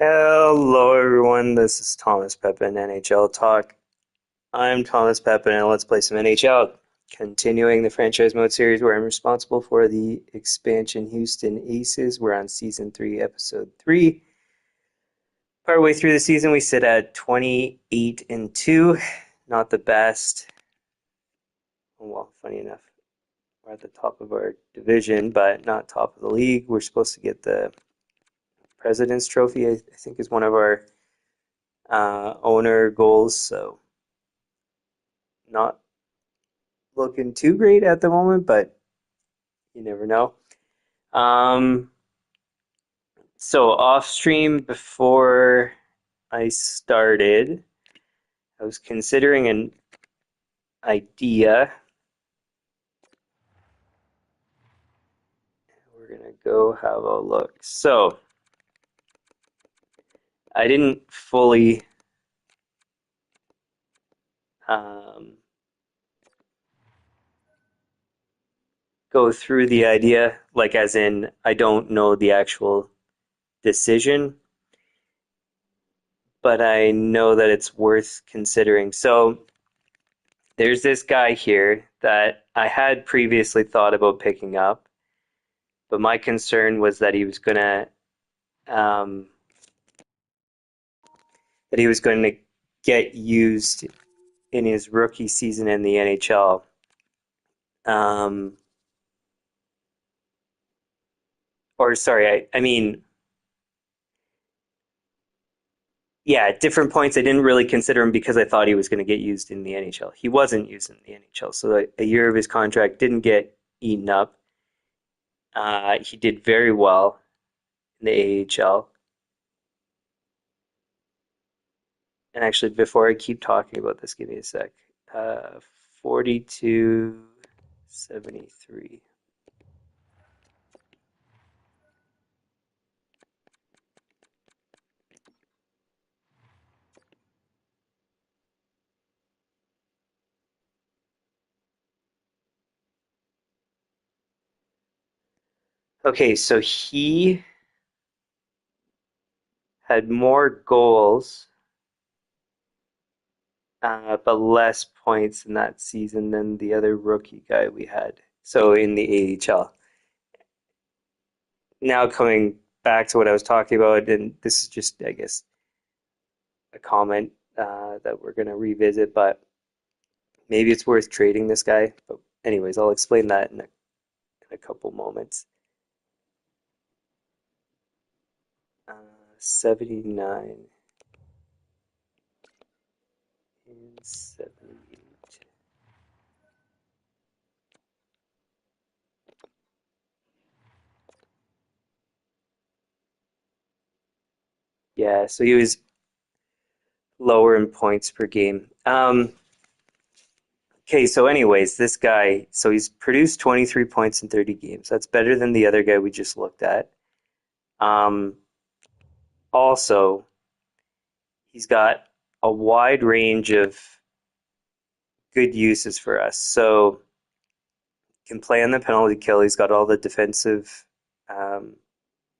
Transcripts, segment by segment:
Hello, everyone. This is Thomas Pepin, NHL Talk. I'm Thomas Pepin, and let's play some NHL. Continuing the franchise mode series where I'm responsible for the expansion Houston Aces. We're on season 3, episode 3. Partway through the season, we sit at 28-2. Not the best. Well, funny enough, we're at the top of our division, but not top of the league. We're supposed to get the President's Trophy, I think, is one of our owner goals, so not looking too great at the moment, but you never know. Um, so off stream before I started, I was considering an idea. We're gonna go have a look. So I didn't fully um, go through the idea, like as in I don't know the actual decision, but I know that it's worth considering. So there's this guy here that I had previously thought about picking up, but my concern was that um, he was going to get used in his rookie season in the NHL. Um, or sorry, I mean, yeah, at different points I didn't really consider him because I thought he was going to get used in the NHL. He wasn't used in the NHL, so a year of his contract didn't get eaten up. He did very well in the AHL. And actually, before I keep talking about this, give me a sec. 42.73. Okay, so he had more goals, but less points in that season than the other rookie guy we had. So in the AHL. Now coming back to what I was talking about, and this is just, I guess, a comment that we're going to revisit, but maybe it's worth trading this guy. But anyways, I'll explain that in a couple moments. 79 and 78. Yeah, so he was lower in points per game. Okay, so anyways, this guy, so he's produced 23 points in 30 games. That's better than the other guy we just looked at. Um, Also, he's got a wide range of good uses for us. So he can play on the penalty kill. He's got all the defensive um,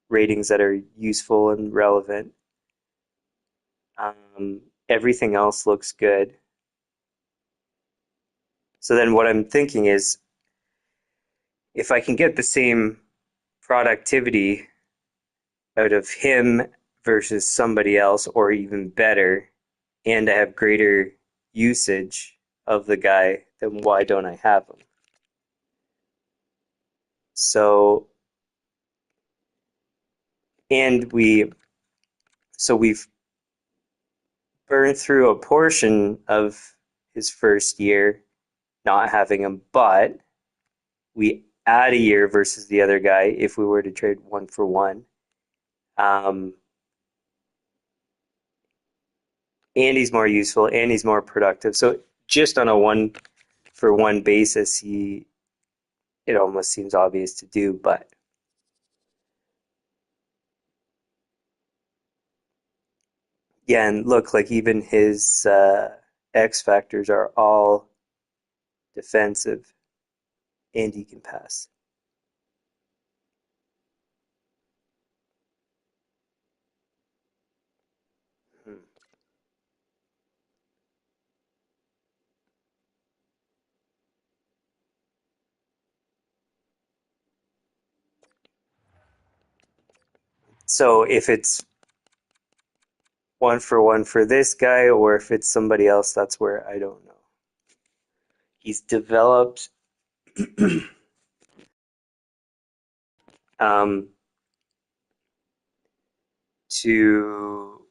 ratings that are useful and relevant. Everything else looks good. So then what I'm thinking is if I can get the same productivity out of him versus somebody else, or even better, and I have greater usage of the guy, then why don't I have him? So, and we've burned through a portion of his first year not having him, but we add a year versus the other guy if we were to trade one for one. Um, and he's more useful and he's more productive. So just on a one for one basis, it almost seems obvious to do, but yeah, and look, like even his X factors are all defensive and he can pass. Hmm. So if it's one for this guy, or if it's somebody else, that's where I don't know. He's developed um, to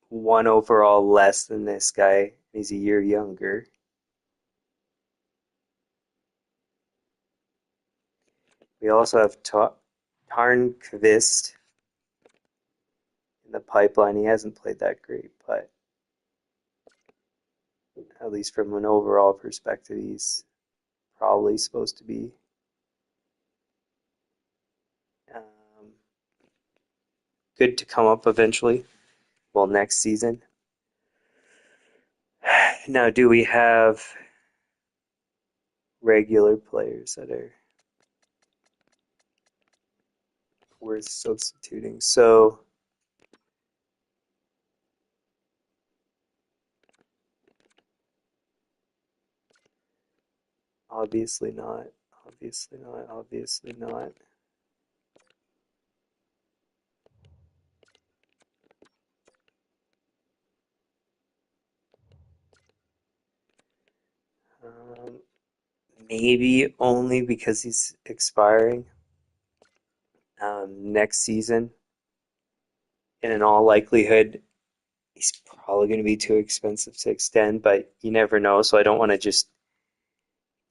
one overall less than this guy. He's a year younger. We also have Tarnqvist in the pipeline. He hasn't played that great, but at least from an overall perspective, he's probably supposed to be um, good to come up eventually. Well, next season. Now, do we have regular players that are worth substituting? So, obviously not. Obviously not. Obviously not. Um, Maybe only because he's expiring next season. And in all likelihood, he's probably going to be too expensive to extend, but you never know. So I don't want to just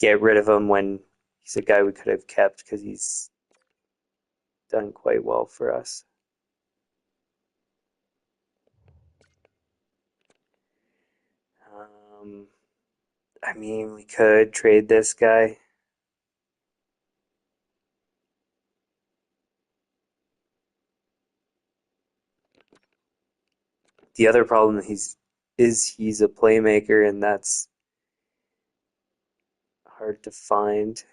get rid of him when he's a guy we could have kept because he's done quite well for us. Um, I mean, we could trade this guy. The other problem he's a playmaker, and that's hard to find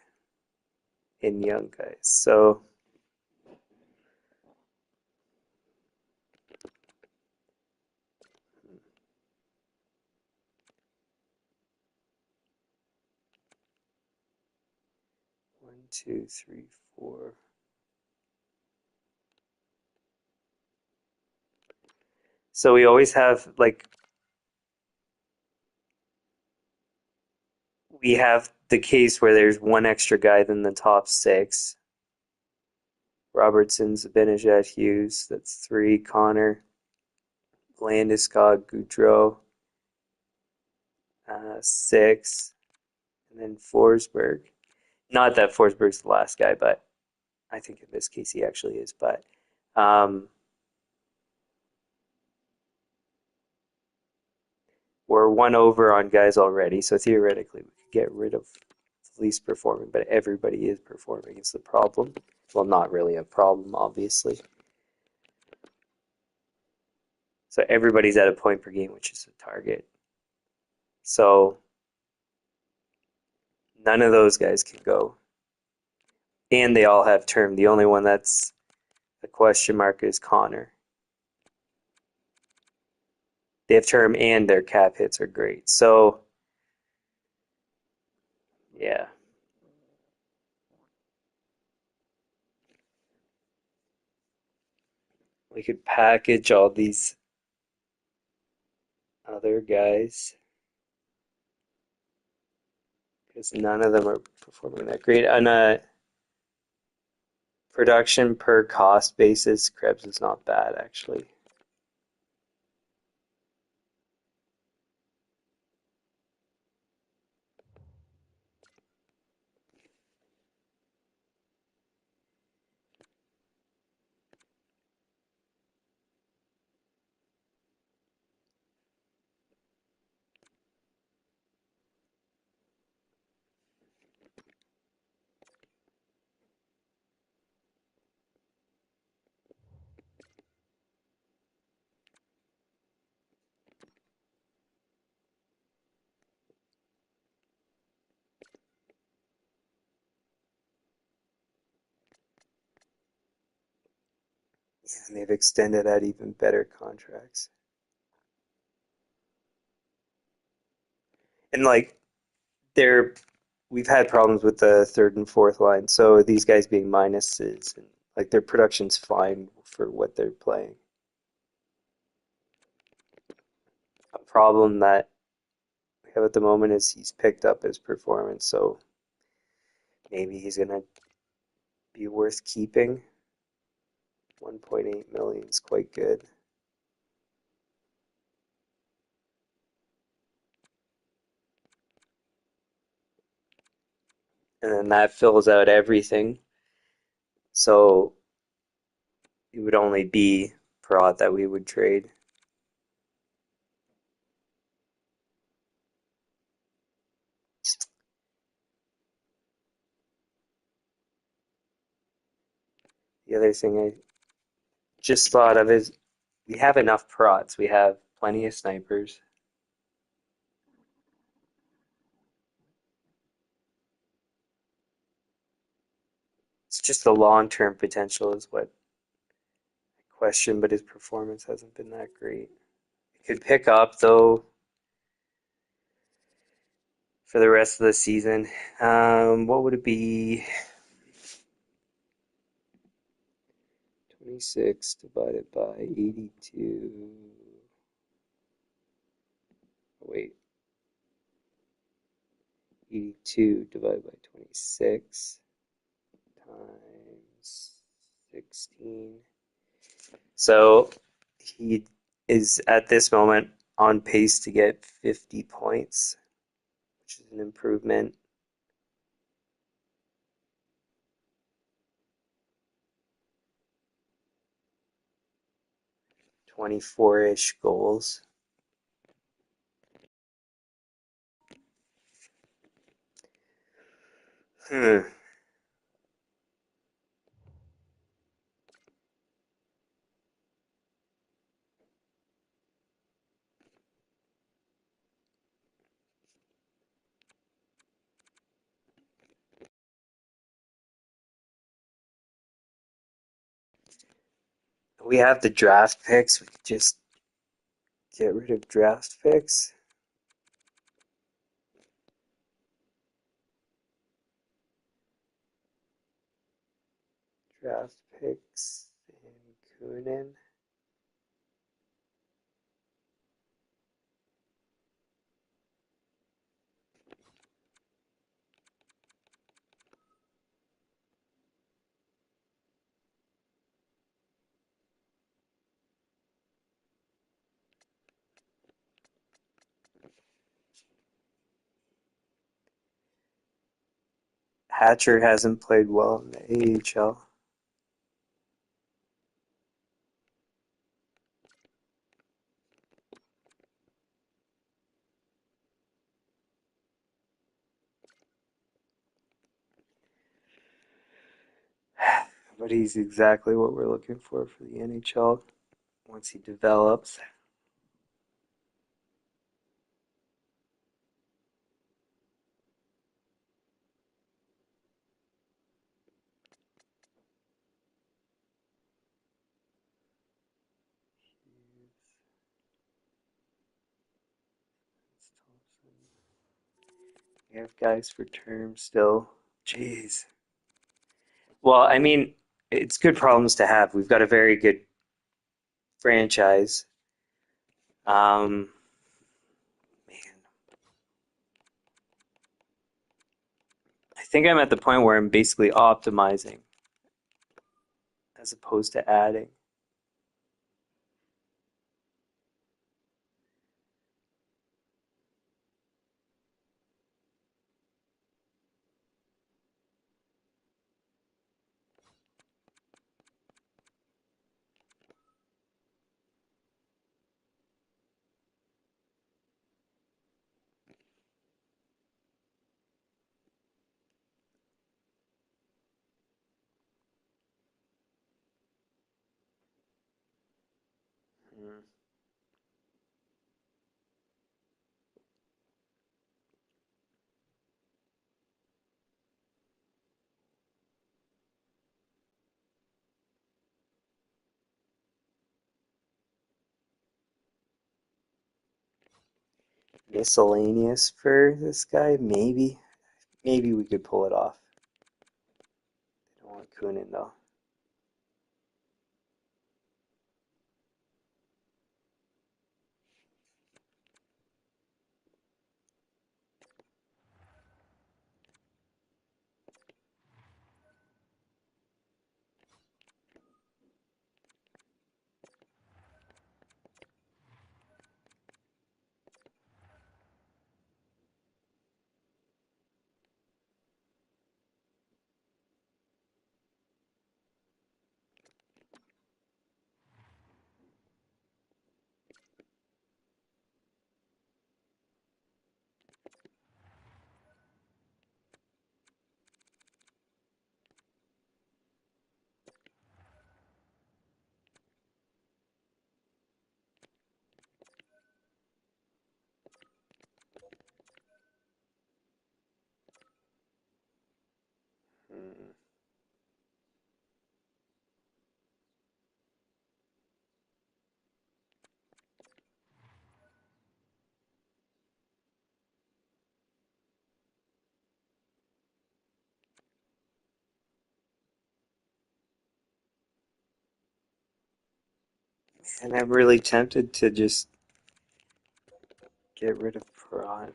in young guys. So 1, 2, 3, 4. So we always have like we have the case where there's one extra guy than the top six. Robertson, Zibanejad, Hughes. That's three. Connor, Landeskog, Goudreau. Six. And then Forsberg. Not that Forsberg's the last guy, but I think in this case he actually is. But um, we're one over on guys already, so theoretically we could get rid of the least performing, but everybody is performing. It's the problem. Well, not really a problem, obviously. So everybody's at a point per game, which is a target. So none of those guys can go. And they all have term. The only one that's a question mark is Connor. They have term and their cap hits are great. So, yeah, we could package all these other guys because none of them are performing that great. On a production per cost basis, Krebs is not bad, actually. And they've extended out even better contracts. And like they're we've had problems with the third and fourth line, so these guys being minuses and like their production's fine for what they're playing. A problem that we have at the moment is he's picked up his performance, so maybe he's gonna be worth keeping. 1.8 million is quite good. And then that fills out everything. So it would only be Perot that we would trade. The other thing I just thought of is we have enough prods. We have plenty of snipers. It's just the long-term potential is what I question, but his performance hasn't been that great. It could pick up though for the rest of the season. What would it be? 26 divided by 82. Wait, 82 divided by 26 times 16. So he is at this moment on pace to get 50 points, which is an improvement. 24-ish goals. Hmm. We have the draft picks. We could just get rid of draft picks. Draft picks and Kunin. Hatcher hasn't played well in the AHL. But he's exactly what we're looking for the NHL once he develops. We have guys for term still. Jeez. Well, I mean, it's good problems to have. We've got a very good franchise. Man, I think I'm at the point where I'm basically optimizing as opposed to adding. Hmm. miscellaneous for this guy. Maybe we could pull it off. I don't want Kunin though. Hmm. And I'm really tempted to just get rid of Perot.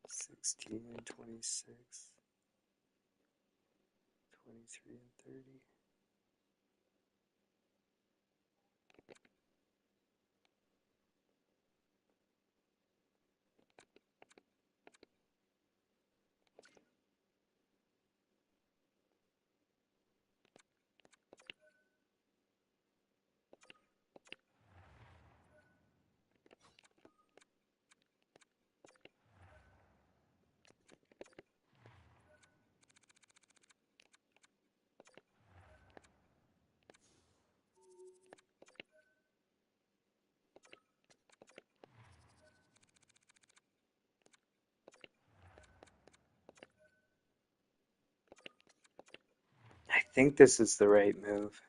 16 and 26, 23 and 30. I think this is the right move.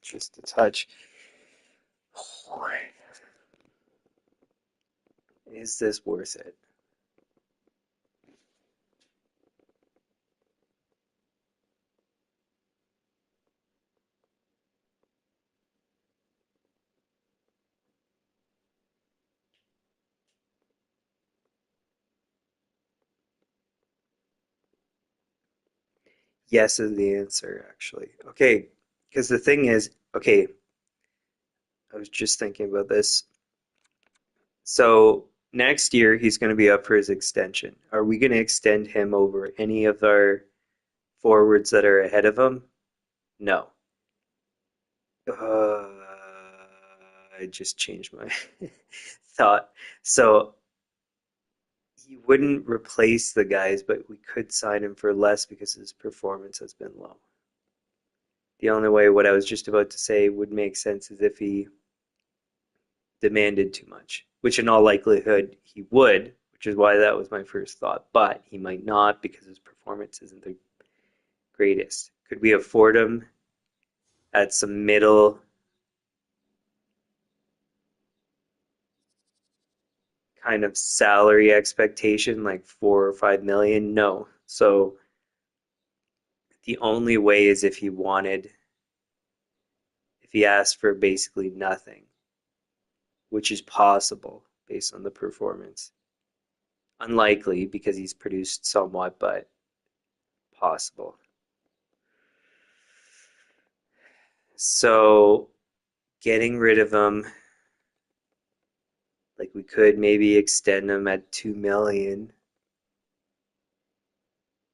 Just a touch. Is this worth it? Yes is the answer, actually. Okay, because the thing is, okay, I was just thinking about this. So next year he's going to be up for his extension. Are we going to extend him over any of our forwards that are ahead of him? No. Uh, I just changed my thought. So he wouldn't replace the guys, but we could sign him for less because his performance has been low. The only way what I was just about to say would make sense is if he demanded too much, which in all likelihood he would, which is why that was my first thought. But he might not because his performance isn't the greatest. Could we afford him at some middle kind of salary expectation, like 4 or 5 million? No. So the only way is if he asked for basically nothing. which is possible based on the performance. Unlikely because he's produced somewhat, but possible. So getting rid of him, like we could maybe extend him at 2 million,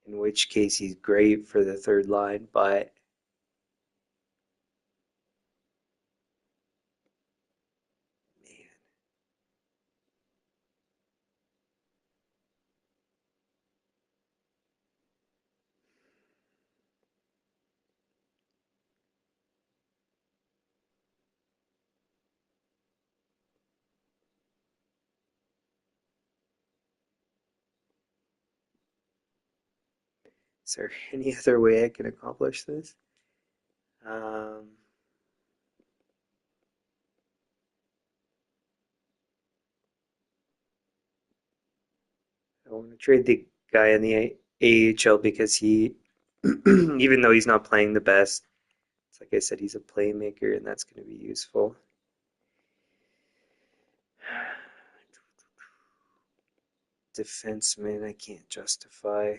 in which case he's great for the third line, but man, is there any other way I can accomplish this? Um, I want to trade the guy in the AHL because he, even though he's not playing the best, it's like I said, he's a playmaker, and that's going to be useful. Defenseman, I can't justify.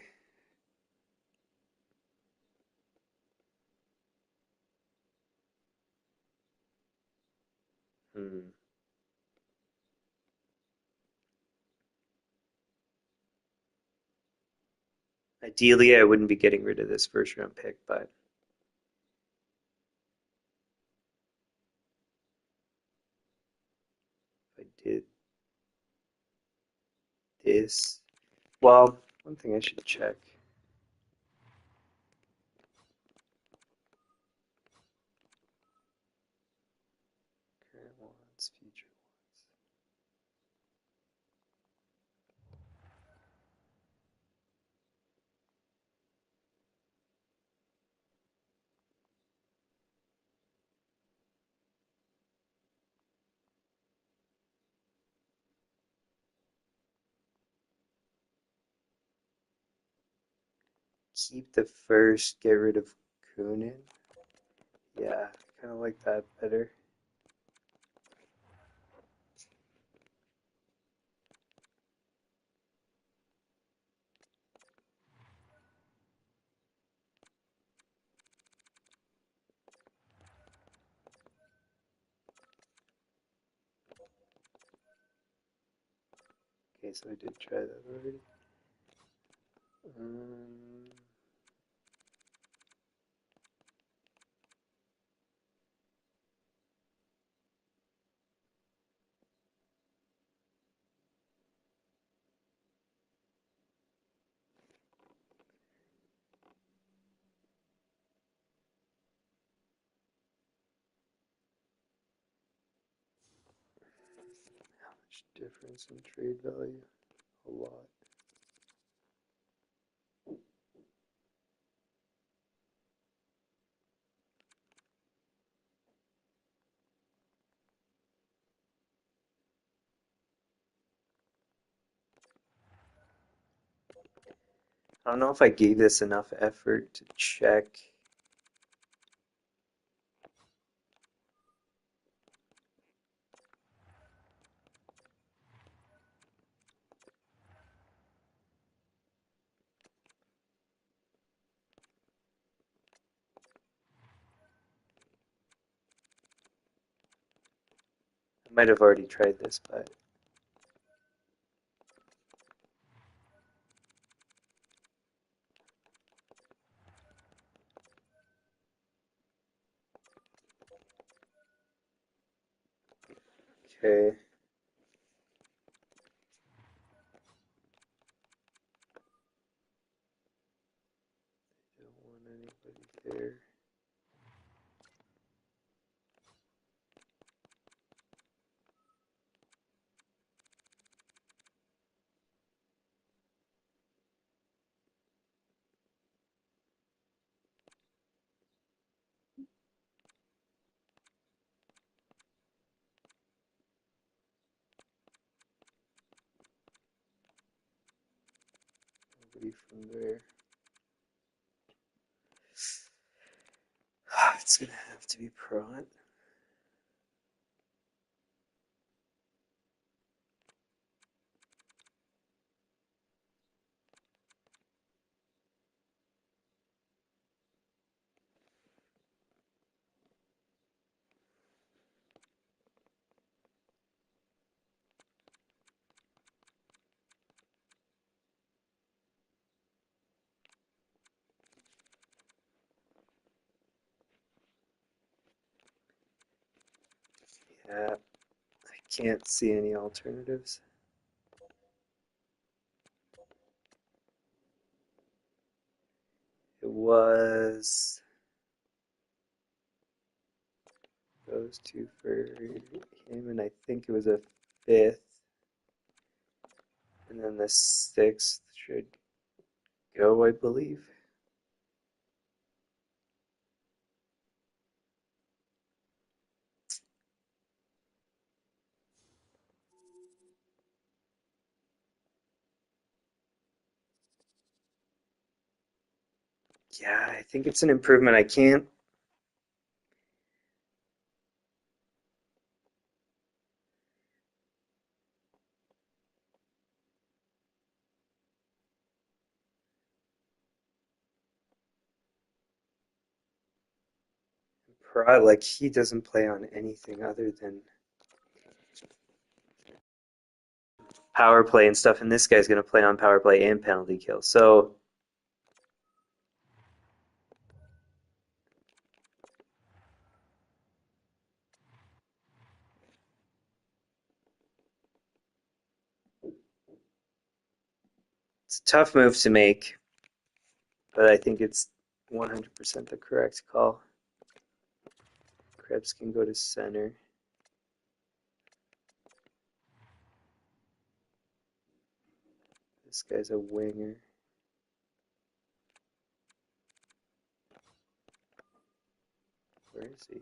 Hmm. Ideally, I wouldn't be getting rid of this first round pick, but if I did this, well, one thing I should check. Current wants, future wants. Keep the first, get rid of Kunin. Yeah, kind of like that better. Okay, so I did try that already. Um, how much difference in trade value? A lot. I don't know if I gave this enough effort to check. I might have already tried this, but okay. Don't want anybody there. Nobody from there. It's gonna have to be Pratt. Yeah, I can't see any alternatives. It was those two for him, and I think it was a fifth, and then the sixth should go, I believe. Yeah, I think it's an improvement. I can't. Like he doesn't play on anything other than power play and stuff, and this guy's going to play on power play and penalty kill. So it's a tough move to make, but I think it's 100% the correct call. Krebs can go to center. This guy's a winger. Where is he?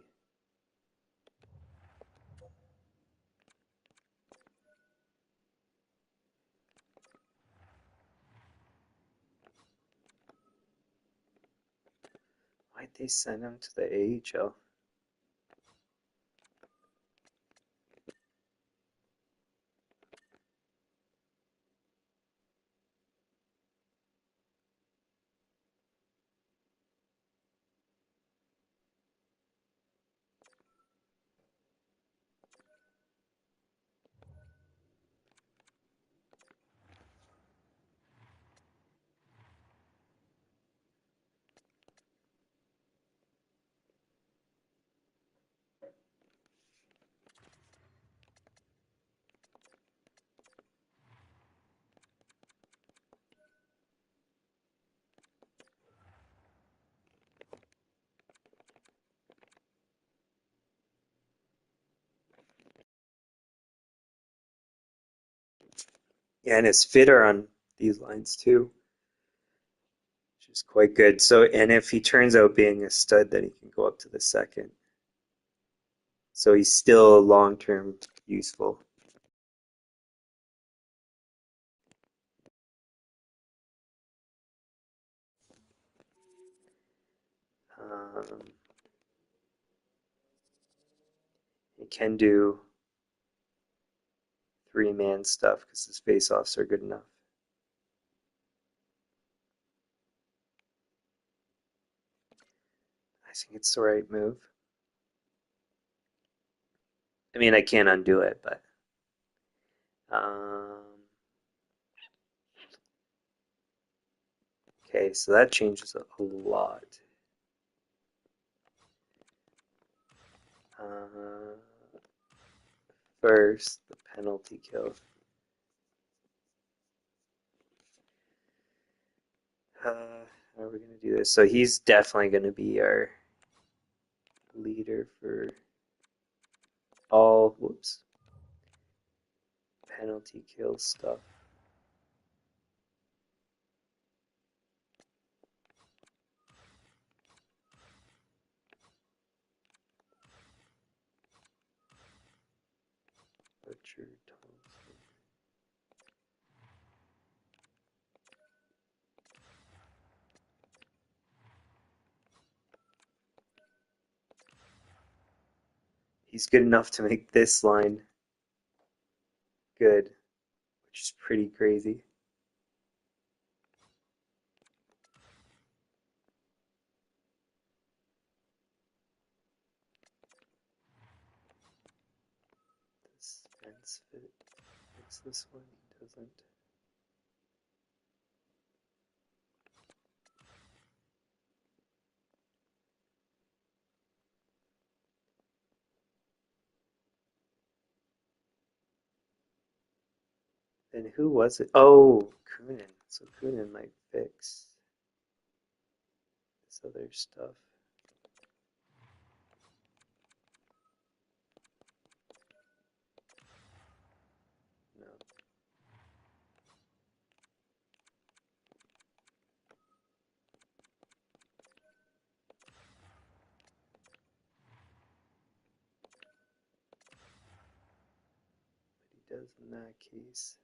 Why'd they send him to the AHL? Yeah, and his fit are on these lines too, which is quite good. So, and if he turns out being a stud, then he can go up to the second. So he's still long-term useful. Um, he can do three-man stuff because his face-offs are good enough. I think it's the right move. I mean, I can't undo it, but okay, so that changes a lot. Uh, First, the penalty kill. How are we going to do this? So he's definitely going to be our leader for all, whoops, penalty kill stuff. Butcher Thompson. He's good enough to make this line good, which is pretty crazy. This fence fit fix this one, he doesn't. And who was it? Oh, Kunin. So Kunin might fix this other stuff. No. But he does in that case.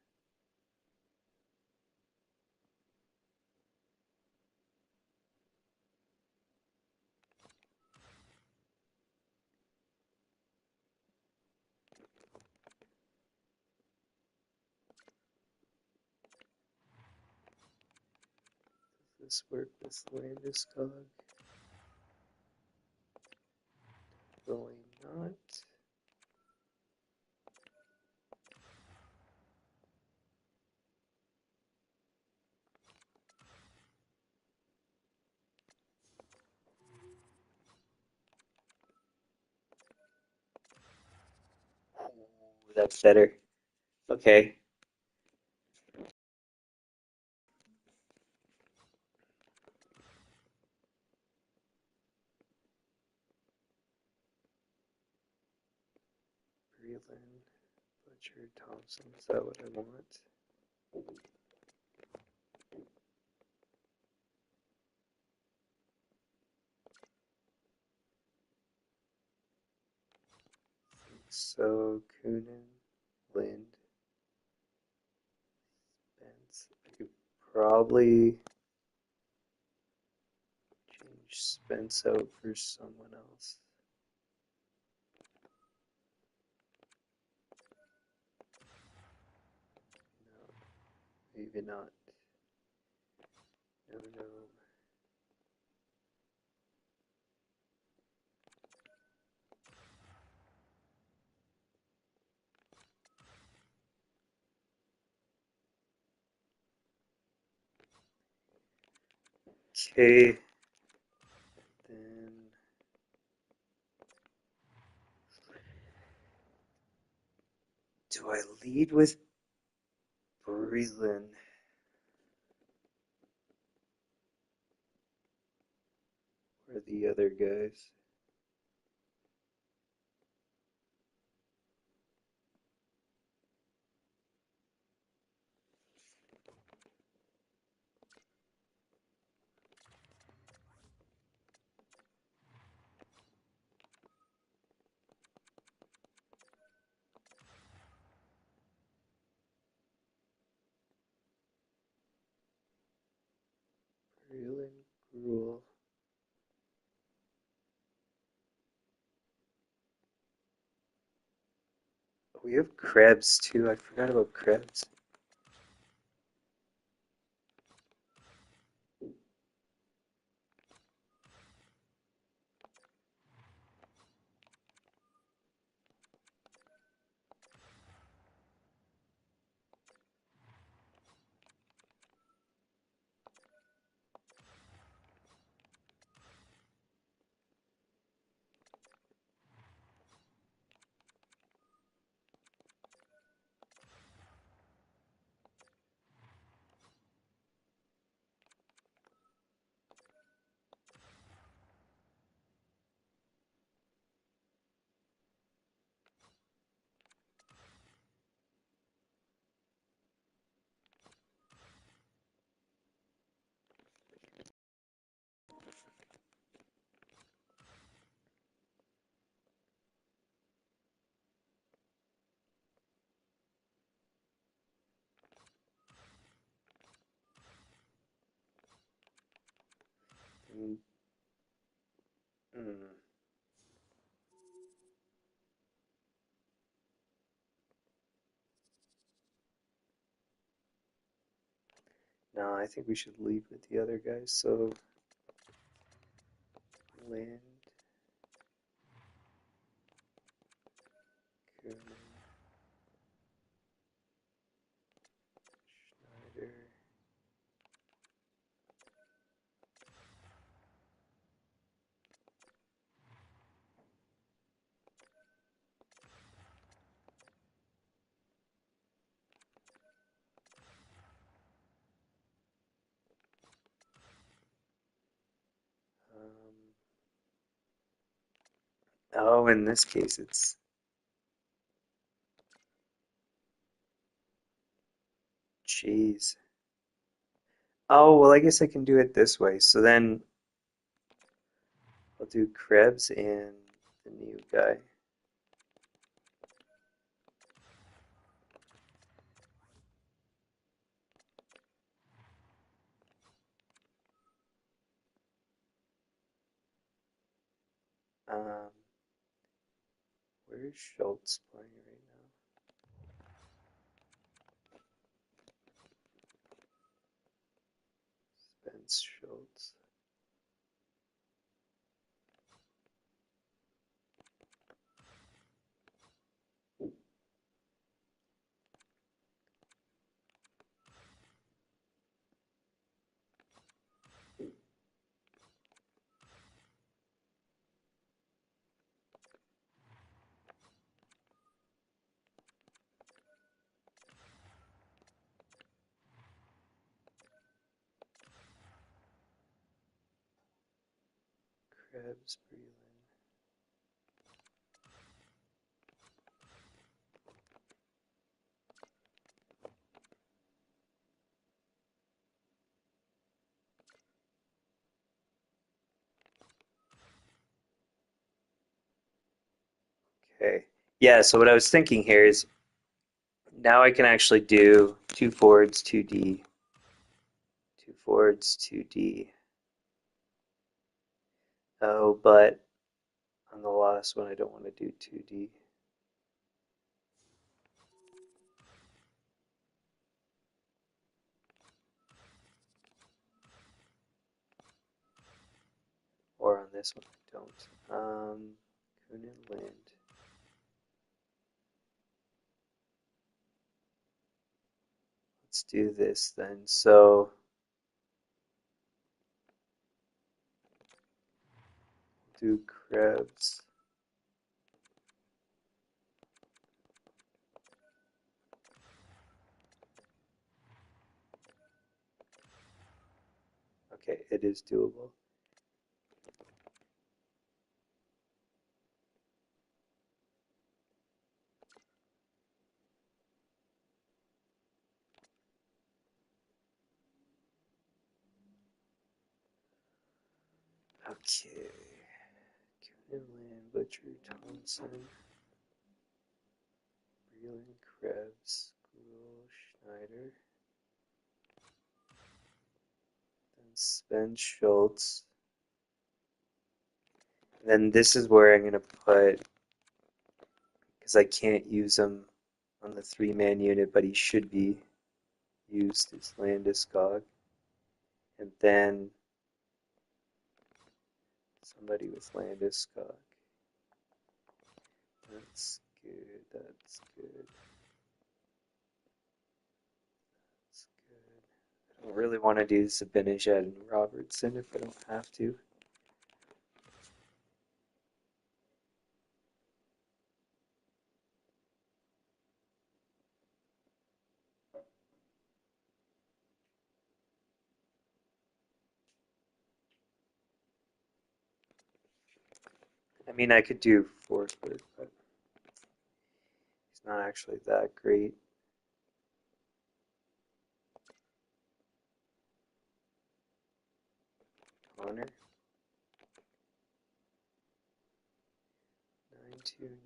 Does this work with Landeskog? Really not. Ooh, that's better. Okay. Breland, Butcher, Thompson. Is that what I want? So Kunin, Lind, Spence. I could probably change Spence out for someone else. No, maybe not. No, no. Okay. Then do I lead with Breland? Or the other guys? Breland, Gruel. We have Krebs too. I forgot about Krebs. Mm, mm. No, I think we should leave with the other guys. So Land, Kunin, Schneider. Oh, in this case, it's cheese. Oh, well, I guess I can do it this way. So then I'll do Krebs and the new guy. Um, where's Schultz playing right now? Spence Schultz. Krebs, Breland. Okay. Yeah, so what I was thinking here is now I can actually do two forwards, 2D, two forwards, 2D. Oh, but on the last one, I don't want to do 2D. Or on this one, I don't. Kuhn and Land. Let's do this then. So do Krebs. Okay, it is doable. Okay. Kuhn and Land, Butcher, Thompson, Breland, Krebs, Gruel, Schneider, then Spence Schultz. Then this is where I'm going to put, because I can't use him on the three-man unit, but he should be used as Landeskog. And then somebody with Landeskog. That's good, that's good, that's good. I don't really want to do Zibanejad and Robertson if I don't have to. I mean, I could do Forsberg, but he's not actually that great. Connor, 929.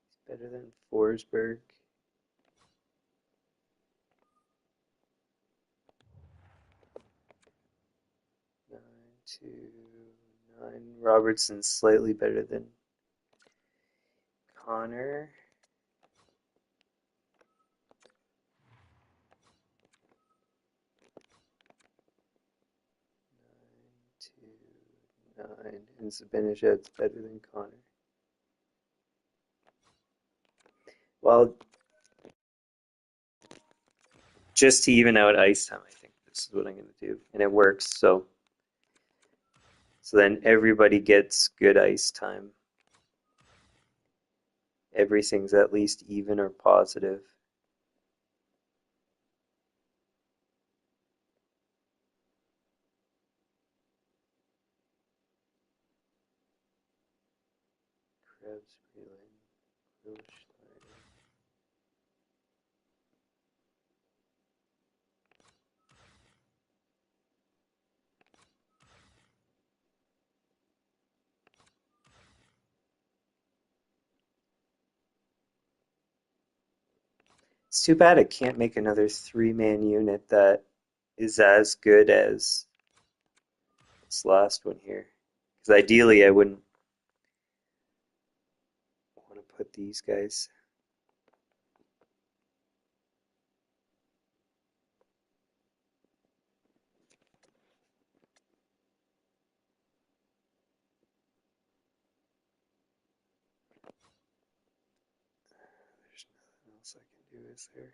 He's better than Forsberg. 929. Robertson's slightly better than Connor. 929. And Zibanejad's better than Connor. Well, just to even out ice time, I think this is what I'm going to do, and it works. So then everybody gets good ice time. Everything's at least even or positive. Krebs, Breland, Schneider. It's too bad I can't make another three-man unit that is as good as this last one here. Because ideally I wouldn't want to put these guys. There's nothing else I can do, is there?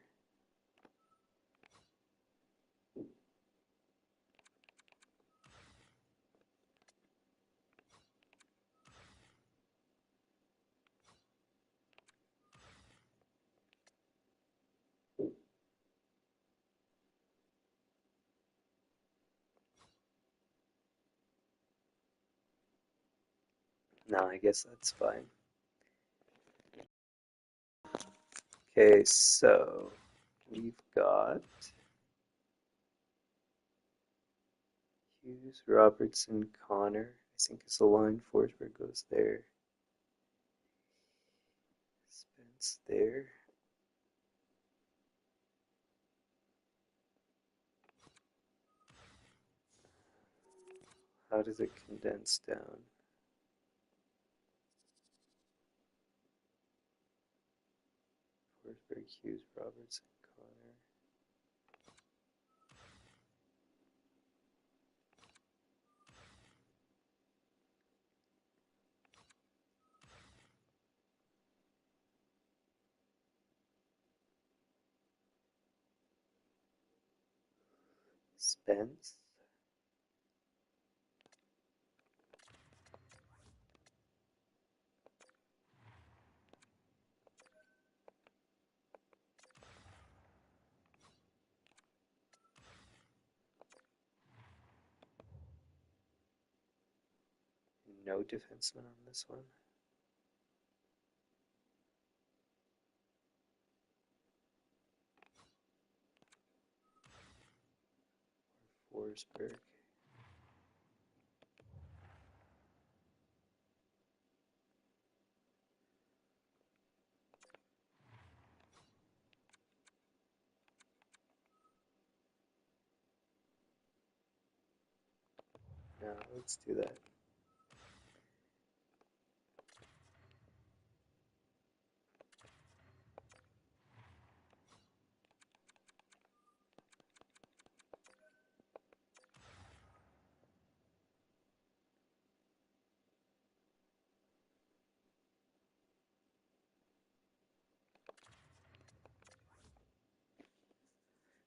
No, I guess that's fine. Okay, so we've got Hughes, Robertson, Connor. I think is the line. Forsberg goes there. Spence there. How does it condense down? Forsberg, Hughes, Robertson, Connor. Spence. No defenseman on this one. Forsberg. No, let's do that.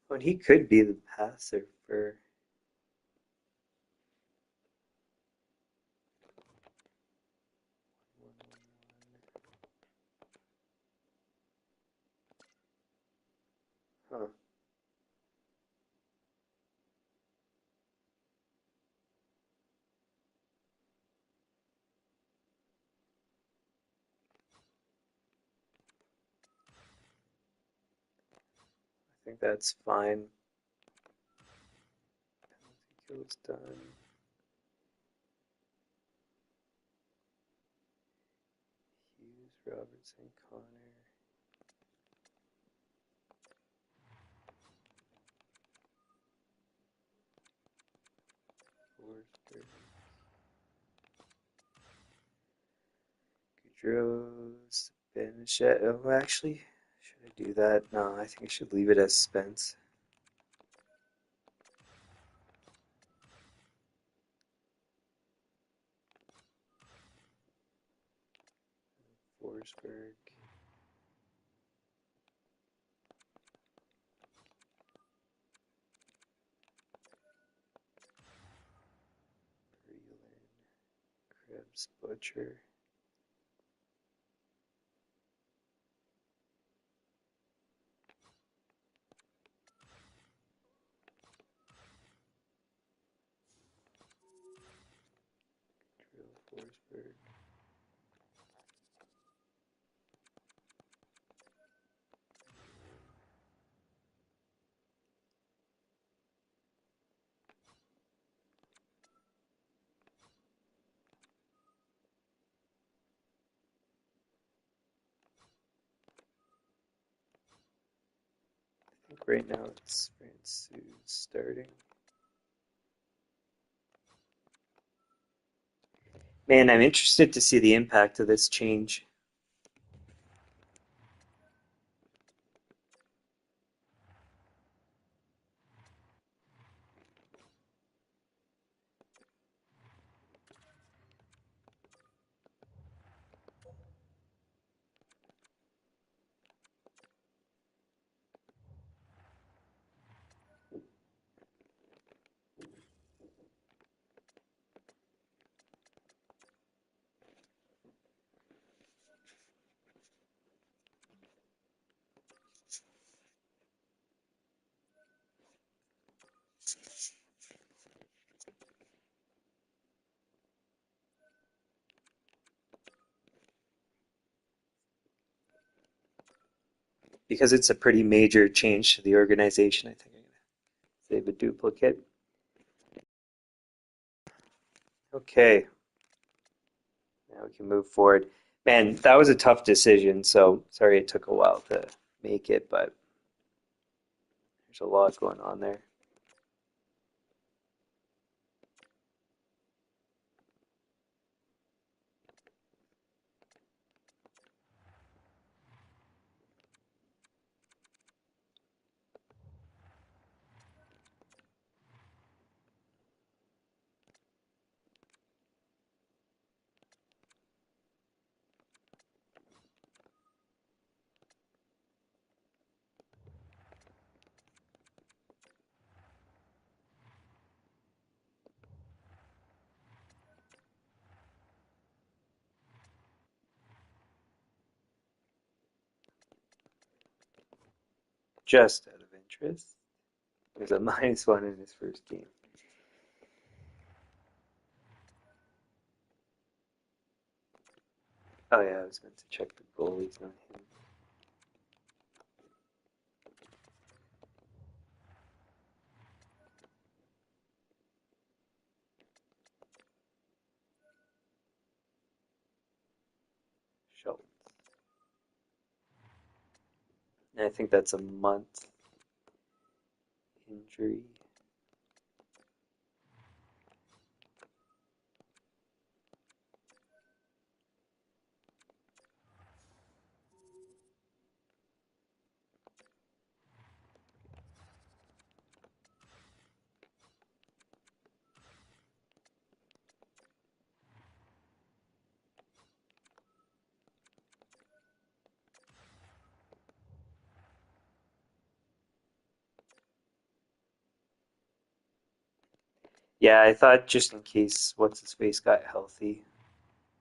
Well, he could be the passer for. Huh. I think that's fine. Penalty kill's done. Hughes, Robertson, Connor. Forsberg. Goudreau, Benchett. Oh, actually, should I do that? No, I think I should leave it as Spence. Forsberg. Breland. Krebs, Butcher. Drill, Forsberg. think right now it's France who's starting. Man, I'm interested to see the impact of this change. Because it's a pretty major change to the organization, I think I'm going to save a duplicate. Okay, now we can move forward. Man, that was a tough decision, so sorry it took a while to make it, but there's a lot going on there. Just out of interest, there's a -1 in his first game. Oh yeah, I was meant to check the goalies, not him. Schultz. And I think that's a month injury. Yeah, I thought just in case what's his face got healthy,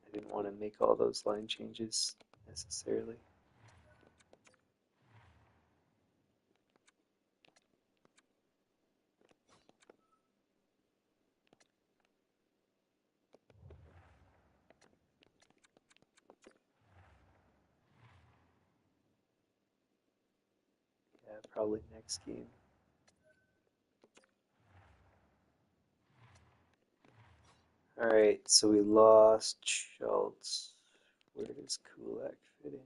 I didn't want to make all those line changes necessarily. Yeah, probably next game. All right, so we lost Schultz. Where does Kulak fit in?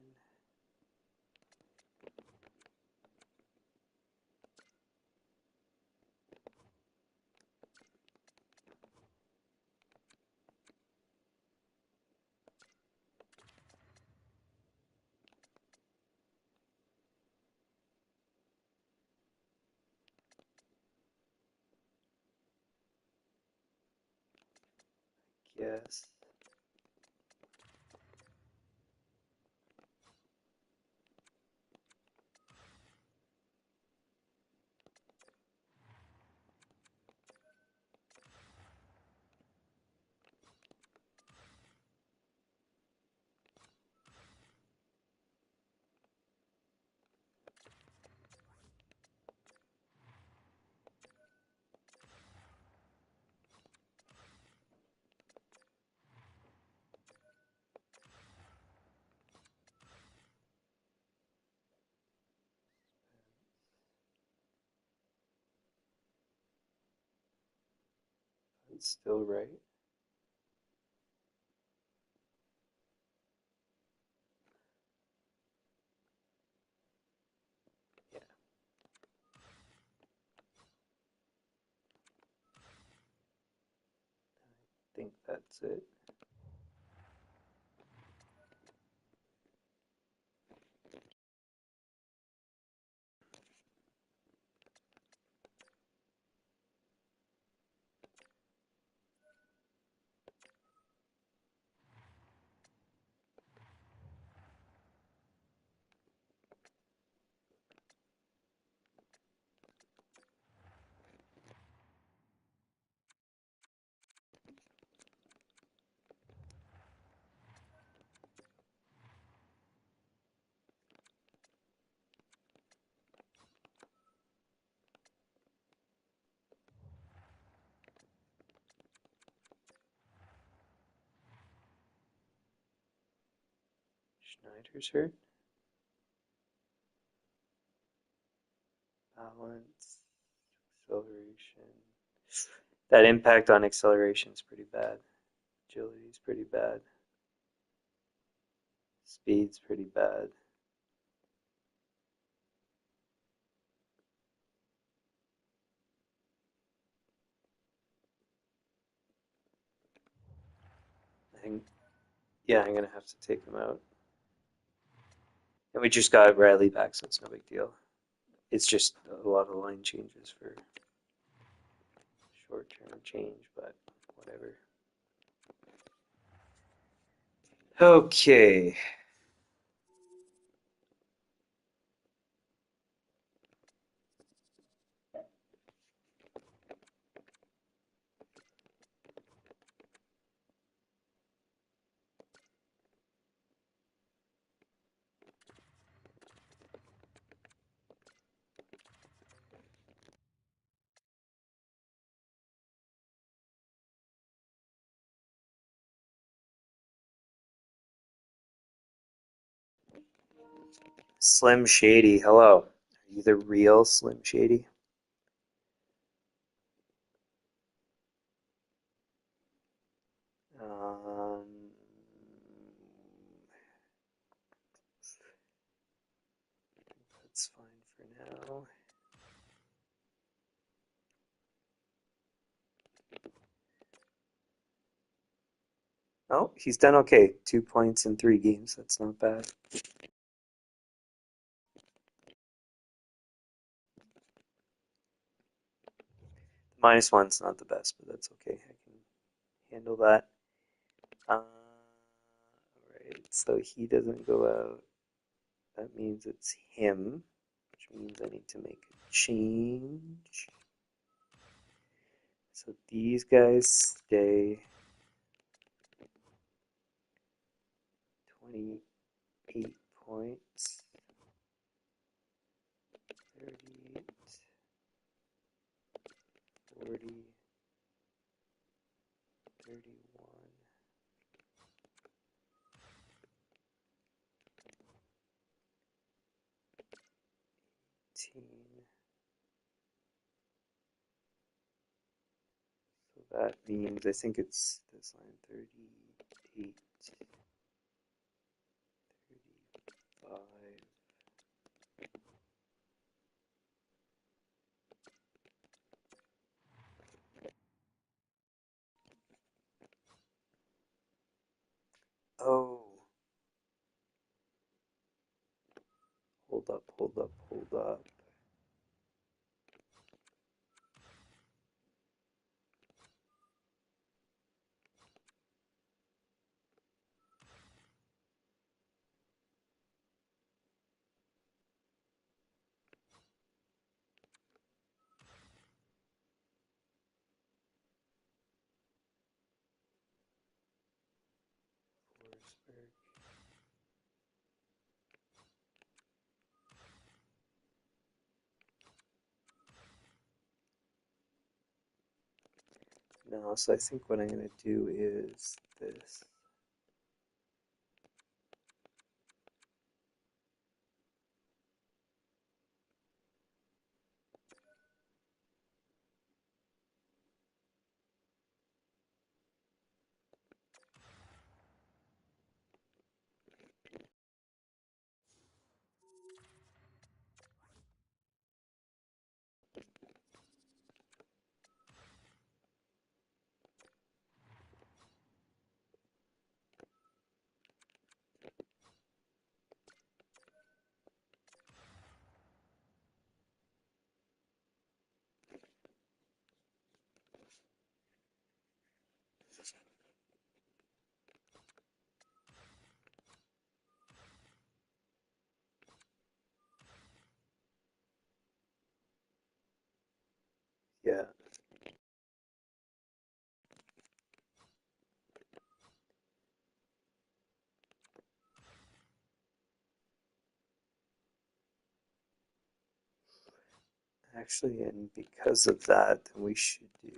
Yes. It's still right. Yeah. That's it. Schneider's hurt. Balance, acceleration. That impact on acceleration is pretty bad. Agility is pretty bad. Speed's pretty bad. I think, yeah, I'm gonna have to take him out. And we just got Riley back, so it's no big deal. It's just a lot of line changes for short-term change, but whatever. Okay. Slim Shady, hello. Are you the real Slim Shady? That's fine for now. Oh, he's done okay. 2 points in 3 games. That's not bad. -1's not the best, but that's okay. I can handle that. Alright, so he doesn't go out. That means it's him, which means I need to make a change. So these guys stay. 28 points. 38, 40, 31, 18. So that means I think it's this line 38, 35. Oh, hold up, hold up, hold up. Forsberg. No, so I think what I'm going to do is this. Actually, and because of that, then we should do.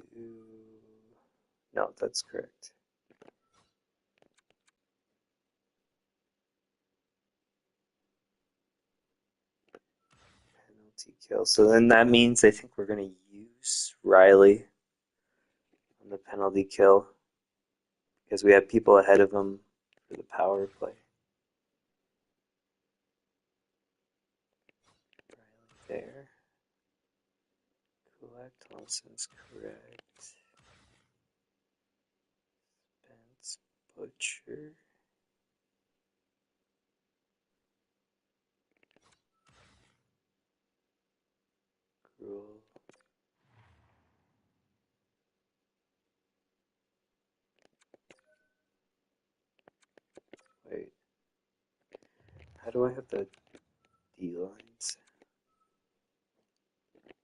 No, that's correct. Penalty kill. So then that means I think we're going to use Riley on the penalty kill because we have people ahead of him for the power play. Riley there. Kulak Thompson's correct. Spence Butcher. Gruel. Wait. How do I have the D lines?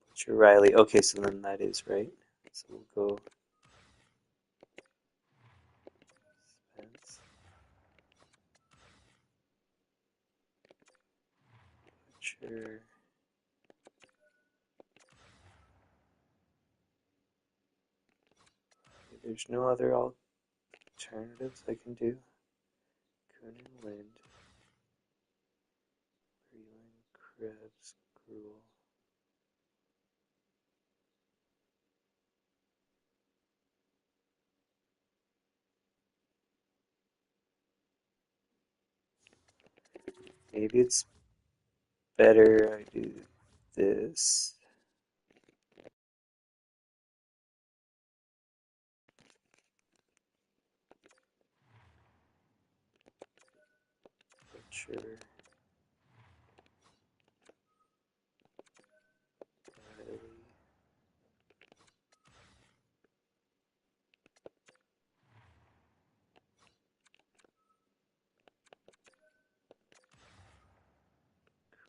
Butcher Riley. Okay, so then that is right. So we'll go Spence. Butcher. There's no other alternatives I can do. Kunin, Lind, Freeland, Krebs, Gruel. Maybe it's better I do this. Butcher, Riley,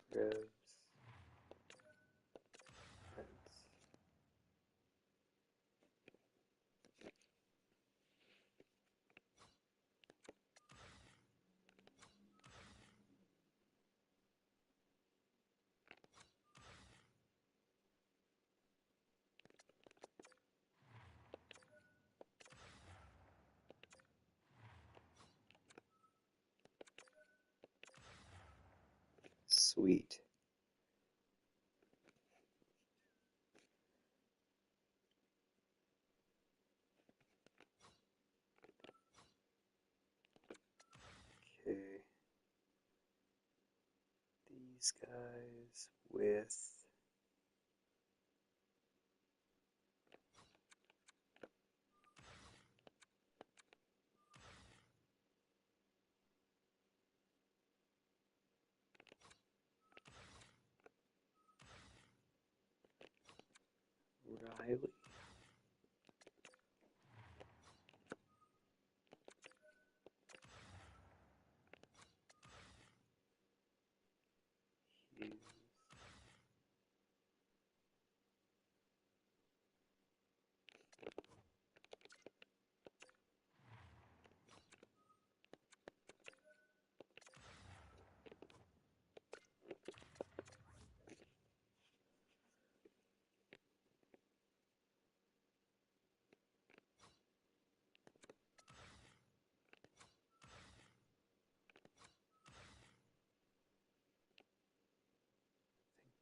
Krebs, Pence. Sweet. Okay. These guys with Riley. Hughes.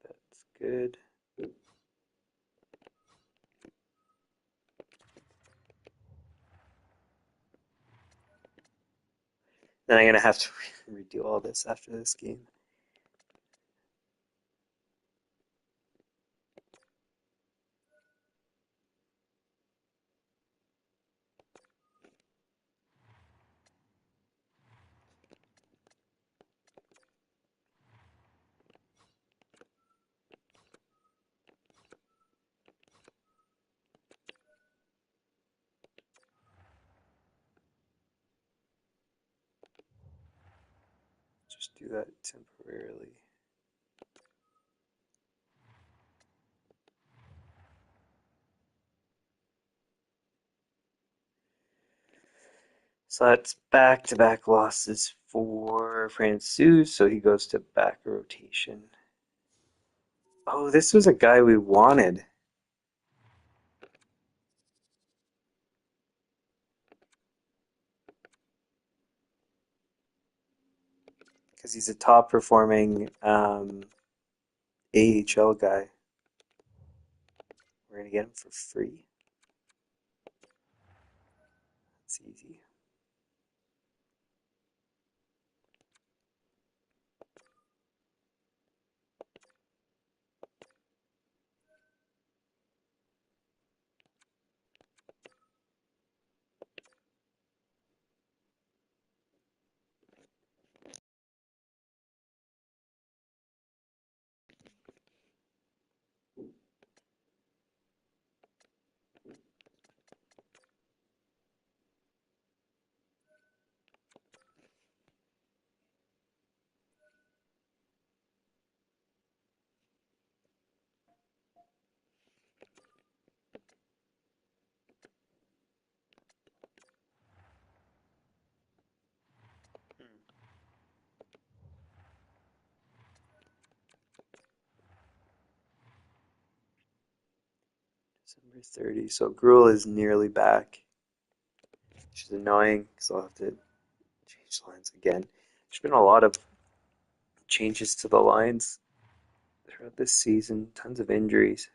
That's good. Then I'm gonna have to redo all this after this game. Just do that temporarily. So that's back-to-back losses for Francouz, so he goes to back rotation. Oh, this was a guy we wanted because he's a top performing AHL guy. We're gonna get him for free. That's easy. December 30. So Gruel is nearly back, which is annoying because I'll have to change lines again. There's been a lot of changes to the lines throughout this season. Tons of injuries.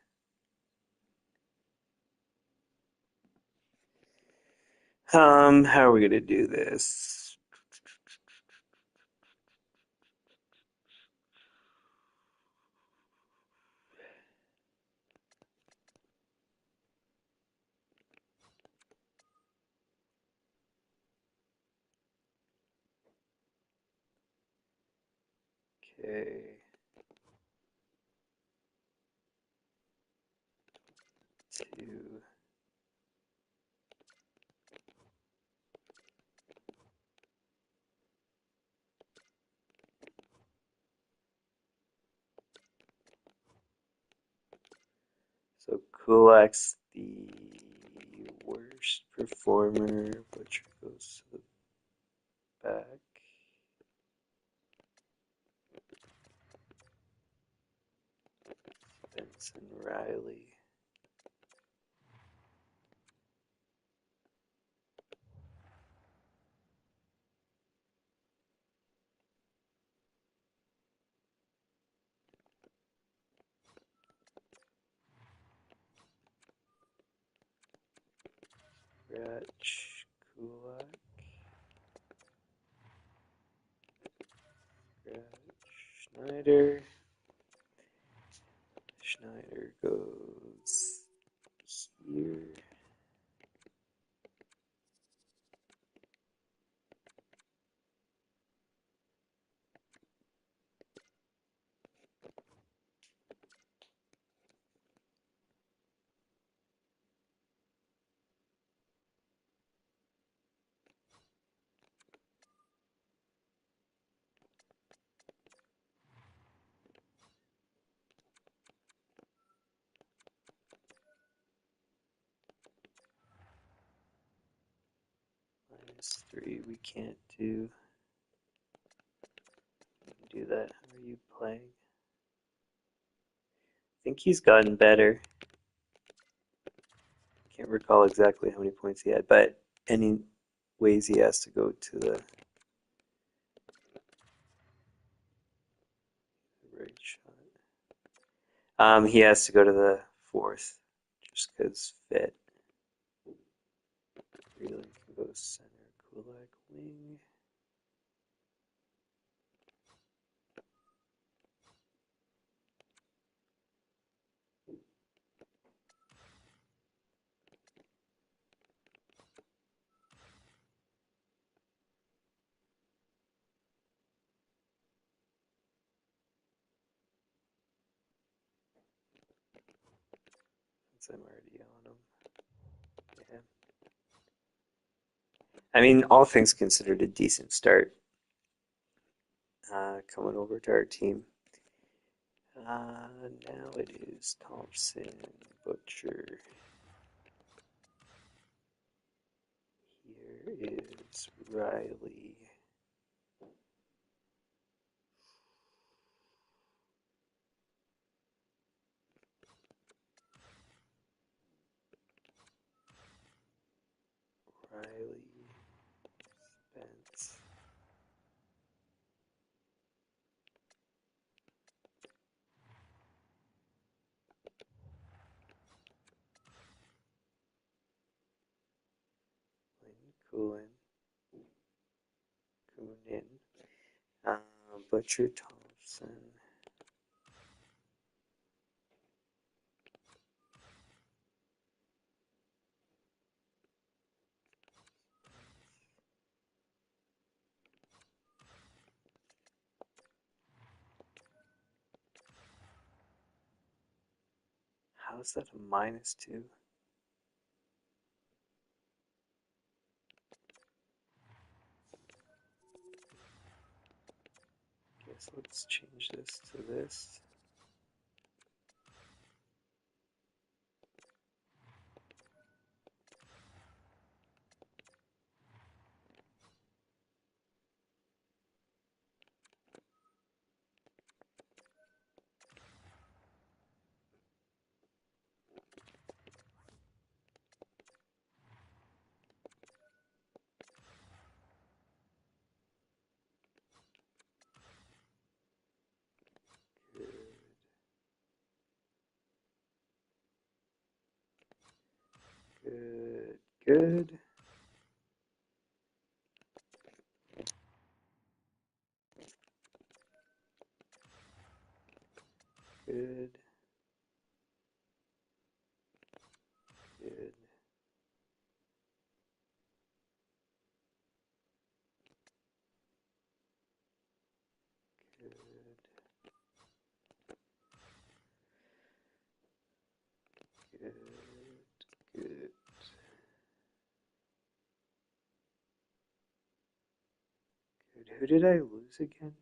How are we gonna do this? Okay. Two. So Kulak's the worst performer. Butcher goes to the back. Benson Riley. Ratch, Kulak, Ratch, Schneider. Schneider goes here. -3, we can't do that. How are you playing? I think he's gotten better. Can't recall exactly how many points he had, but any ways he has to go to the right shot. He has to go to the fourth, just because fit. Freeland can go center, Kulak wing. Since I'm already on him. Yeah. I mean, all things considered, a decent start coming over to our team. Now it is Thompson, Butcher. Here is Riley. Kulin, Kunin, Butcher Thompson. How is that a -2? Guess let's change this to this. Good, good. Good. Good. Good. Good. Good. Good. Who did I lose again?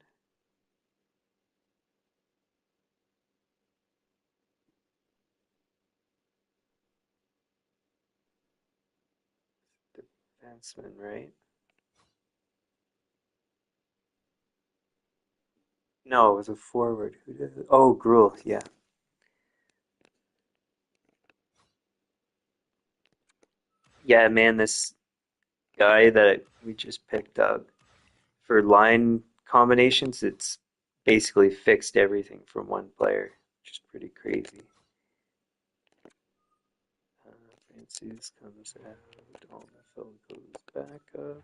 Defenseman, right? No, it was a forward. Who did it? Oh, Gruel, yeah. Yeah, man, this guy that we just picked up for line combinations, it's basically fixed everything from one player, which is pretty crazy. Francis comes out, Almafel goes back up.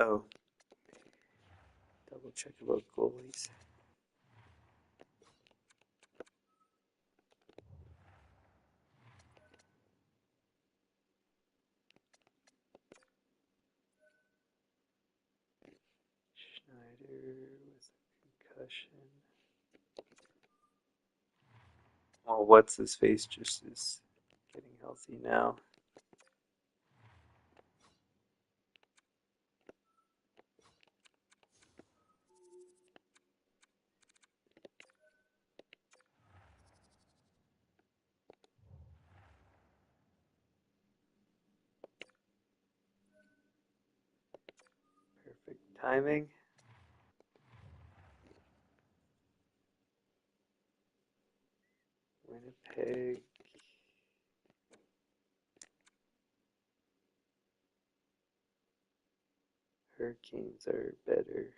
Oh, double check about goalies. Schneider with a concussion. Well, what's his face just is getting healthy now. Perfect timing. Winnipeg. Hurricanes are better.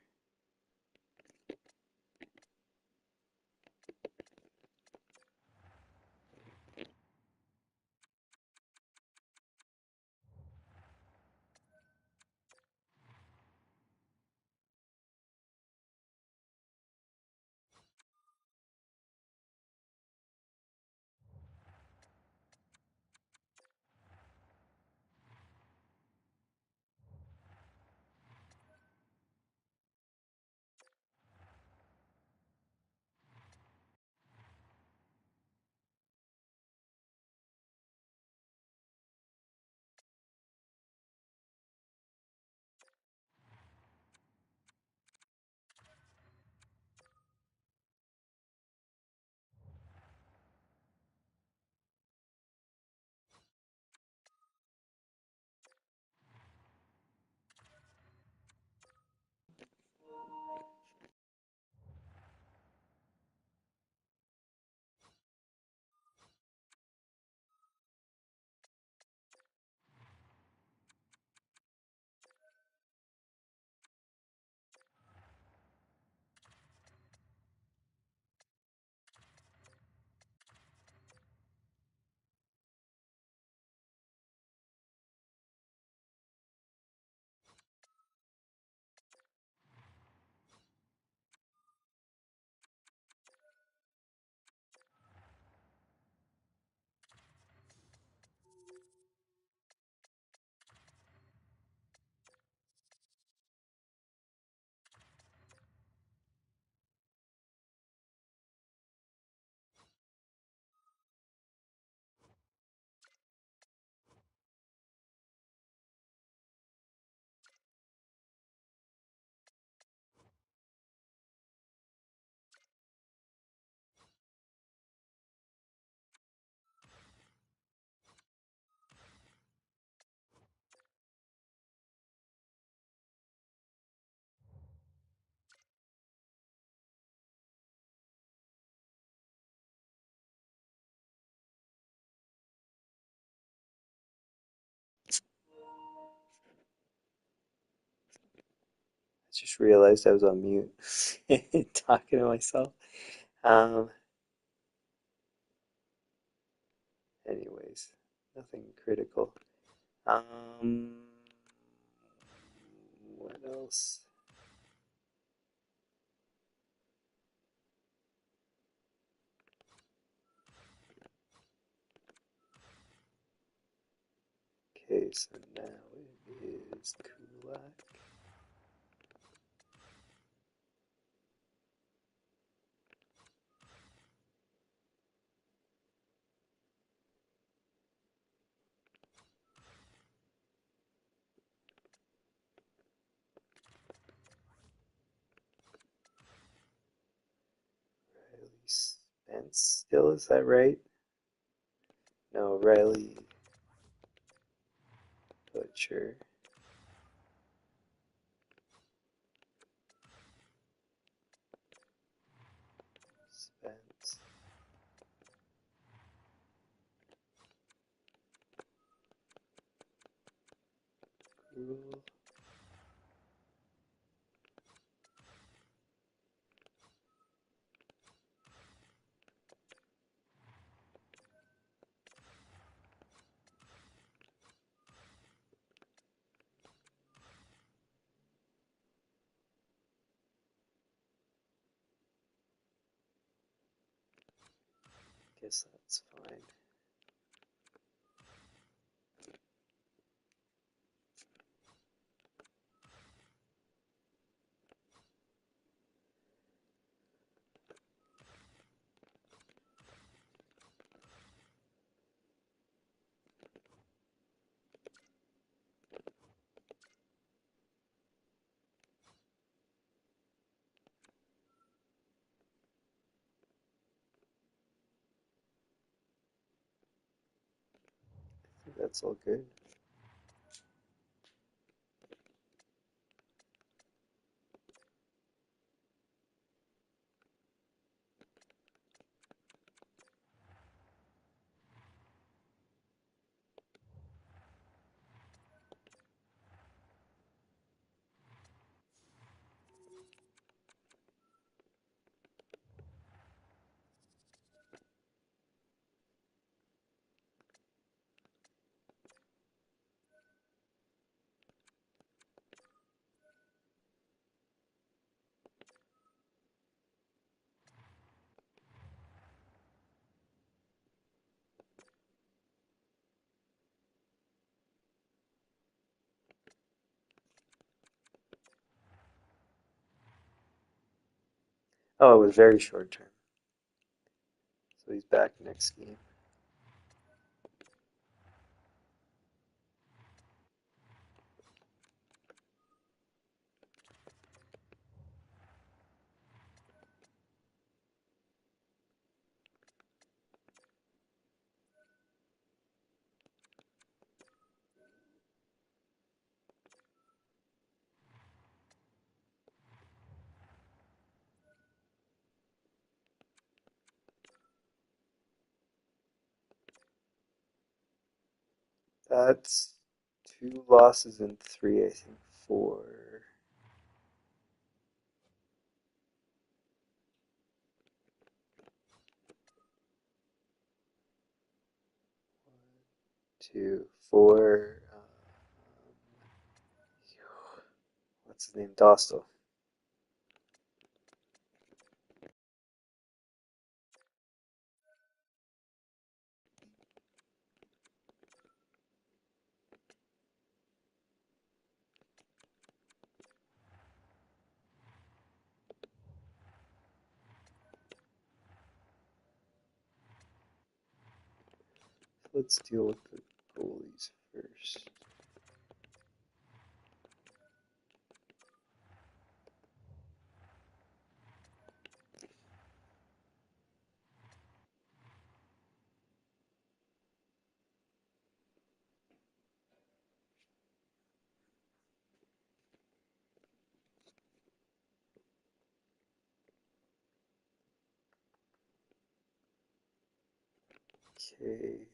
Just realized I was on mute talking to myself. Um, anyways, nothing critical. Um, what else? Okay, so now it is Kulak. Riley Spence still, is that right? No, Riley Butcher. Spence. Cool. Guess that's fine. I think that's all good. Oh, it was very short term. So he's back next game. That's 2 losses and 3, I think, 4. 2, 4. What's his name? Dostal. Let's deal with the goalies first. Okay.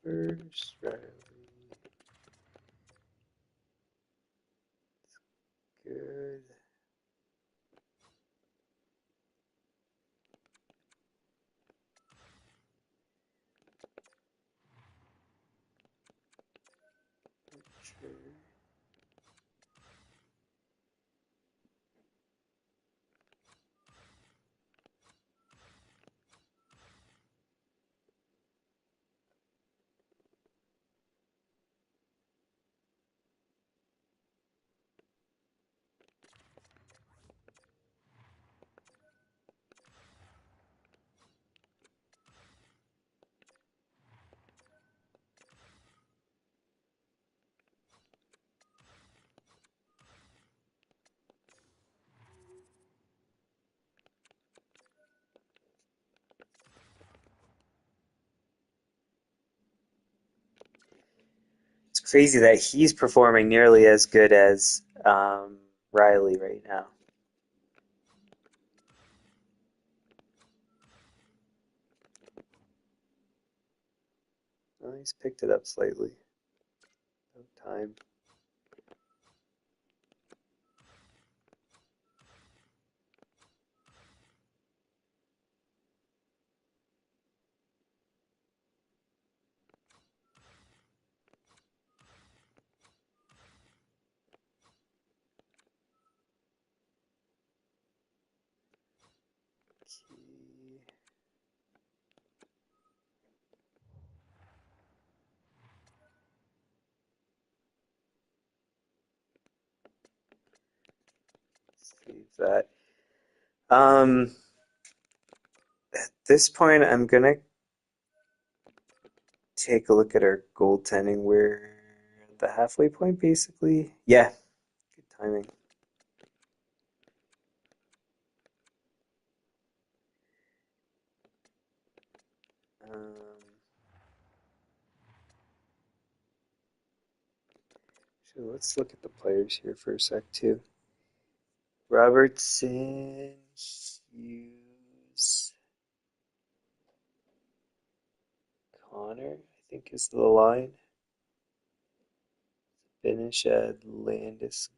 First Riley. Good. Sure. It's crazy that he's performing nearly as good as Riley right now. Well, he's picked it up slightly. No time. Save that. At this point, I'm gonna take a look at our goaltending. We're at the halfway point, basically. Yeah, good timing. Um, so let's look at the players here for a sec, too. Robertson, Hughes, Connor, I think is the line. Finish at Landeskog.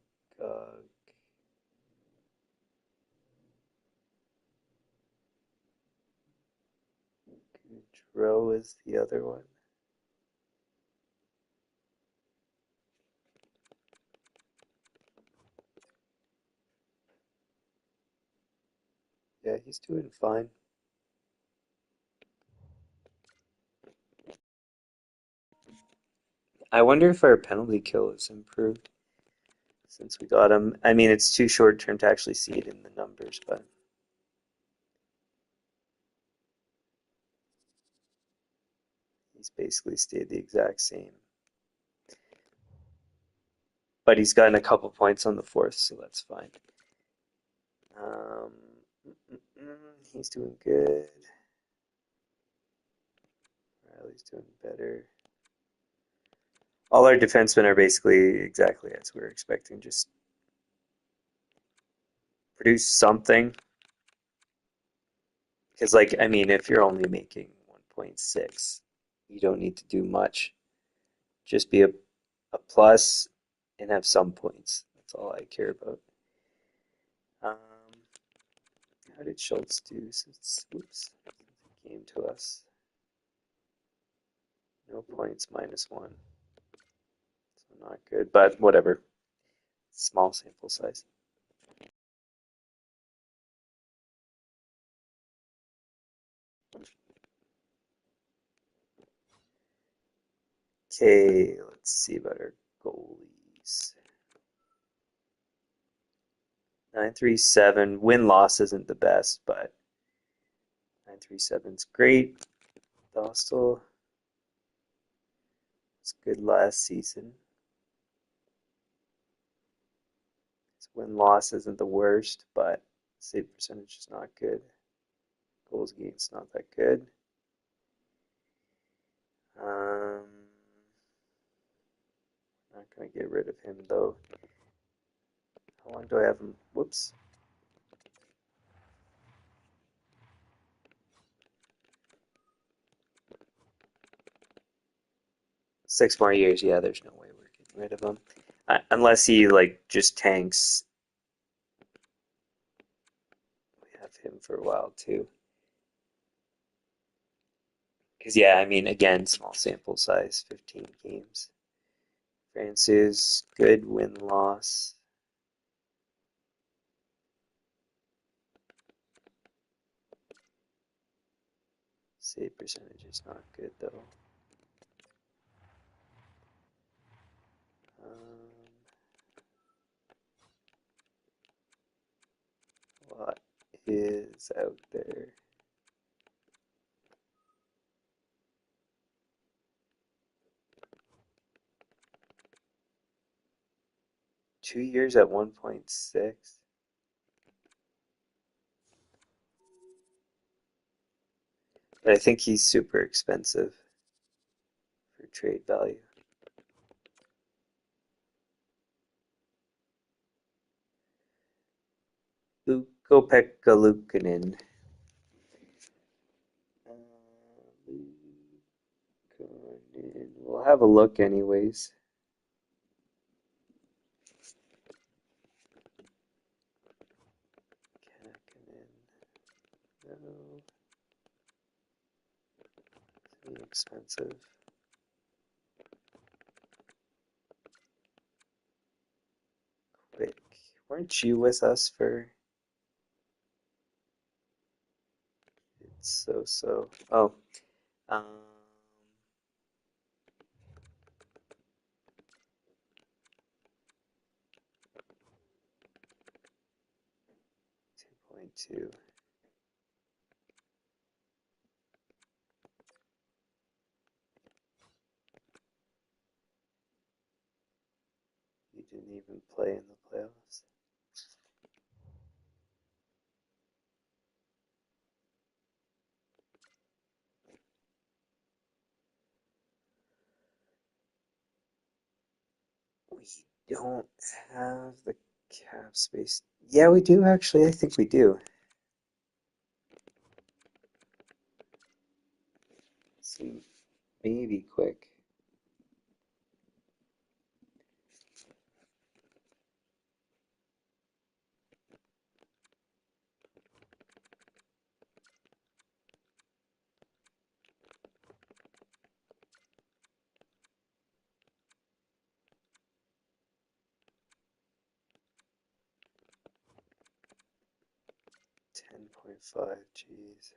Goudreau is the other one. Yeah, he's doing fine. I wonder if our penalty kill has improved since we got him. I mean, it's too short term to actually see it in the numbers, but he's basically stayed the exact same. But he's gotten a couple points on the fourth, so that's fine. Um, he's doing good. Riley's doing better. All our defensemen are basically exactly as we were expecting, just produce something. Because, like, I mean, if you're only making 1.6, you don't need to do much. Just be a plus and have some points. That's all I care about. Um, how did Schultz do since, oops, he came to us? No points, -1. So not good, but whatever. Small sample size. Okay, let's see about our goalies. 937. Win-loss isn't the best, but 937 is great. Dostal was good last season. His win-loss isn't the worst, but save percentage is not good. Goals against not that good. Not gonna get rid of him though. How long do I have him? Whoops. 6 more years, yeah, there's no way we're getting rid of him. Unless he like just tanks. We have him for a while too. Because yeah, I mean, again, small sample size, 15 games. France's good win-loss. Save percentage is not good though. What is out there? Two years at 1.6. But I think he's super expensive for trade value. Ukko-Pekka Luukkonen. We'll have a look anyways. No, too expensive. Quick. Weren't you with us for it's so? Oh, um, 2.2. You didn't even play in the playoffs. We don't have the cap space. Yeah, we do actually. I think we do. So maybe quick. $10.5. Jeez.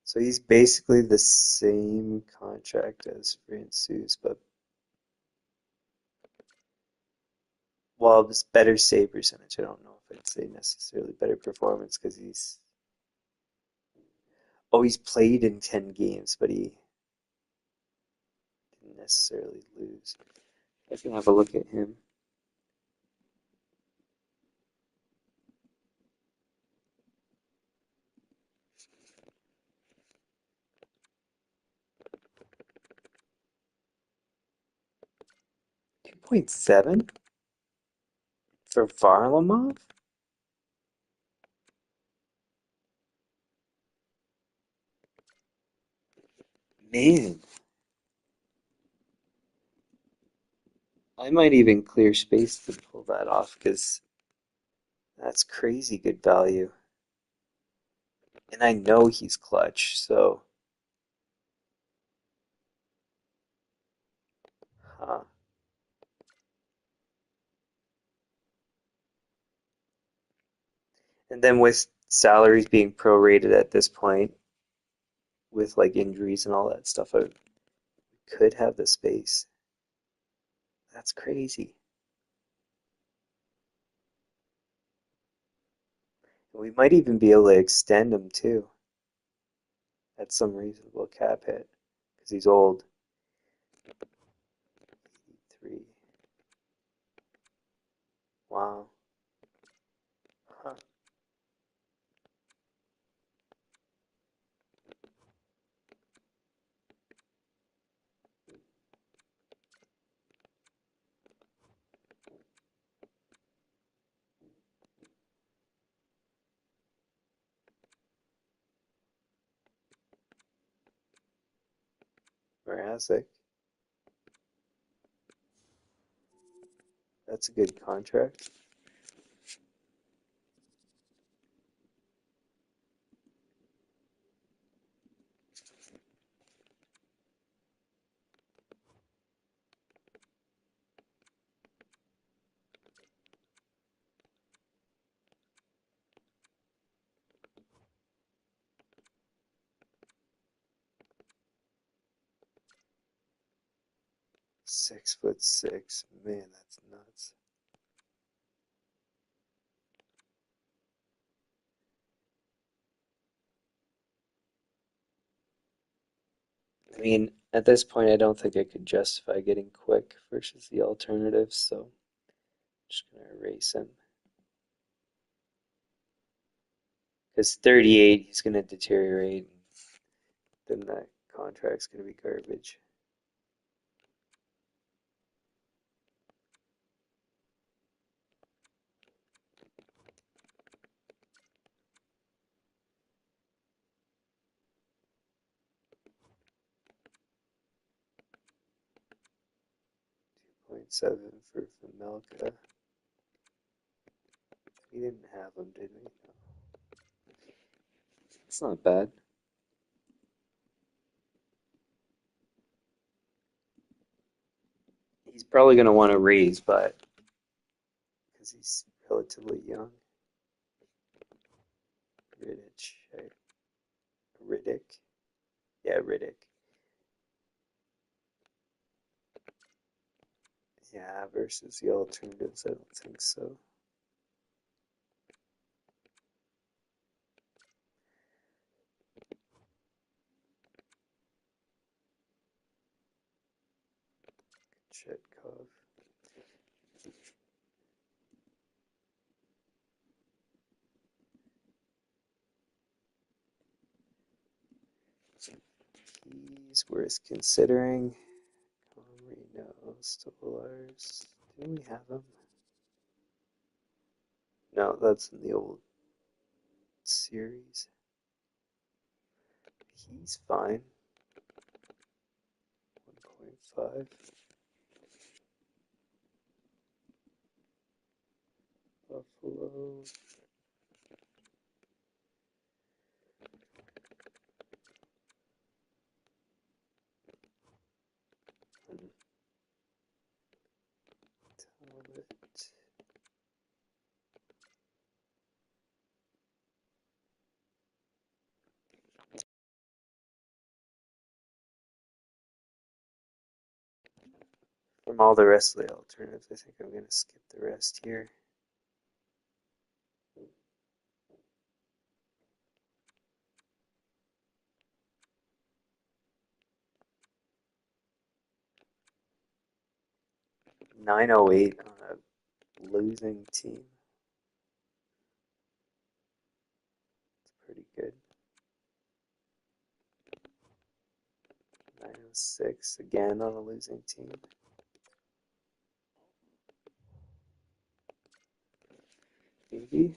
So he's basically the same contract as Francis, but well, it's better save percentage. I don't know if I'd say necessarily better performance because he's played in 10 games, but he didn't necessarily lose. I can have a look at him. $2.7 for Varlamov? Man, I might even clear space to pull that off because that's crazy good value. And I know he's clutch, so huh. And then with salaries being prorated at this point, with like injuries and all that stuff, I could have the space. That's crazy. We might even be able to extend him too at some reasonable cap hit because he's old. 3. Wow. Huh. Mrazek. That's a good contract. .6'6". Man, that's nuts. I mean, at this point, I don't think I could justify getting Quick versus the alternatives, so I'm just gonna erase him. Because 38, he's gonna deteriorate, and then that contract's gonna be garbage. .7 for Melka. We didn't have him, did we? No. It's not bad. He's probably going to want to raise, but because he's relatively young. Riddick. Yeah, Riddick. Yeah, versus the alternatives, I don't think so. Chetkov. He's worth considering. Reno, Stolarz. Didn't we have him? No, that's in the old series. He's fine. 1.5. Buffalo. Talbot. From all the rest of the alternatives, I think I'm going to skip the rest here. .908 on a losing team. It's pretty good. 906 again on a losing team. Maybe.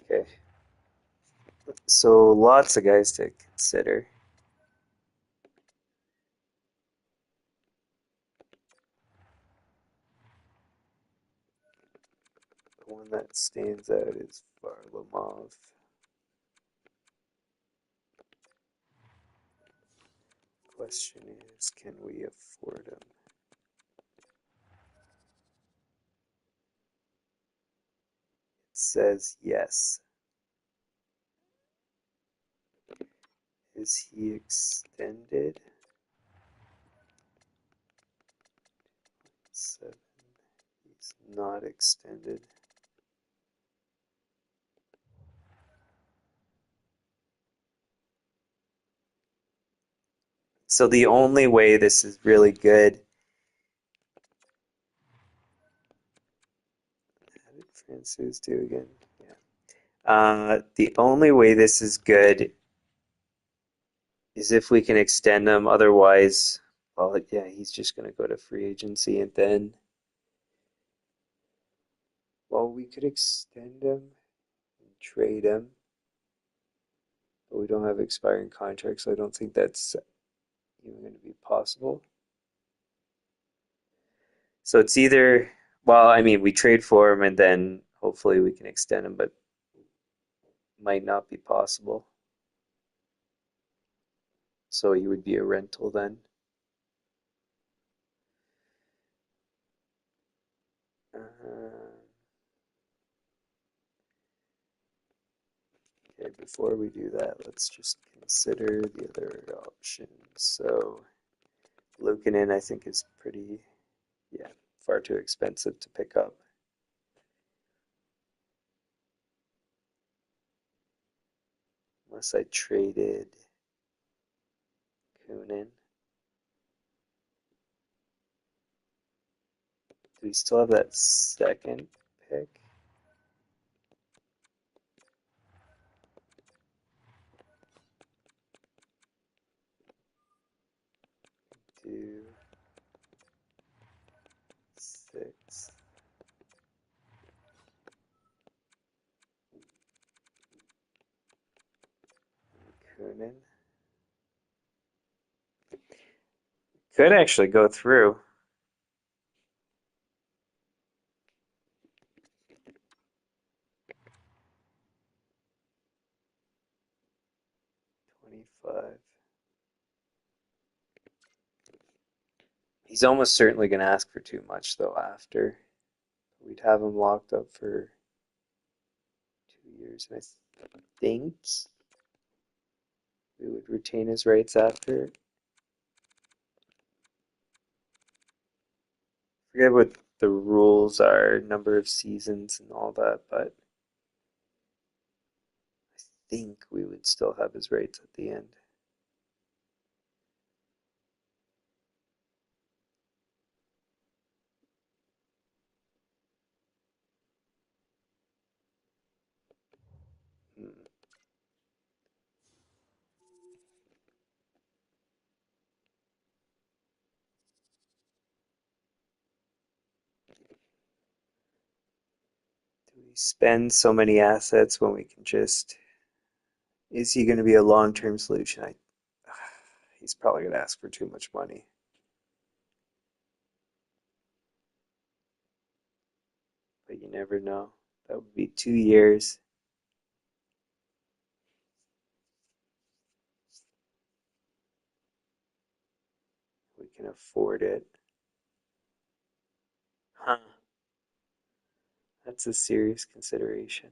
Okay. So lots of guys to consider. The one that stands out is Varlamov. Question is, can we afford him? It says yes. Is he extended? 7. He's not extended. So the only way this is really good. How did Francouz do again? Yeah. The only way this is good is if we can extend him. Otherwise, well, yeah, he's just going to go to free agency, and then, well, we could extend him and trade him, but we don't have expiring contracts, so I don't think that's even going to be possible. So it's either, well, I mean, we trade for him and then hopefully we can extend him, but might not be possible. So he would be a rental then. Uh, okay, before we do that, let's just consider the other options. So Luukkonen, I think, is pretty, yeah, far too expensive to pick up. Unless I traded Kunin. Do we still have that second pick? Do 6. Kunin. Could actually go through. $25. He's almost certainly going to ask for too much, though, after. We'd have him locked up for 2 years, and I think we would retain his rights after. I forget what the rules are, number of seasons and all that, but I think we would still have his rights at the end. Hmm. Do we spend so many assets when we can just? Is he going to be a long-term solution? He's probably going to ask for too much money, but you never know. That would be 2 years. We can afford it. Huh. That's a serious consideration.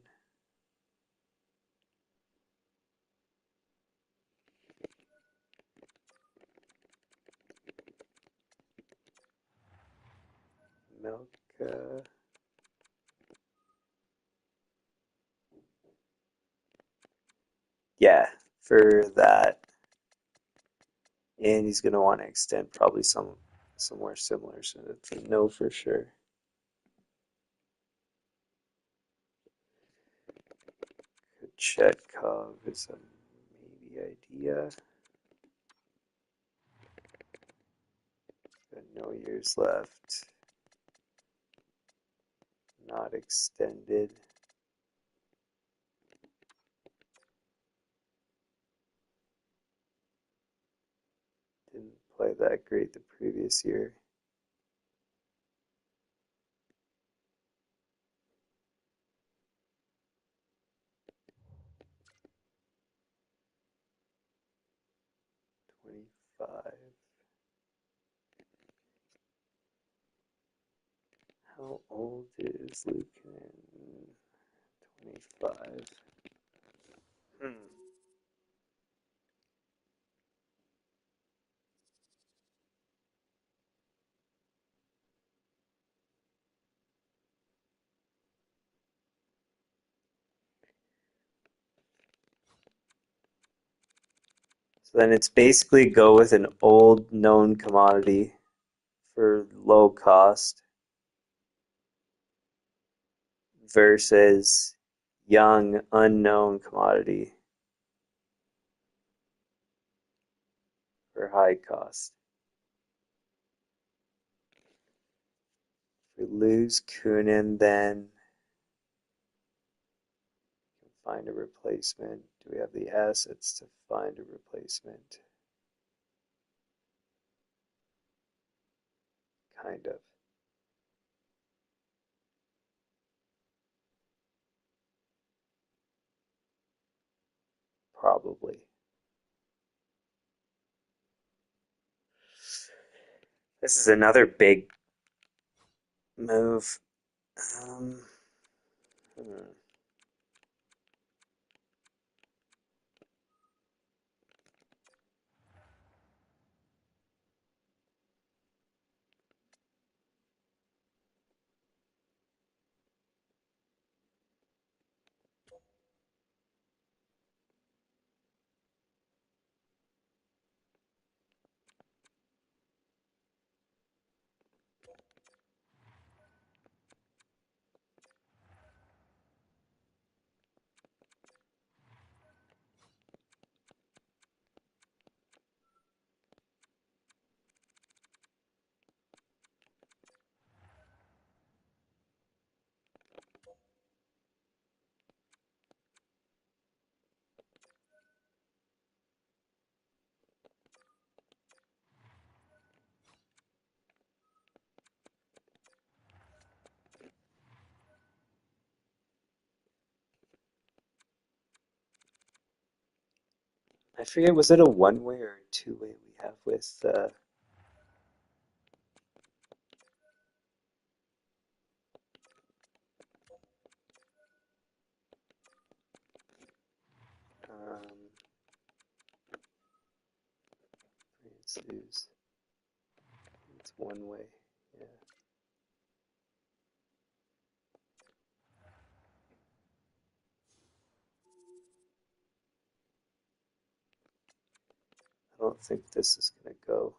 Milk. Yeah, for that. And he's going to want to extend probably somewhere similar. So that's a no for sure. Chetkov is a maybe idea. Got no years left. Not extended. play that great the previous year. $25. How old is Lucan? 25. Hmm. So then it's basically go with an old known commodity for low cost versus young unknown commodity for high cost. If we lose Kunin, then find a replacement. Do we have the assets to find a replacement? Kind of. Probably. This is another big move. Um, hmm. I forget, was it a one-way or a two-way we have with um, it's one way. Yeah. I don't think this is gonna go.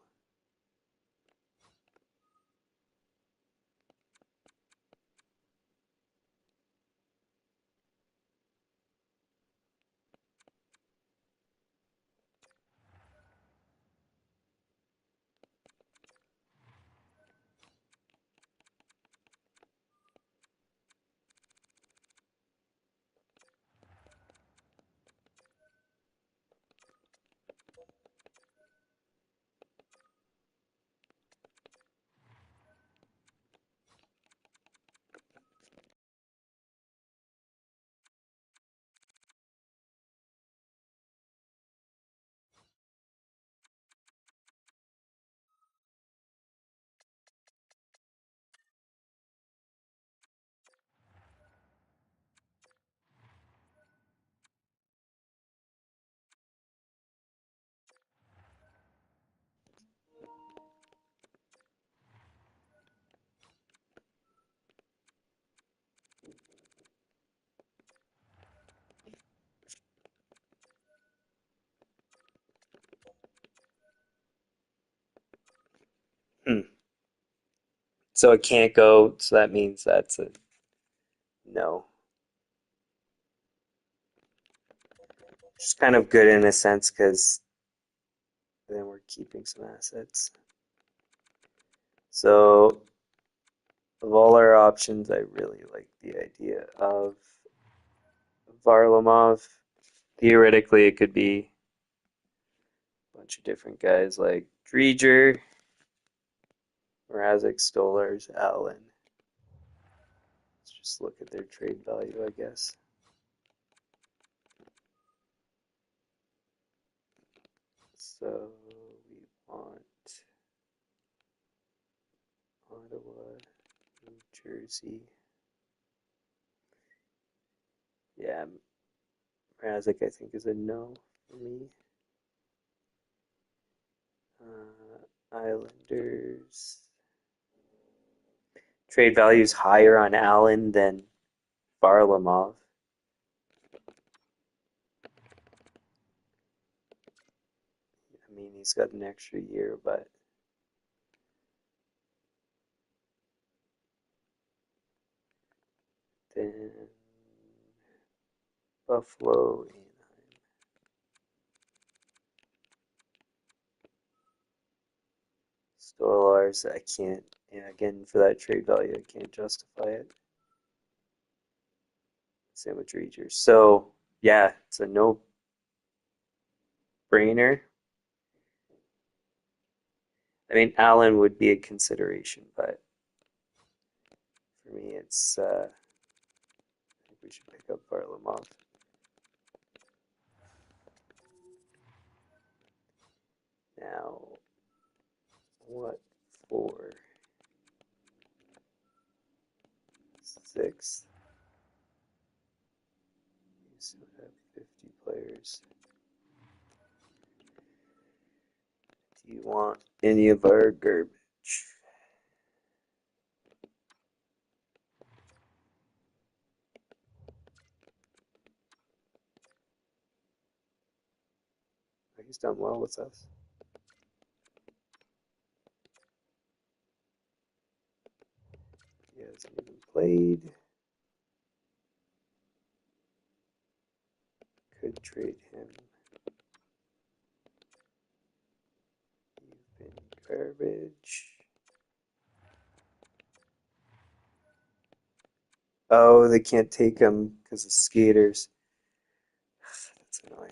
Hmm. So it can't go, so that means that's a no. It's kind of good in a sense because then we're keeping some assets. So of all our options, I really like the idea of Varlamov. Theoretically, it could be a bunch of different guys like Dreger, Mrazek, Stolars, Allen. Let's just look at their trade value, I guess. So we want Ottawa, New Jersey. Yeah, Mrazek I think is a no for me. Islanders. Trade value is higher on Allen than Varlamov. I mean, he's got an extra year, but then Buffalo, Anaheim. Stolars, I can't. Yeah, again, for that trade value, I can't justify it. Same with Dreger. So, yeah, it's a no-brainer. I mean, Allen would be a consideration, but for me, it's. I think we should pick up Varlamov. Now, what for 6th? You still have 50 players. Do you want any of our garbage? He's done well with us. He hasn't even played. Could trade him. You've been garbage. Oh, they can't take him because of skaters. That's annoying.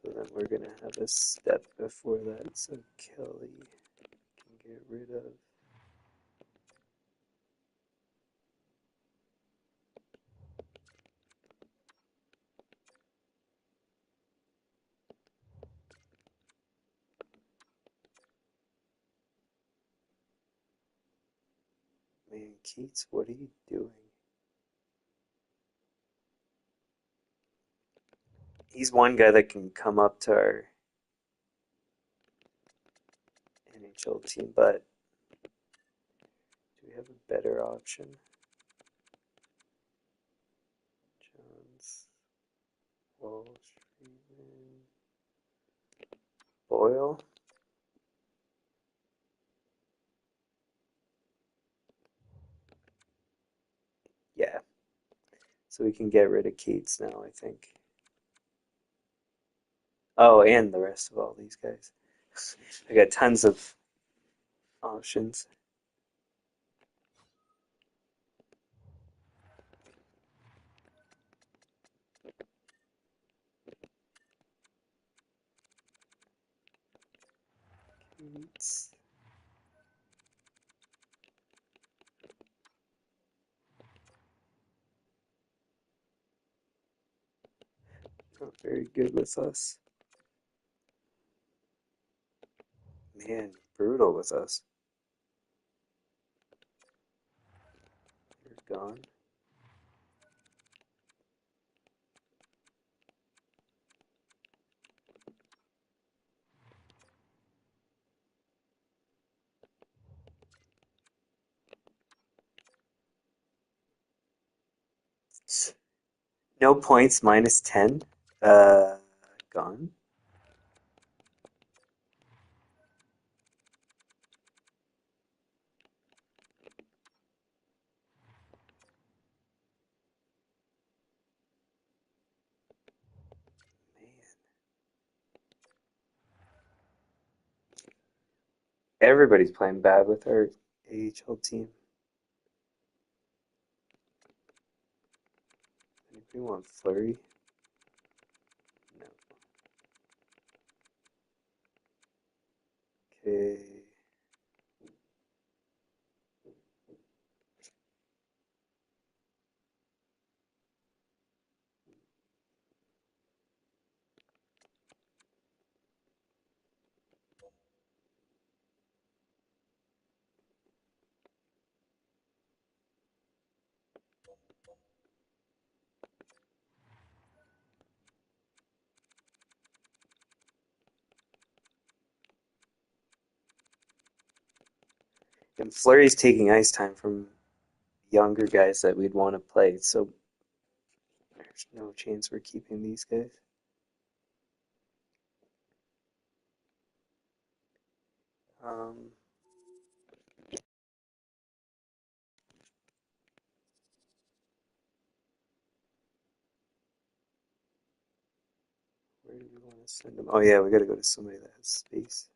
So then we're going to have a step before that. So Kelly can get rid of. Man, Keats, what are you doing? He's one guy that can come up to our NHL team, but do we have a better option? Johns, Walsh, Freeman, Boyle. Yeah, so we can get rid of Keats now, I think. Oh, and the rest of all these guys. I got tons of options. Keats. Not very good with us. Man, brutal with us. You're gone. No points, minus 10. Gone. Man. Everybody's playing bad with our AHL team. We want Flurry. No. Okay. And Flurry's taking ice time from younger guys that we'd want to play, so there's no chance we're keeping these guys. Um, where do we want to send them? Oh yeah, we gotta go to somebody that has space.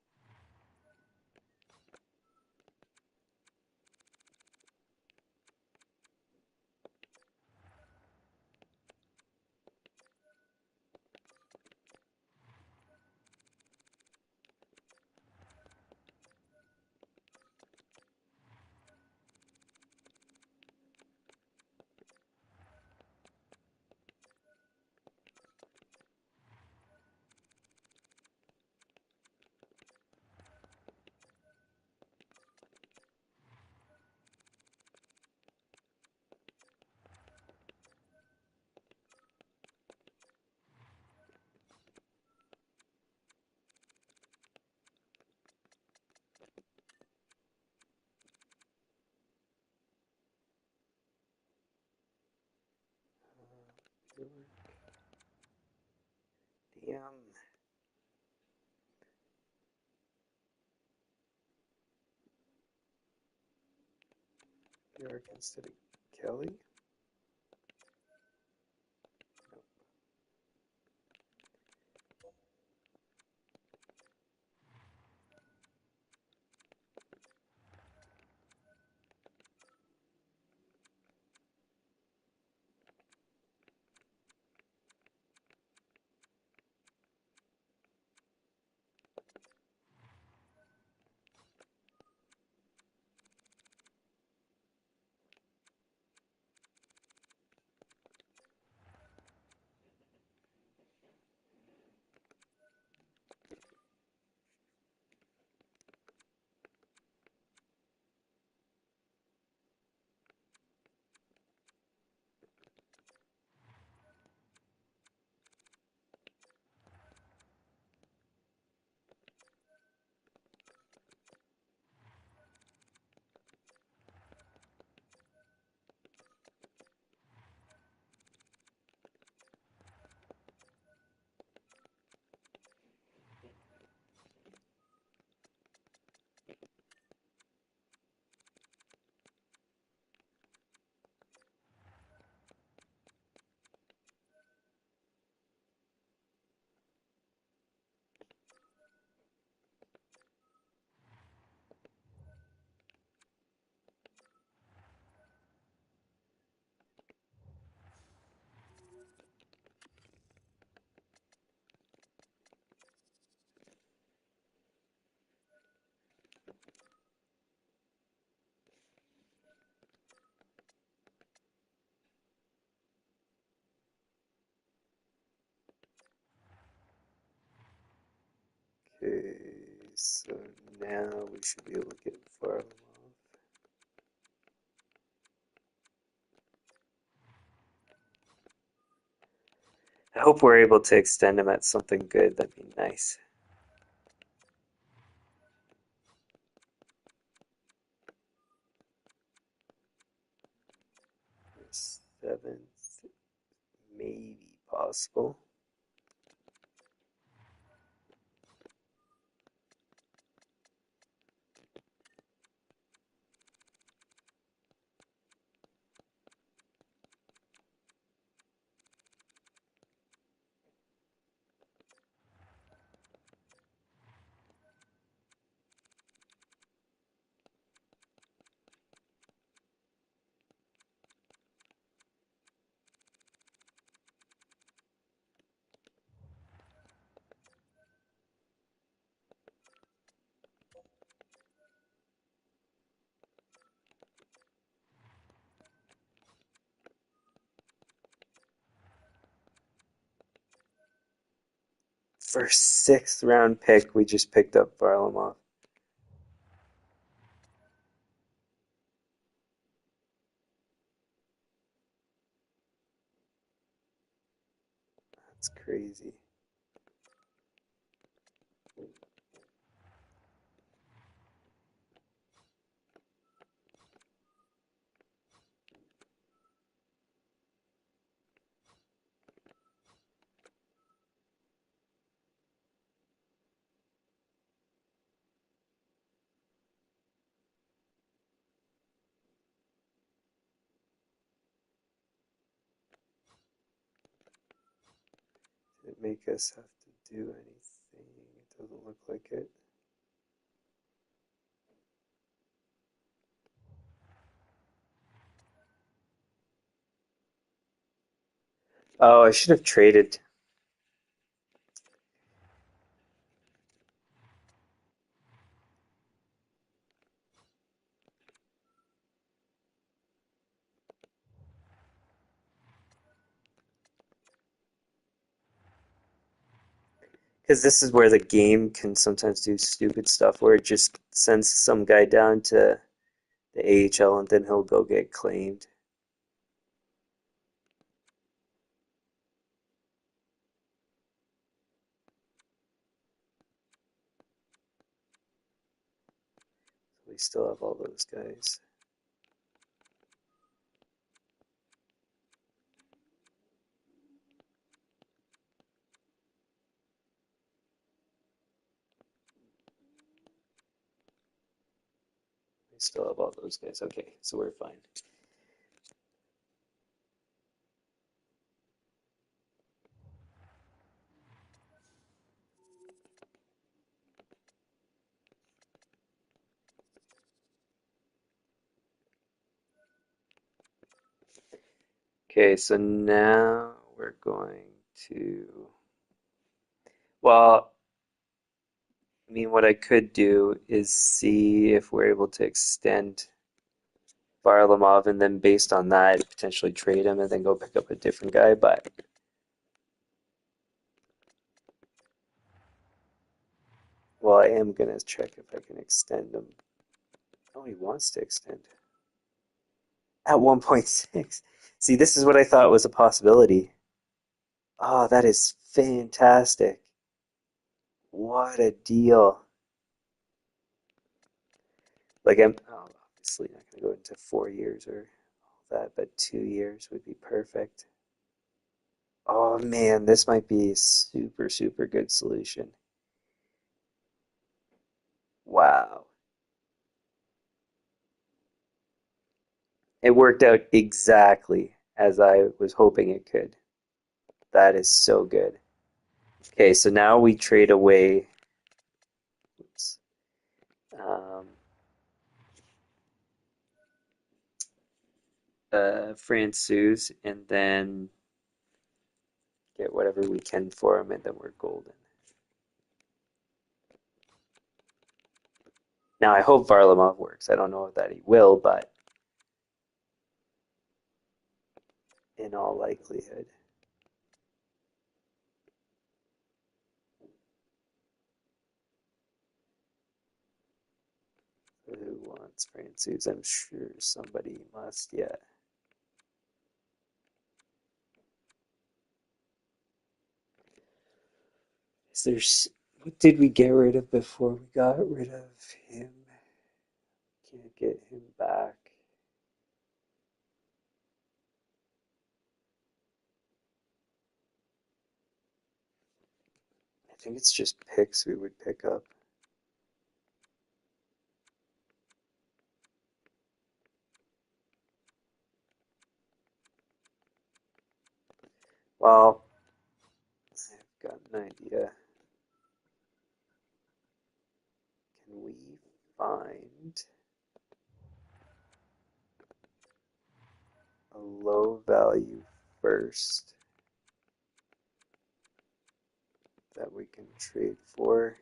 Damn. York instead of Kelly. Okay, so now we should be able to get far off. I hope we're able to extend him at something good. That'd be nice. Seventh, maybe possible. For a sixth round pick, we just picked up Varlamov. That's crazy. Did it make us have to do anything? It doesn't look like it. Oh, I should have traded. Because this is where the game can sometimes do stupid stuff where it just sends some guy down to the AHL and then he'll go get claimed. We still have all those guys. We still have all those guys. Okay, so we're fine. Okay, so now we're going to, well, I mean, what I could do is see if we're able to extend Varlamov and then based on that, potentially trade him and then go pick up a different guy. But, well, I am going to check if I can extend him. Oh, he wants to extend at 1.6. See, this is what I thought was a possibility. Oh, that is fantastic. What a deal. Like, I'm obviously not going to go into 4 years or all that, but 2 years would be perfect. Oh man, this might be a super, super good solution. Wow. It worked out exactly as I was hoping it could. That is so good. Okay, so now we trade away, oops, um, Francouz and then get whatever we can for him, and then we're golden. Now I hope Varlamov works. I don't know that he will, but in all likelihood. Who wants Francouz? I'm sure somebody must, yeah. Is there, what did we get rid of before we got rid of him? Can't get him back. I think it's just picks we would pick up. Well, I've got an idea. Can we find a low value first that we can trade for?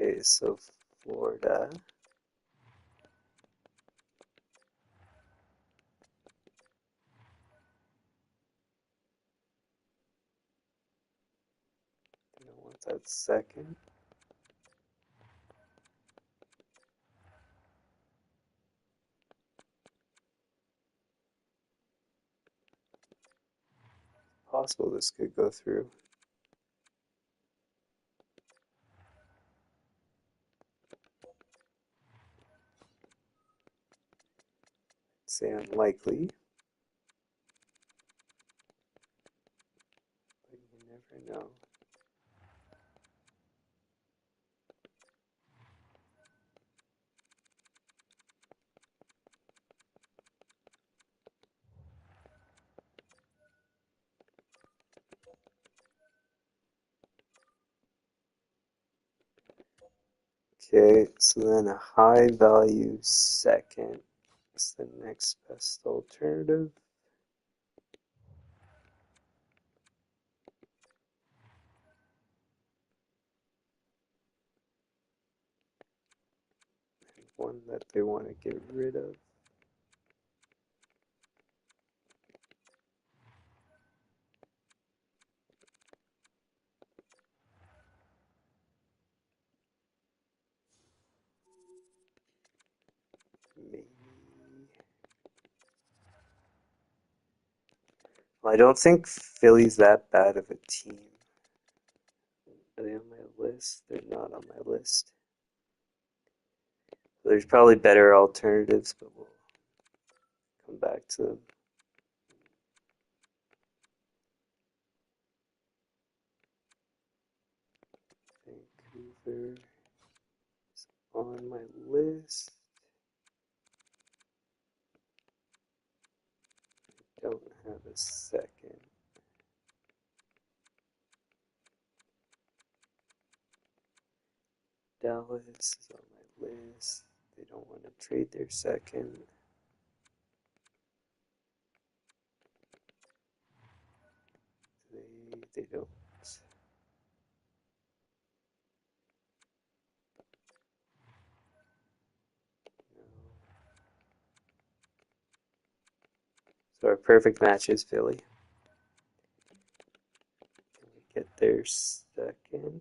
Okay, so Florida. I don't want that second. Possible this could go through. Say unlikely, but you never know. Okay, so then a high value second is the next best alternative. And one that they want to get rid of. Maybe. Well, I don't think Philly's that bad of a team. Are they on my list? They're not on my list. There's probably better alternatives, but we'll come back to them. Vancouver is on my list. I don't have a second. Dallas is on my list. They don't want to trade their second. They don't. No. So our perfect match is Philly. Can we get their second?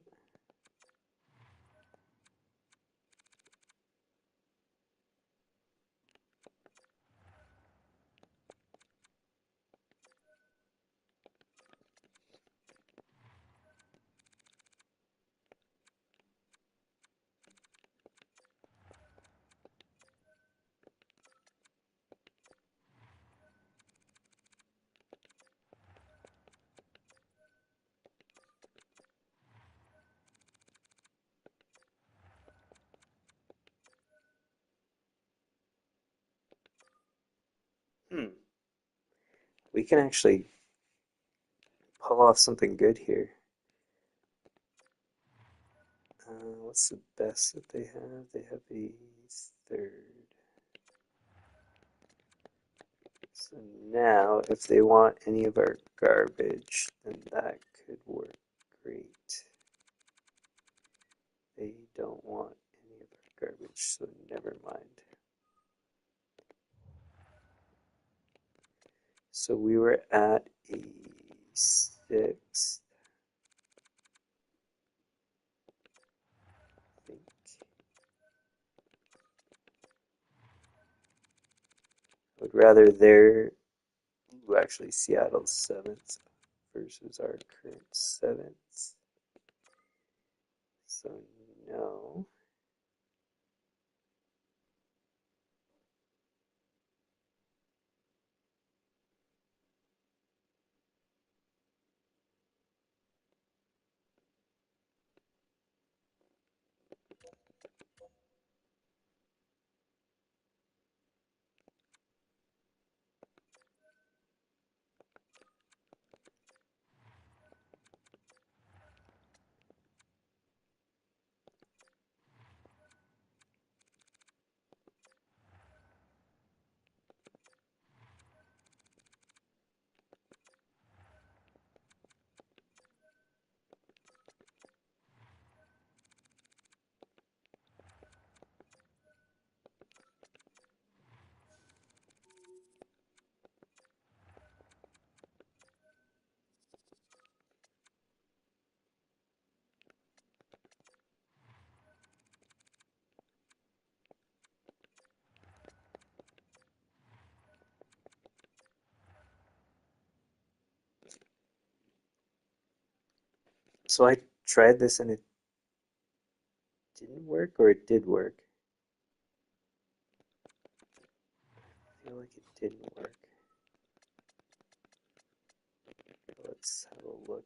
We can actually pull off something good here. What's the best that they have? They have a third. So now, if they want any of our garbage, then that could work great. They don't want any of our garbage, so never mind. So we were at a 6. I think. I would rather their, actually Seattle's 7th versus our current 7th. So no. So I tried this and it didn't work, or it did work? I feel like it didn't work. Let's have a look.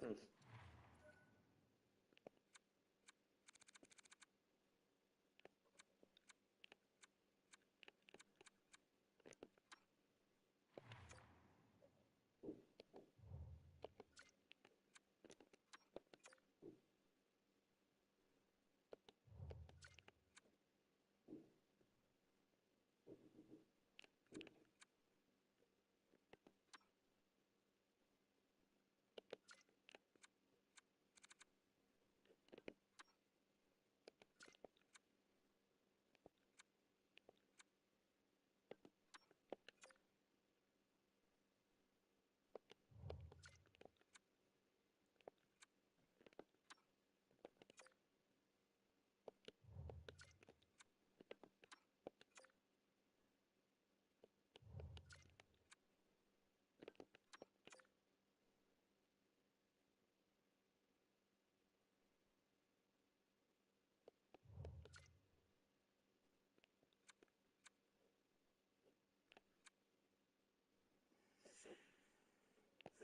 Hmm.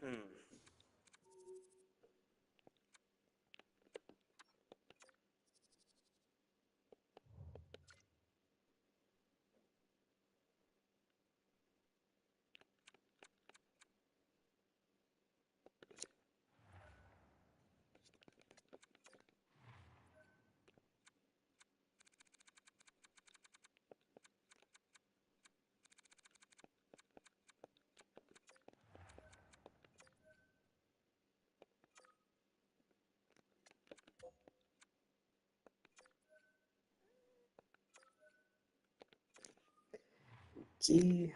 Hmm. Okay.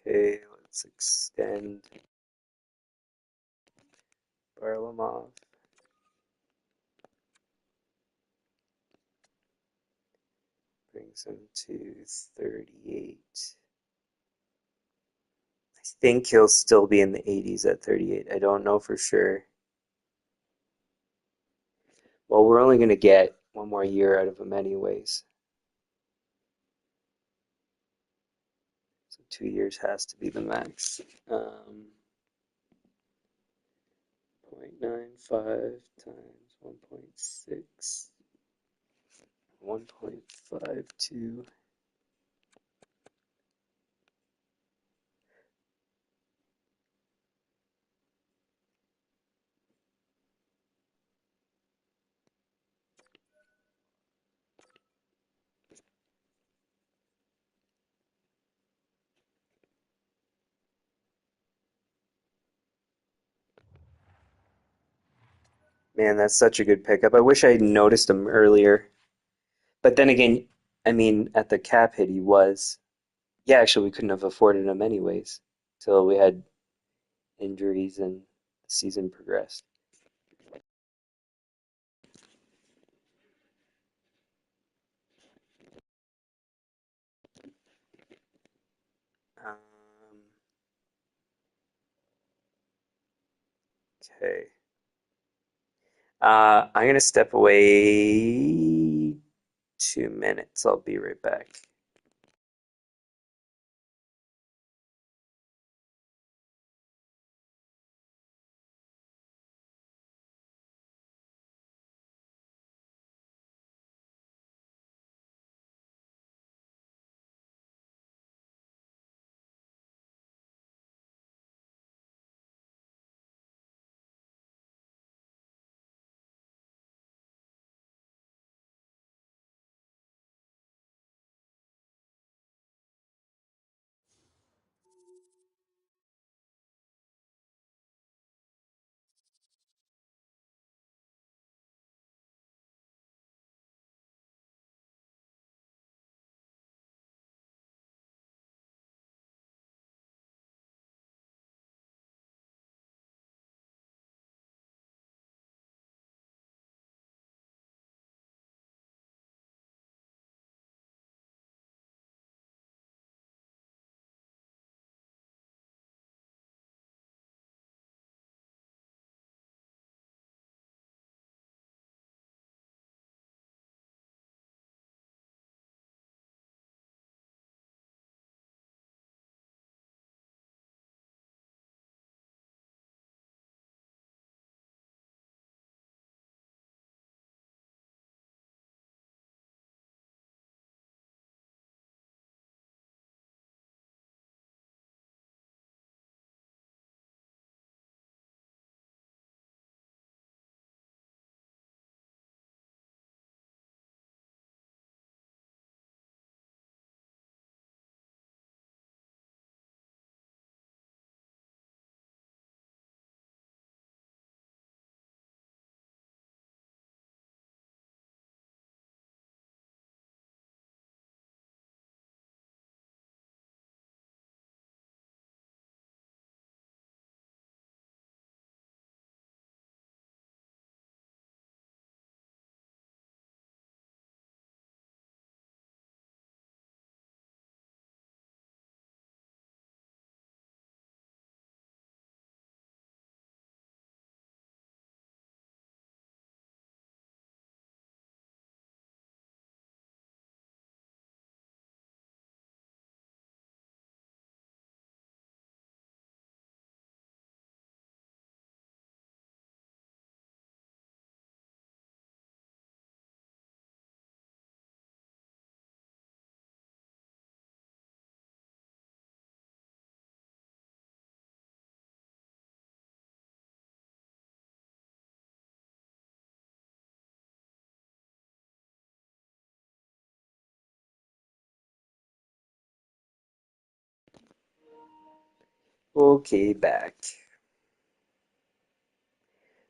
Okay, let's extend Barlamov. Brings him to 38. I think he'll still be in the 80s at 38. I don't know for sure. Well, we're only going to get one more year out of him anyways. So 2 years has to be the max. 0.95 times 1.6, 1.52. Man, that's such a good pickup. I wish I had noticed him earlier. But then again, I mean, at the cap hit, he was. Yeah, actually, we couldn't have afforded him anyways till we had injuries and the season progressed. Um, okay. I'm gonna step away 2 minutes. I'll be right back. Okay, back.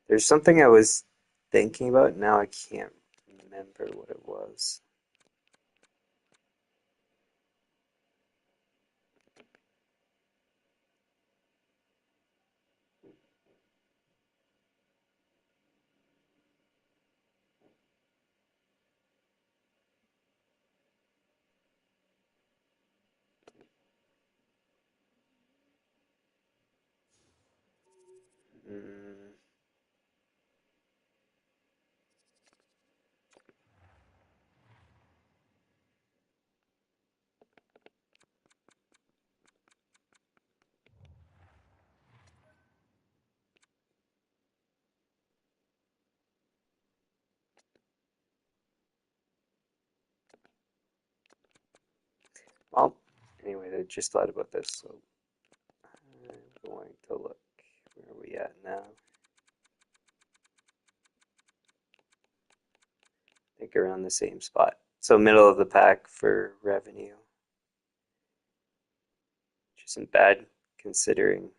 There's something I was thinking about. Now I can't remember what it was. Mm, well, anyway, I just thought about this, so I'm going to look. Where are we at now? I think around the same spot. So middle of the pack for revenue, which isn't bad considering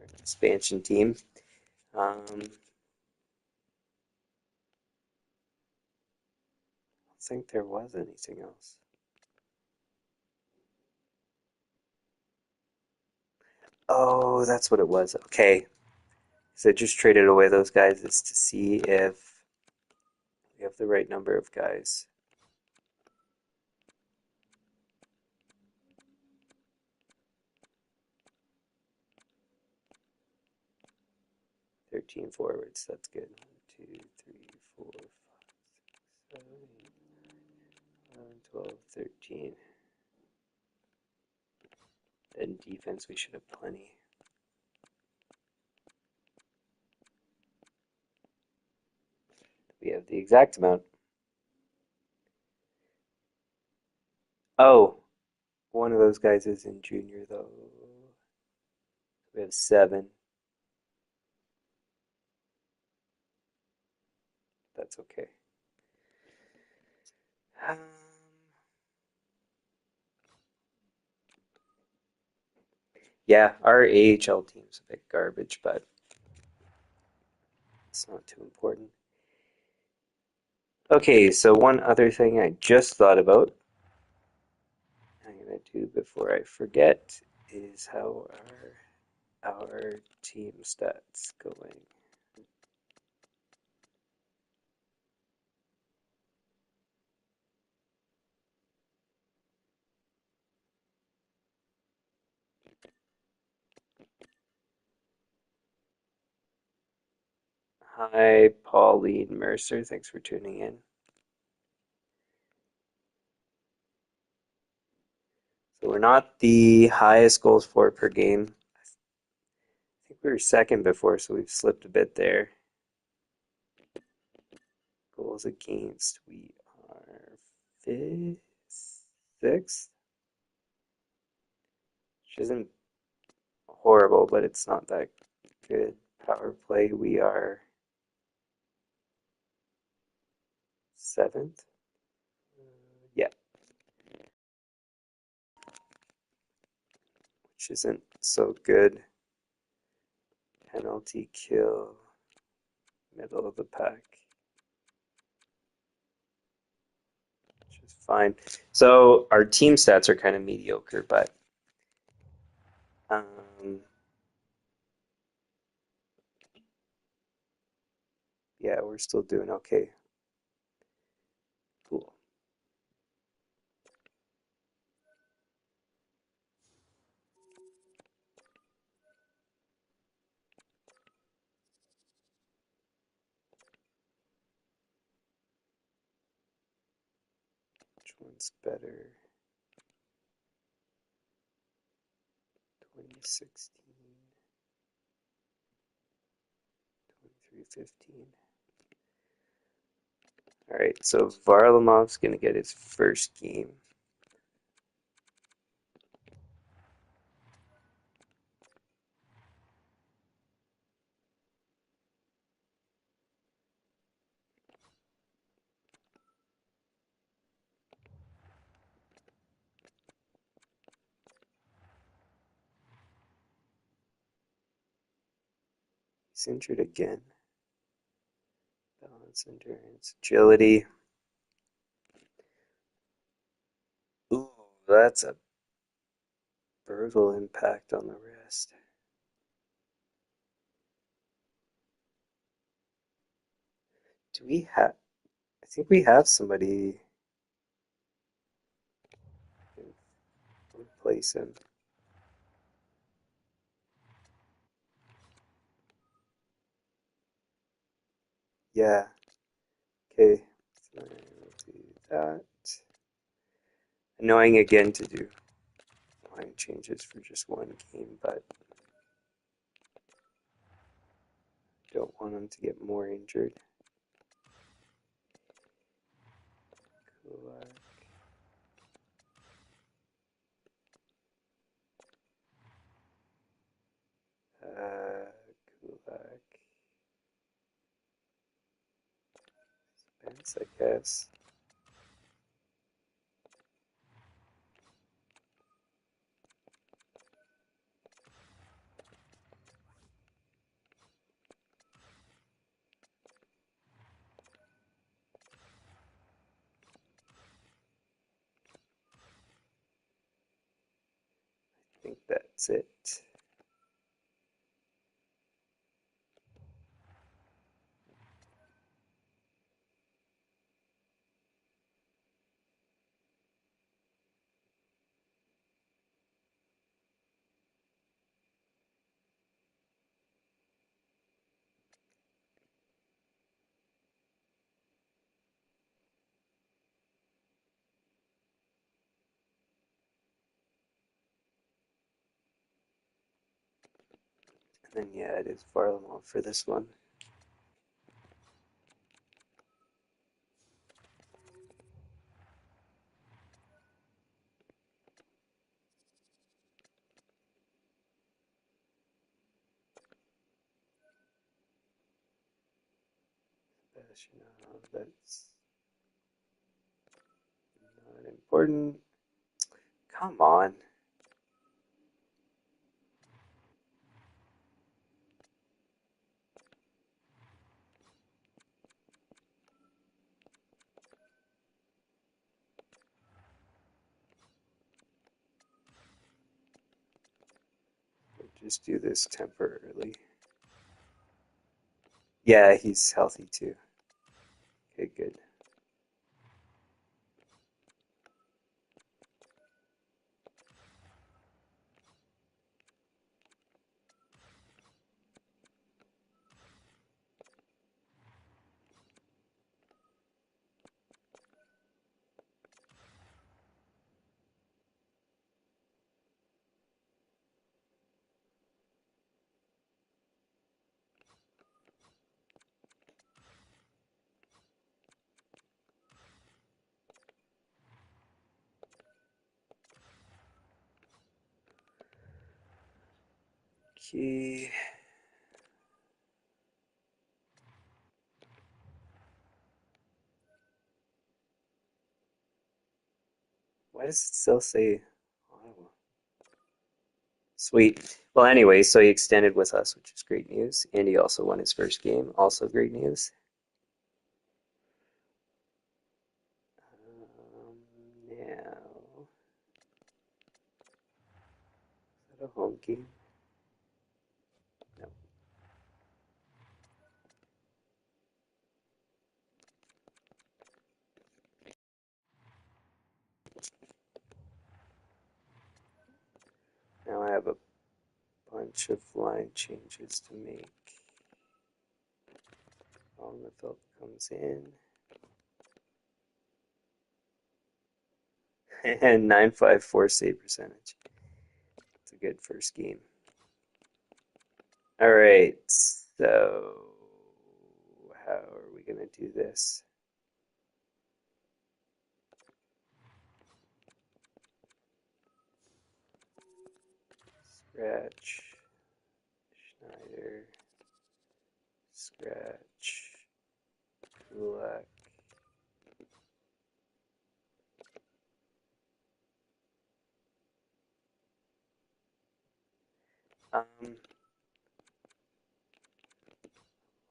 our expansion team. I don't think there was anything else. Oh, that's what it was. Okay. So I just traded away those guys is to see if we have the right number of guys. 13 forwards. That's good. 1, 2, 3, 4, 5, 6, 7, 8, 11, 12, 13. And defense, we should have plenty. We have the exact amount. Oh, one of those guys is in junior, though. We have 7. That's okay. Um, yeah, our AHL team's a bit garbage, but it's not too important. Okay, so one other thing I just thought about, I'm gonna do before I forget, is how are our team stats going? Hi, Pauline Mercer. Thanks for tuning in. So we're not the highest goals for per game. I think we were second before, so we've slipped a bit there. Goals against, we are fifth, sixth, which isn't horrible, but it's not that good. Power play, we are seventh. Yeah, which isn't so good. Penalty kill, middle of the pack, which is fine. So our team stats are kind of mediocre, but yeah, we're still doing okay. Cool. Which one's better? 2016, 23-15. All right, so Varlamov's going to get his first game. He's injured again. Balance, endurance, agility. Ooh, that's a brutal impact on the wrist. Do we have? I think we have somebody who can replace him. Yeah. Okay. So we'll do that. Annoying again to do line changes for just one game, but don't want him to get more injured. Kulak. Kulak. Spence, I guess. I think that's it. And yeah, it is Varlamov for this one. That's not important. Come on. We'll just do this temporarily. Yeah, he's healthy too. Okay, good. Okay. Why does it still say Ottawa? Sweet. Well, anyway, so he extended with us, which is great news. And he also won his first game. Also great news. Now, is that a home game? No. Now I have a bunch of line changes to make. Almefelt comes in. And 954 save percentage. It's a good first game. All right, so how are we going to do this? Scratch, Schneider, scratch, Kulak.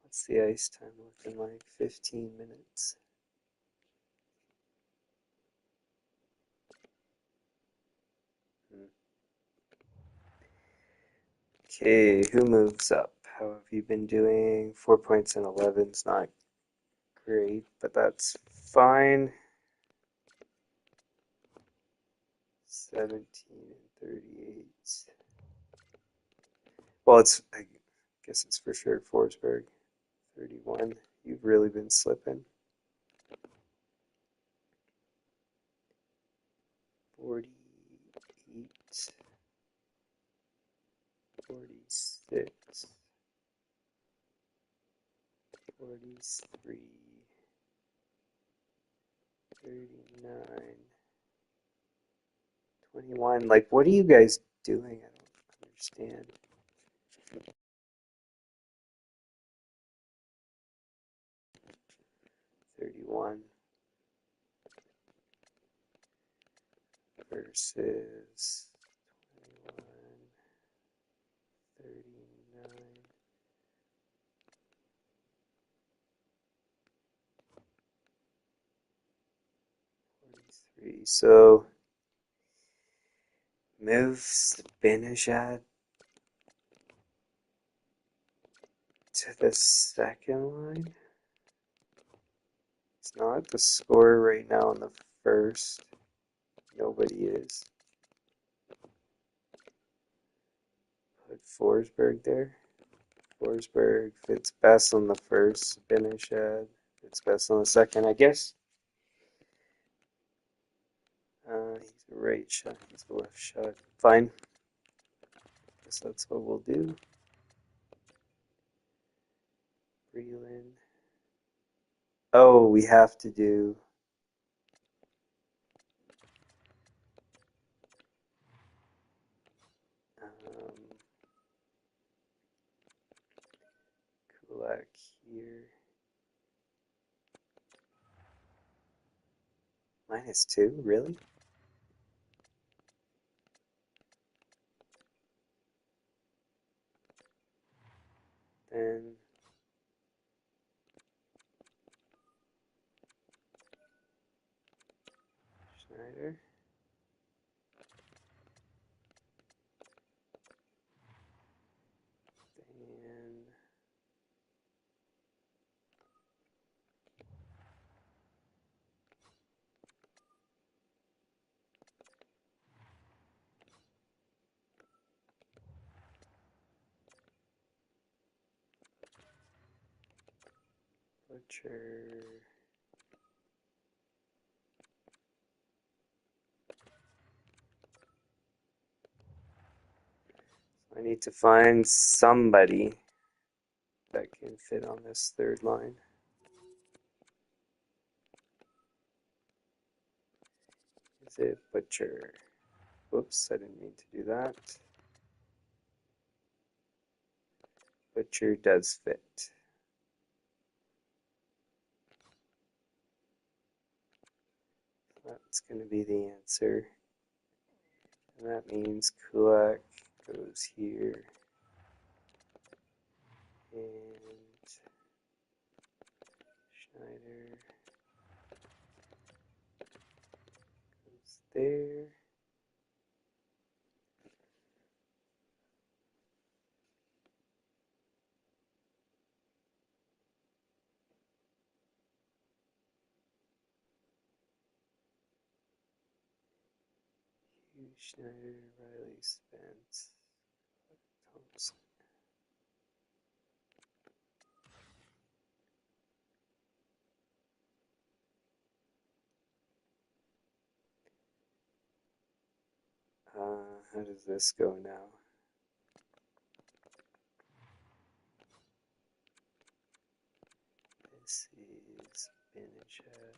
What's the ice time looking like? 15 minutes. Okay, who moves up? How have you been doing? 4 points and 11's not great, but that's fine. 17 and 38. Well, I guess it's for sure Forsberg. 31. You've really been slipping. 48. 46. 43. 39. 21. Like, what are you guys doing? I don't understand. 31 versus 21, 39, 43. So move Zibanejad to the second line. It's not the scorer right now in the first. Nobody is. Put Forsberg there. Forsberg fits best on the first. Zibanejad fits best on the second, I guess. He's a right shot. He's a left shot. Fine. Guess that's what we'll do. Breland. Oh, we have to do Kulak here. -2, really? Then Schneider. Then Butcher. I need to find somebody that can fit on this third line. Is it Butcher? Whoops, I didn't mean to do that. Butcher does fit. That's going to be the answer. And that means Kulak goes here. And Schneider goes there. Schneider, Riley, Spence, Thompson. How does this go now? This is Benachet.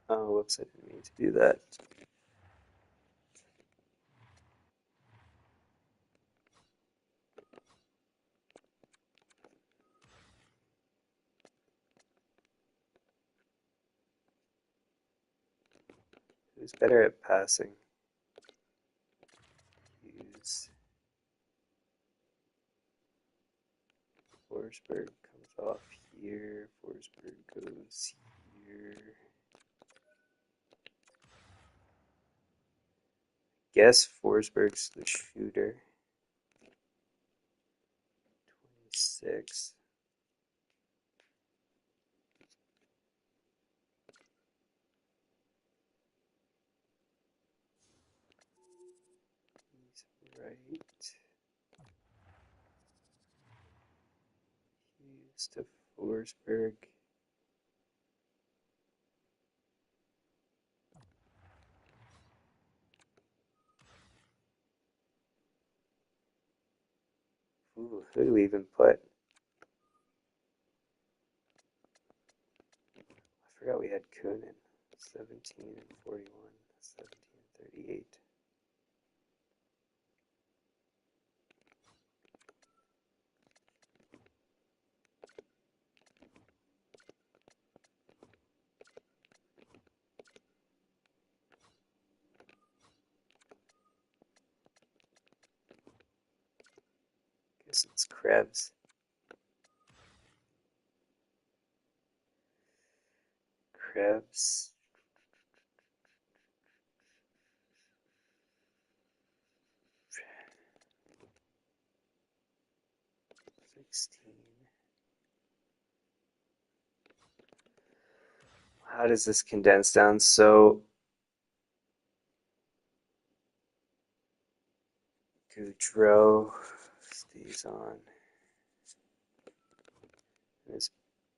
Oh, whoops, I didn't mean to do that. Who's better at passing? Hughes. Forsberg comes off here. Forsberg goes here. Guess Forsberg's the shooter. 26. He's right. Hughes to Forsberg. Ooh, who do we even put? I forgot we had Kunin. 17 and 41. 17 and 38. Guess it's Krebs. Krebs. How does this condense down? So Goudreau stays on. Is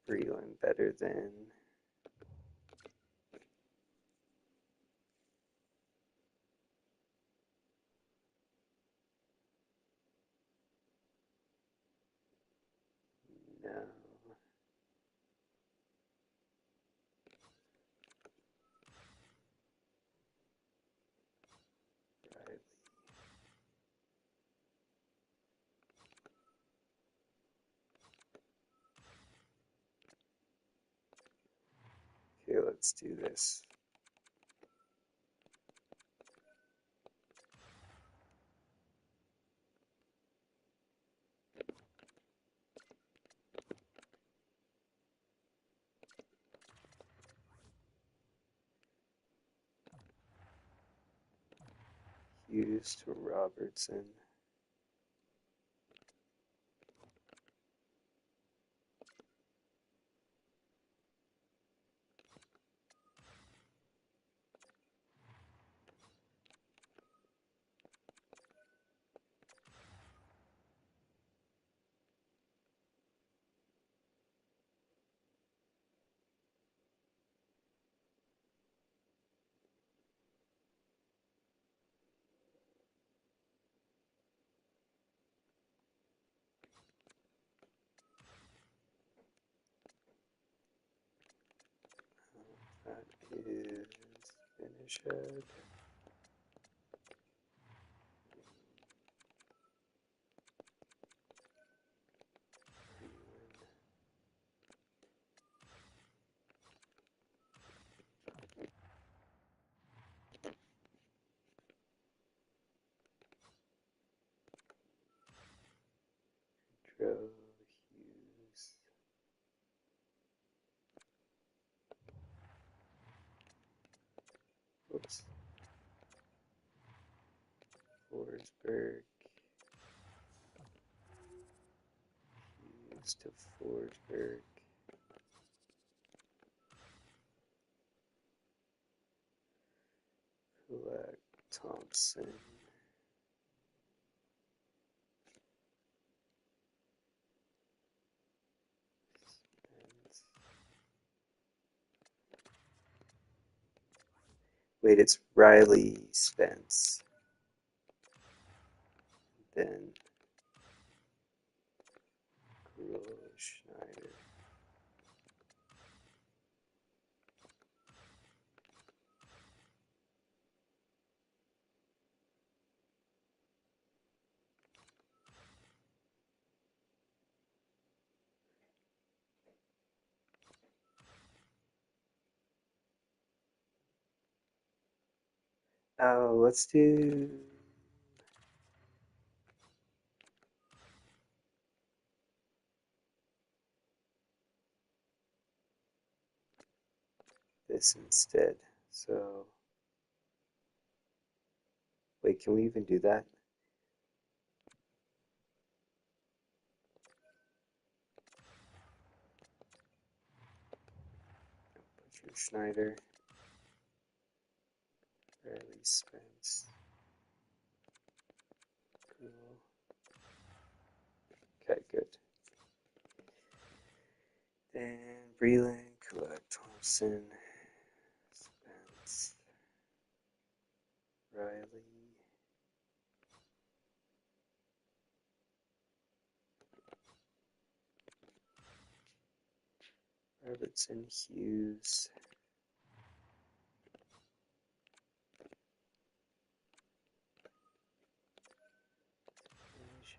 Breland better than Let's do this. Hughes to Robertson. That is finish head. Hughes. Oops. Forsberg. Hughes to Forsberg. Kulak, Thompson. Wait, it's Riley Spence. Then Schneider. Oh, let's do this instead. So, wait, can we even do that? Butcher Schneider, Riley Spence. Cool. Okay, good. Then Breland, Kulak, Thompson, Spence, Riley. Robertson, Hughes.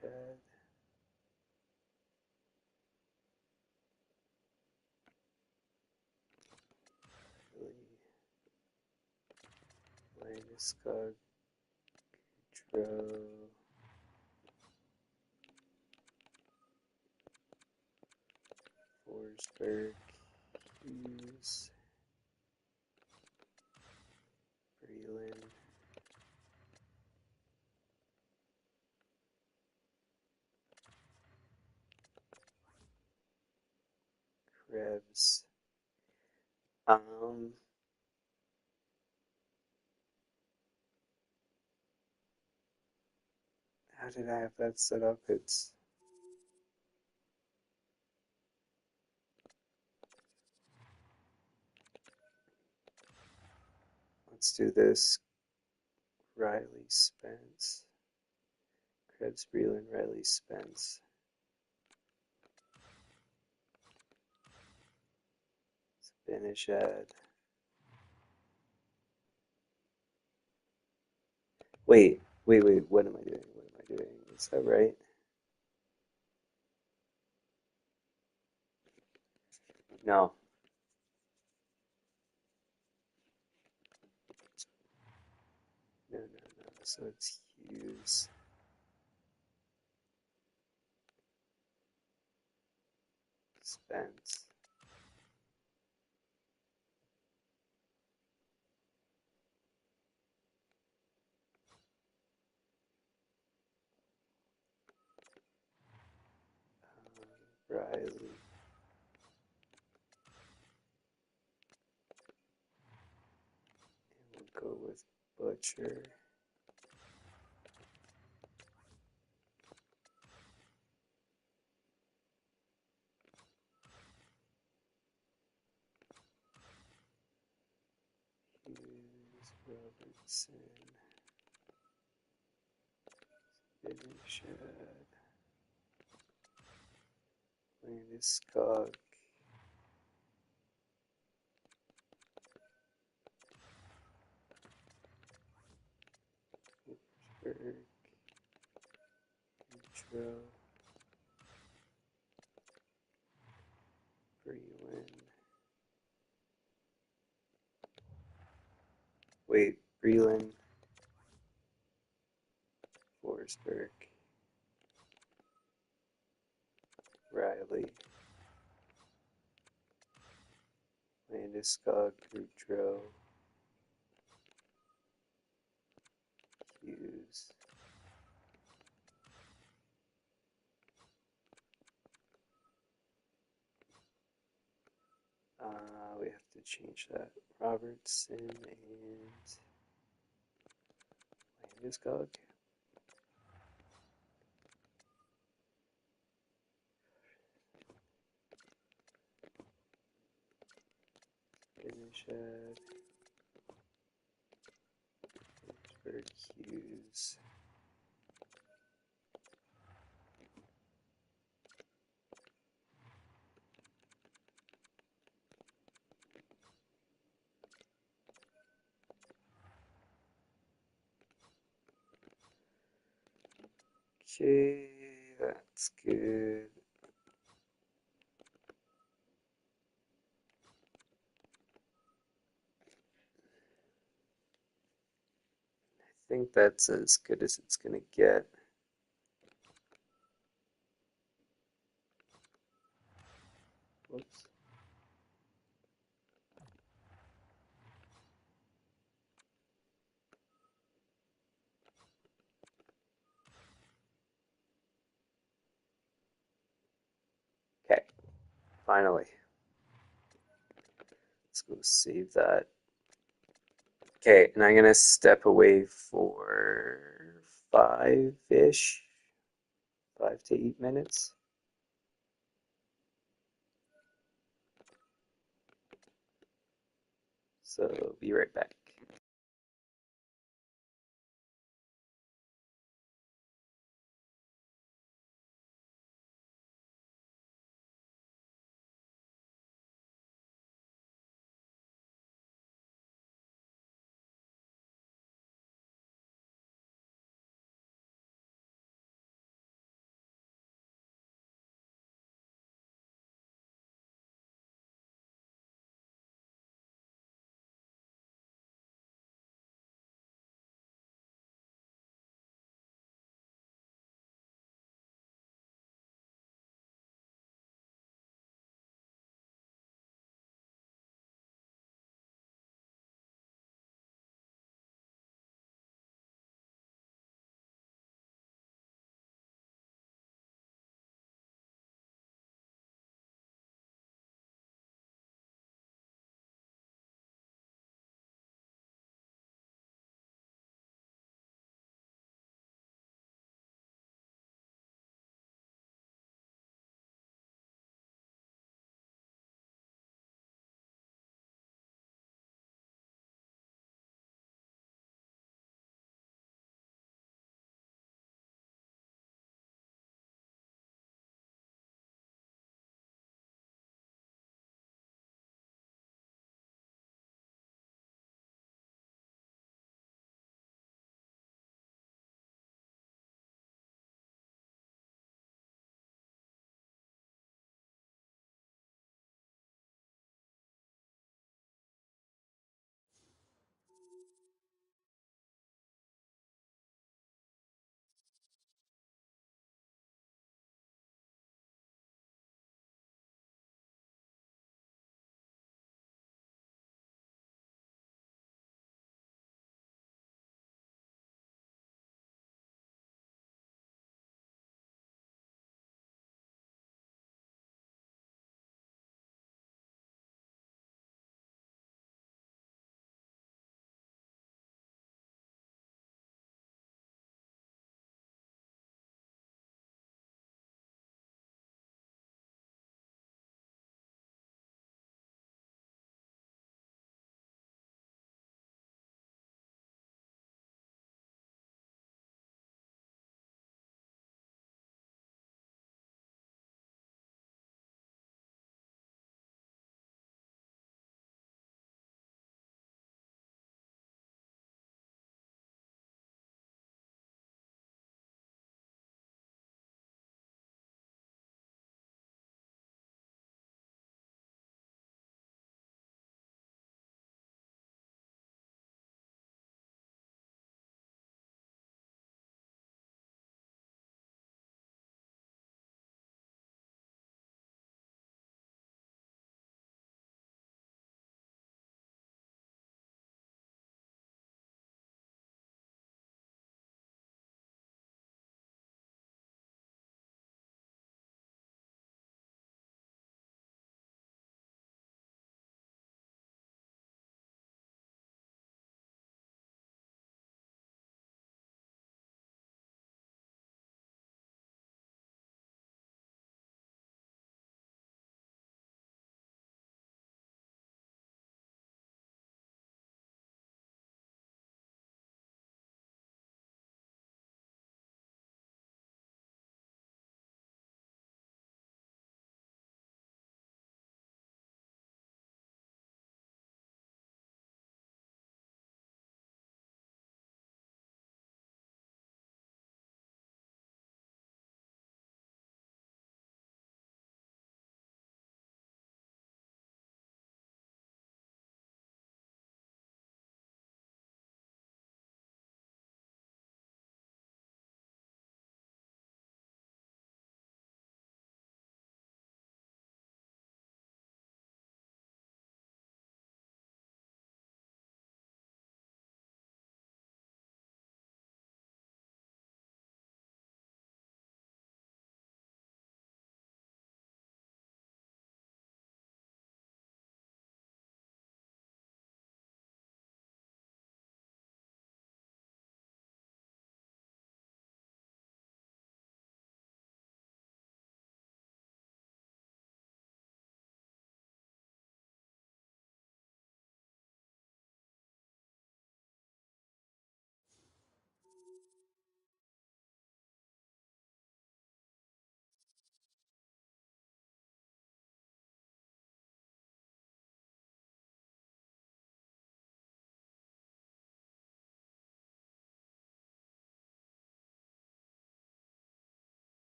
Shed. Landeskog, Goudreau, Forsberg, Hughes, Breland, Krebs. How did I have that set up? Let's do this. Riley Spence. Krebs, Breland, Riley Spence. Spanish ad. Wait, what am I doing? What am I doing? Is that right? No. So it's Hughes. Spence. Riley. And we'll go with Butcher. Hughes, Robertson, Bishop, Landeskog, Pittsburgh, Intro, Breland. Wait, Breland, Forsberg, Riley, Landeskog, Goudreau, Hughes. We have to change that. Robertson and Landeskog. Finish at Pittsburgh, Hughes. Okay, that's good. I think that's as good as it's gonna get. Whoops. Okay, finally. Let's go save that. Okay, and I'm gonna step away for 5-ish, 5 to 8 minutes. So be right back.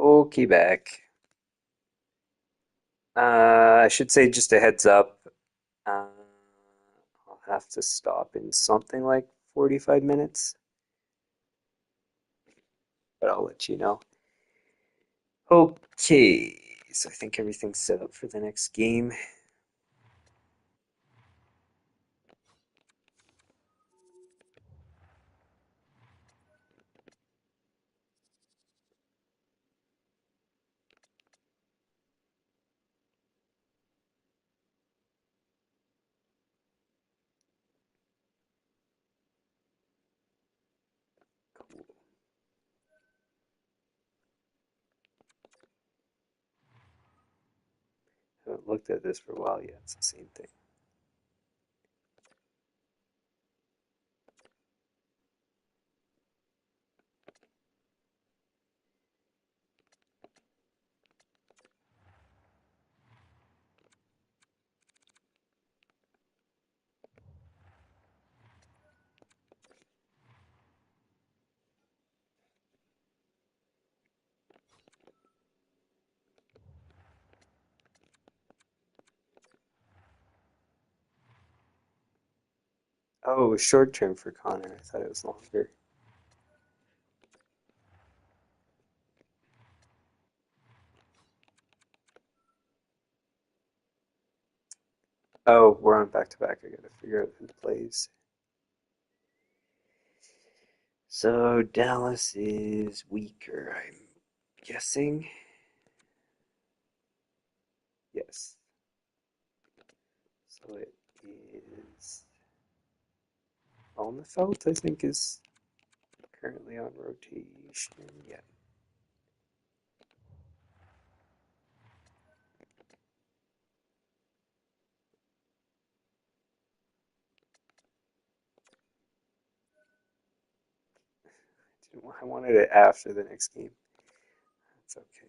Okay, back. I should say just a heads up. Uh, I'll have to stop in something like 45 minutes, but I'll let you know. Okay, so I think everything's set up for the next game. Cool. Haven't looked at this for a while yet. It's the same thing. Oh, it was short term for Connor. I thought it was longer. Oh, we're on back to back. I gotta figure out who plays. So Dallas is weaker, I'm guessing. Yes. So it is Alnefelt, I think, is currently on rotation. Yeah. I wanted it after the next game. That's okay.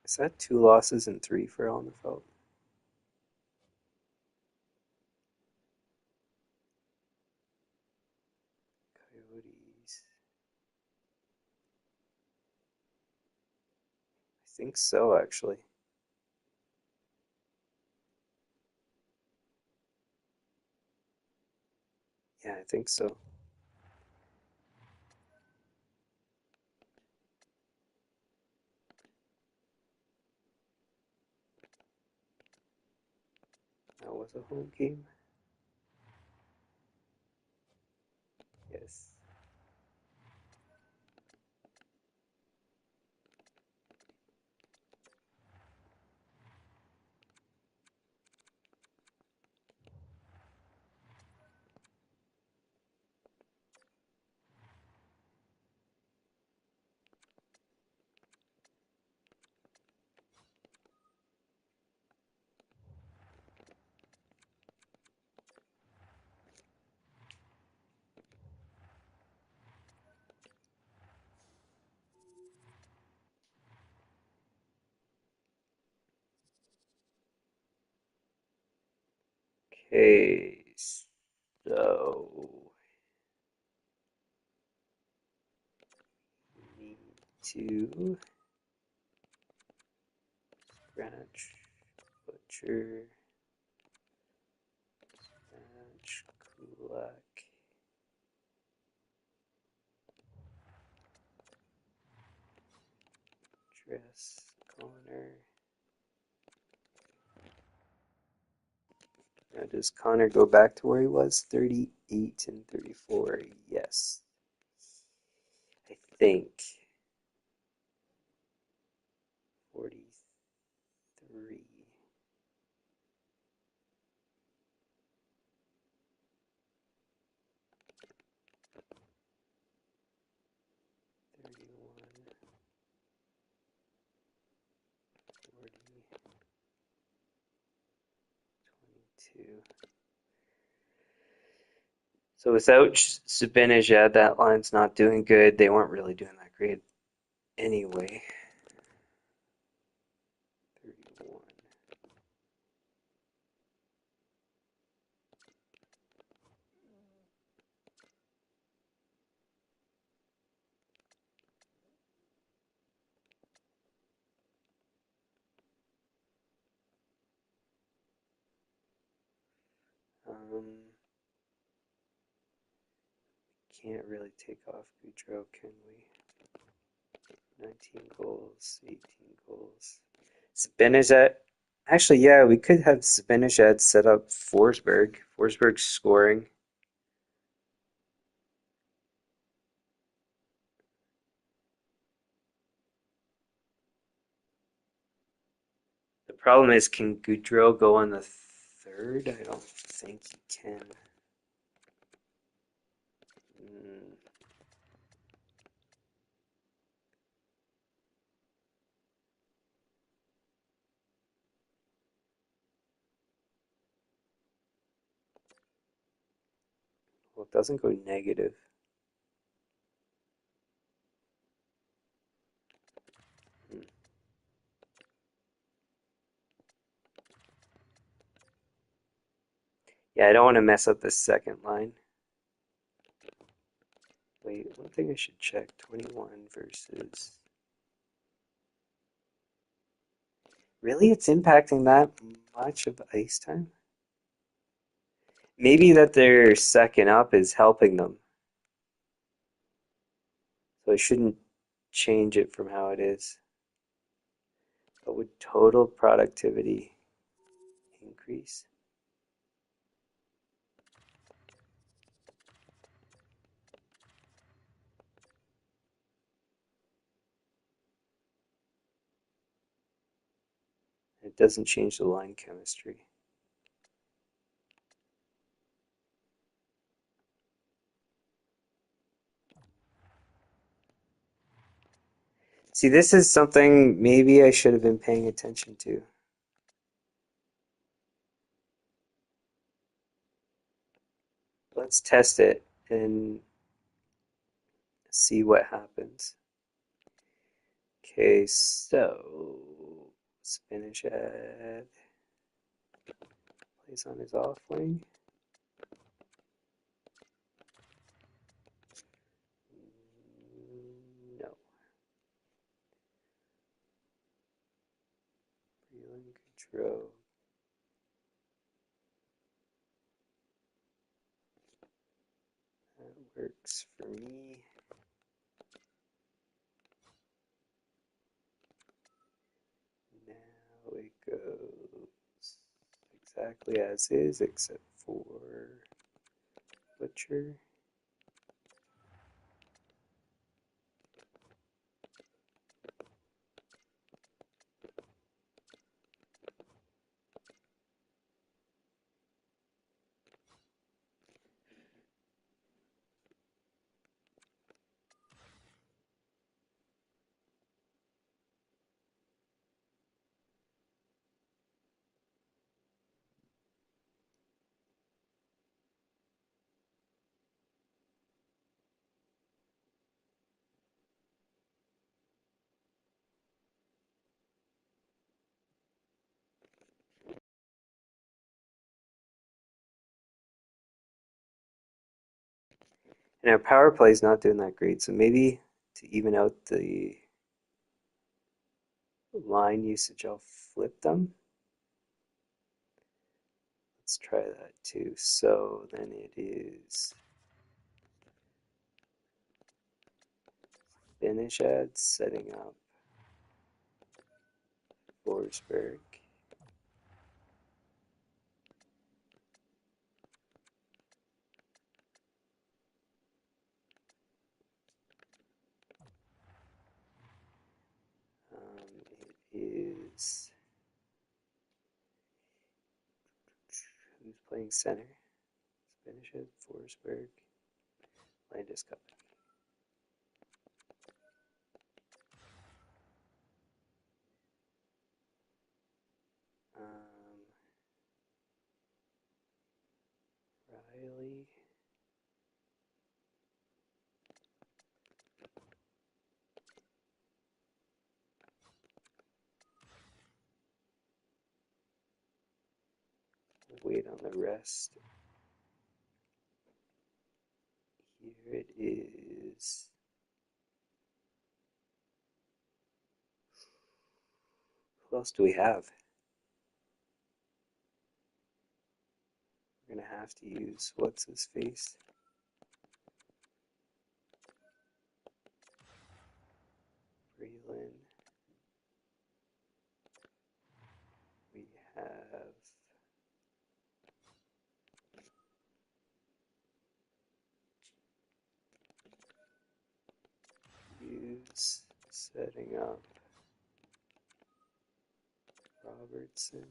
Is that 2 losses and 3 for Alnefelt? Coyotes. I think so, actually. Yeah, I think so. That was a home game. Yes. Okay, so need to scratch, butcher, scratch, kulak, dress, Connor. Now does Connor go back to where he was? 38 and 34. Yes, I think. 43. 31, 40, 22. So without Zibanejad, that line's not doing good. They weren't really doing that great anyway. 31. Can't really take off Goudreau, can we? 19 goals, 18 goals. Zibanejad. Actually, yeah, we could have Zibanejad set up Forsberg. Forsberg scoring. The problem is, can Goudreau go on the third? I don't think he can. Mm, well, it doesn't go negative. Mm. Yeah, I don't want to mess up the second line. Wait, one thing I should check. 21 versus... Really? It's impacting that much of ice time? Maybe that they're second up is helping them. So I shouldn't change it from how it is. But would total productivity increase? It doesn't change the line chemistry. See, this is something maybe I should have been paying attention to. Let's test it and see what happens. Okay, so Zibanejad plays on his off wing. No. Breland control. That works for me. Now it goes exactly as is, except for Butcher. And our power play is not doing that great, so maybe to even out the line usage, I'll flip them. Let's try that too. So then it is Zibanejad setting up Forsberg. It is who's playing center? Zibanejad, Forsberg, Landeskog. Um, Riley. Wait on the rest. Here it is. Who else do we have? We're gonna have to use what's his face. Breland. We have Hughes setting up Robertson.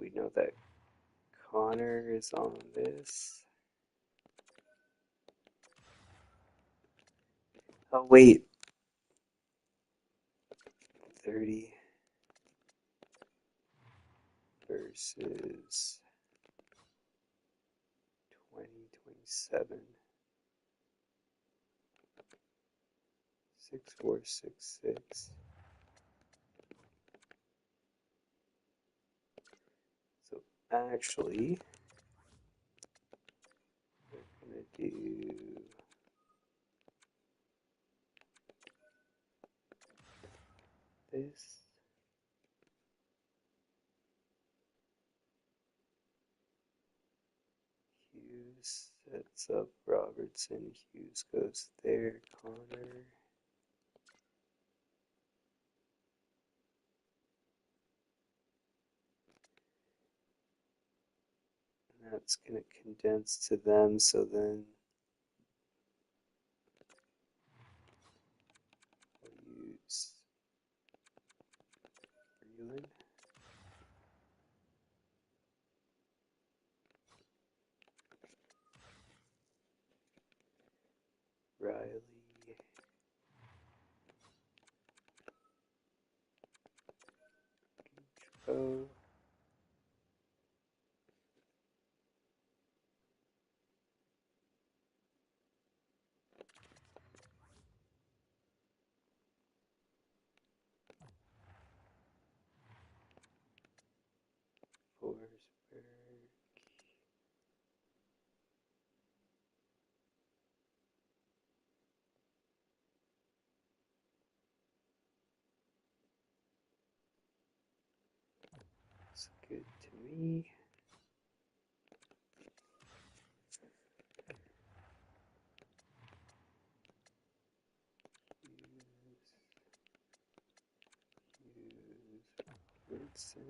We know that Connor is on this. Oh, wait. 30 versus 2027. 6466. So actually, we're gonna do this. Hughes sets up Robertson. Hughes goes there. Connor. And that's going to condense to them. So then we'll use Breland. Riley. Gaudreau. Forsberg. Looks good to me. Robertson.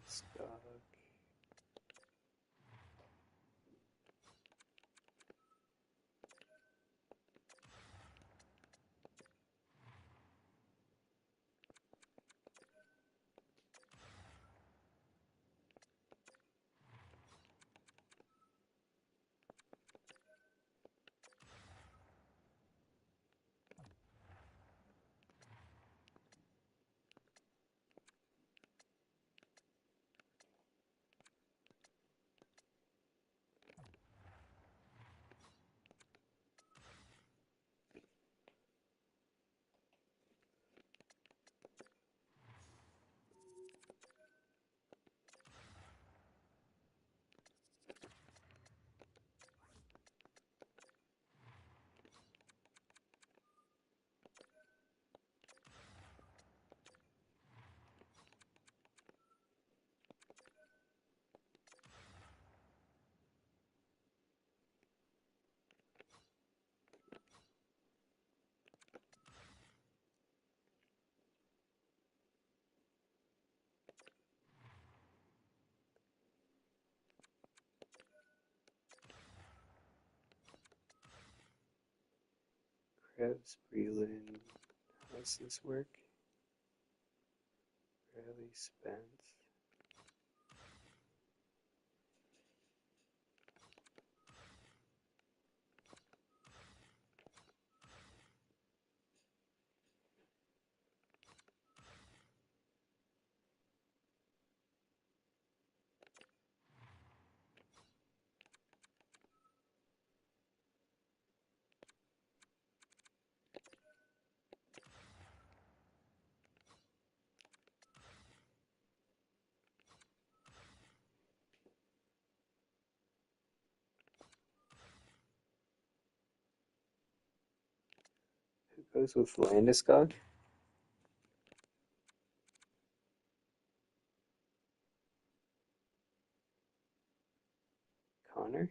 Stock. Krebs, Breland. How's this work? Riley, Spence. Goes with Landeskog. Connor,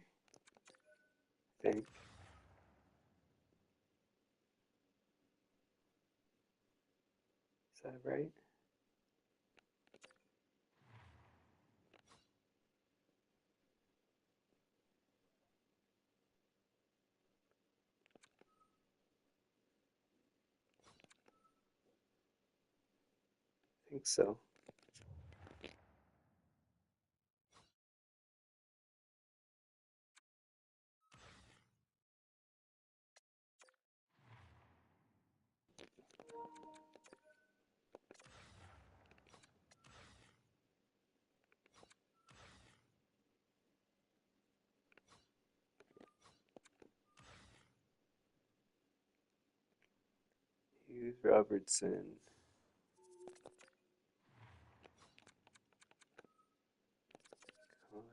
I think. Is that right? I think so. Hughes Robertson. Connor.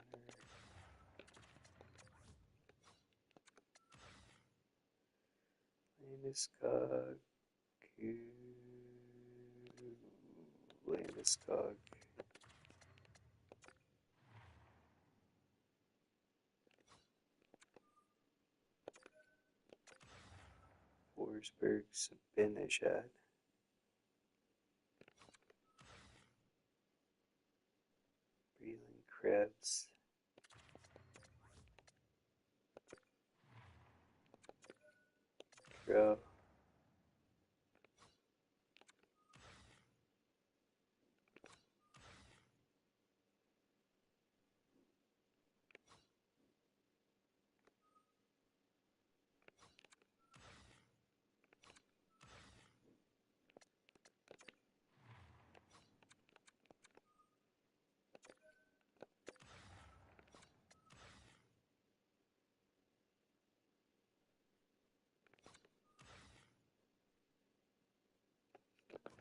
Landeskog. Landeskog. Forsberg. Zibanejad. Breland. Krebs. Crow.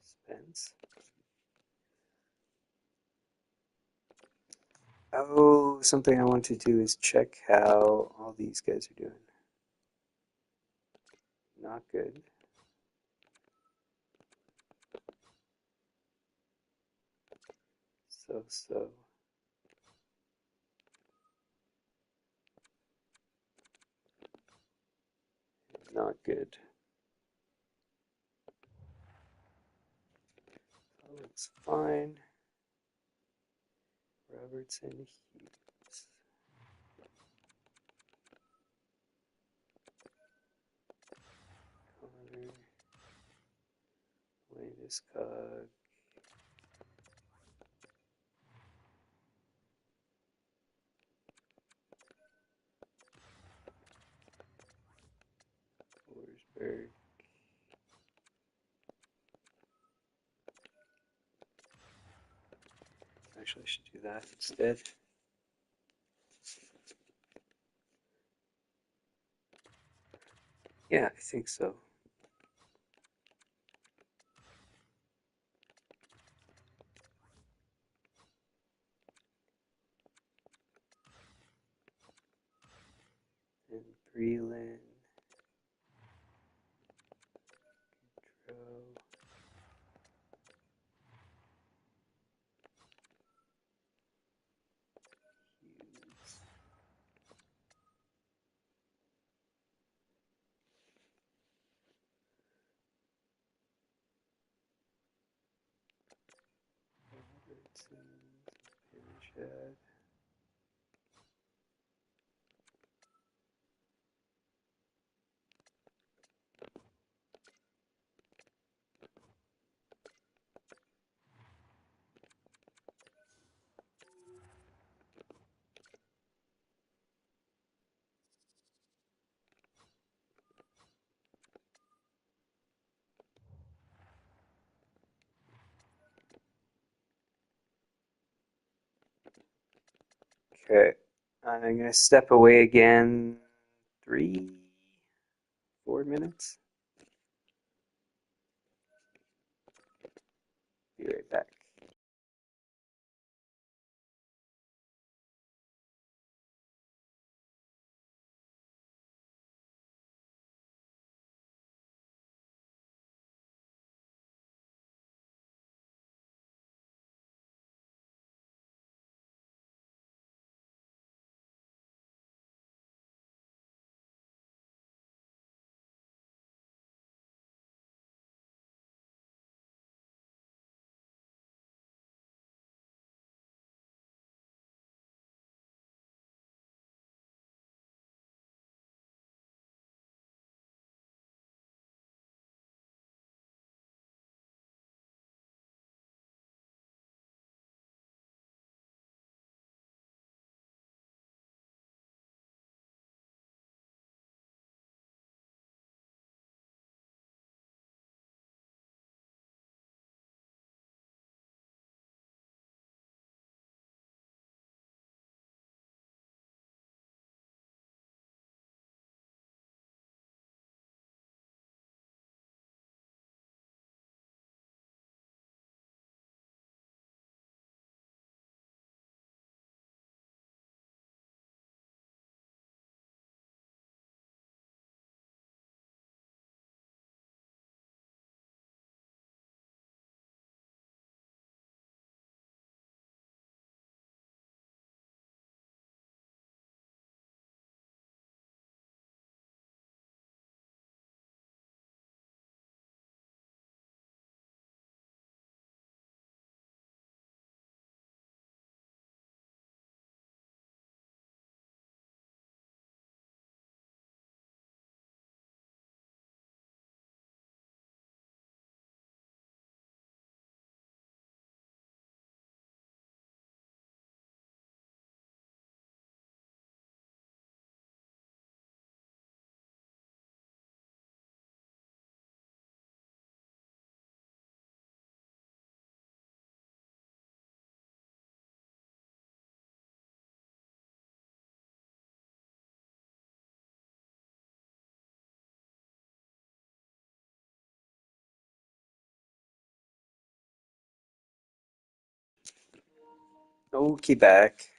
Spence. Oh, something I want to do is check how all these guys are doing. Not good. So. Not good. That looks fine. Robertson, Hughes. Connor. Landeskog. Forsberg. Actually, I should do that instead. Yeah, I think so. And Breland. Gaudreau. Hughes. Robertson. Zibanejad. Okay, I'm gonna step away again. 3, 4 minutes. Be right back. Okay, back.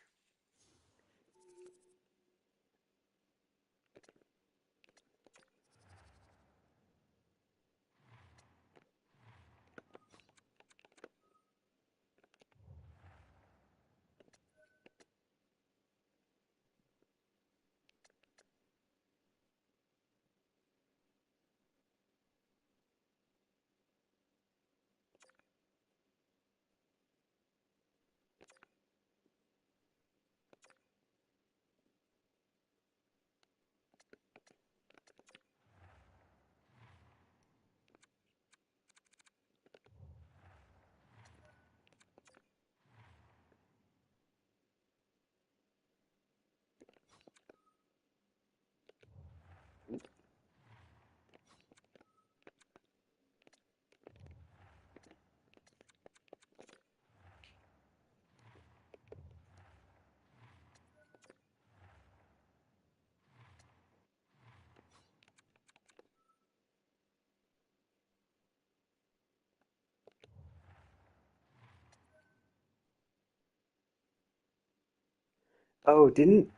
Oh, didn't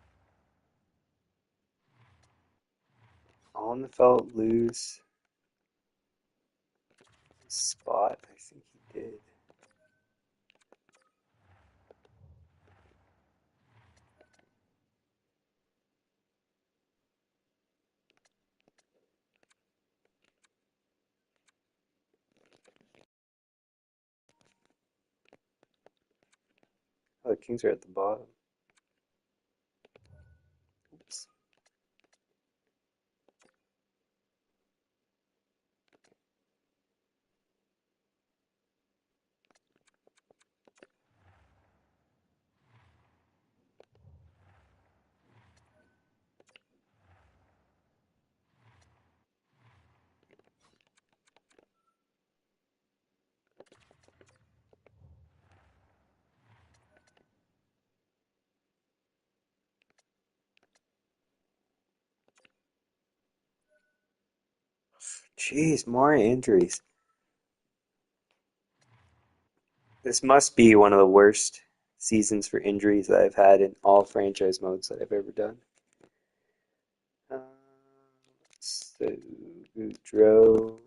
Allenfeld lose his spot? I think he did. Oh, the Kings are at the bottom. Oops. Jeez, more injuries. This must be one of the worst seasons for injuries that I've had in all franchise modes that I've ever done. So, Goudreau,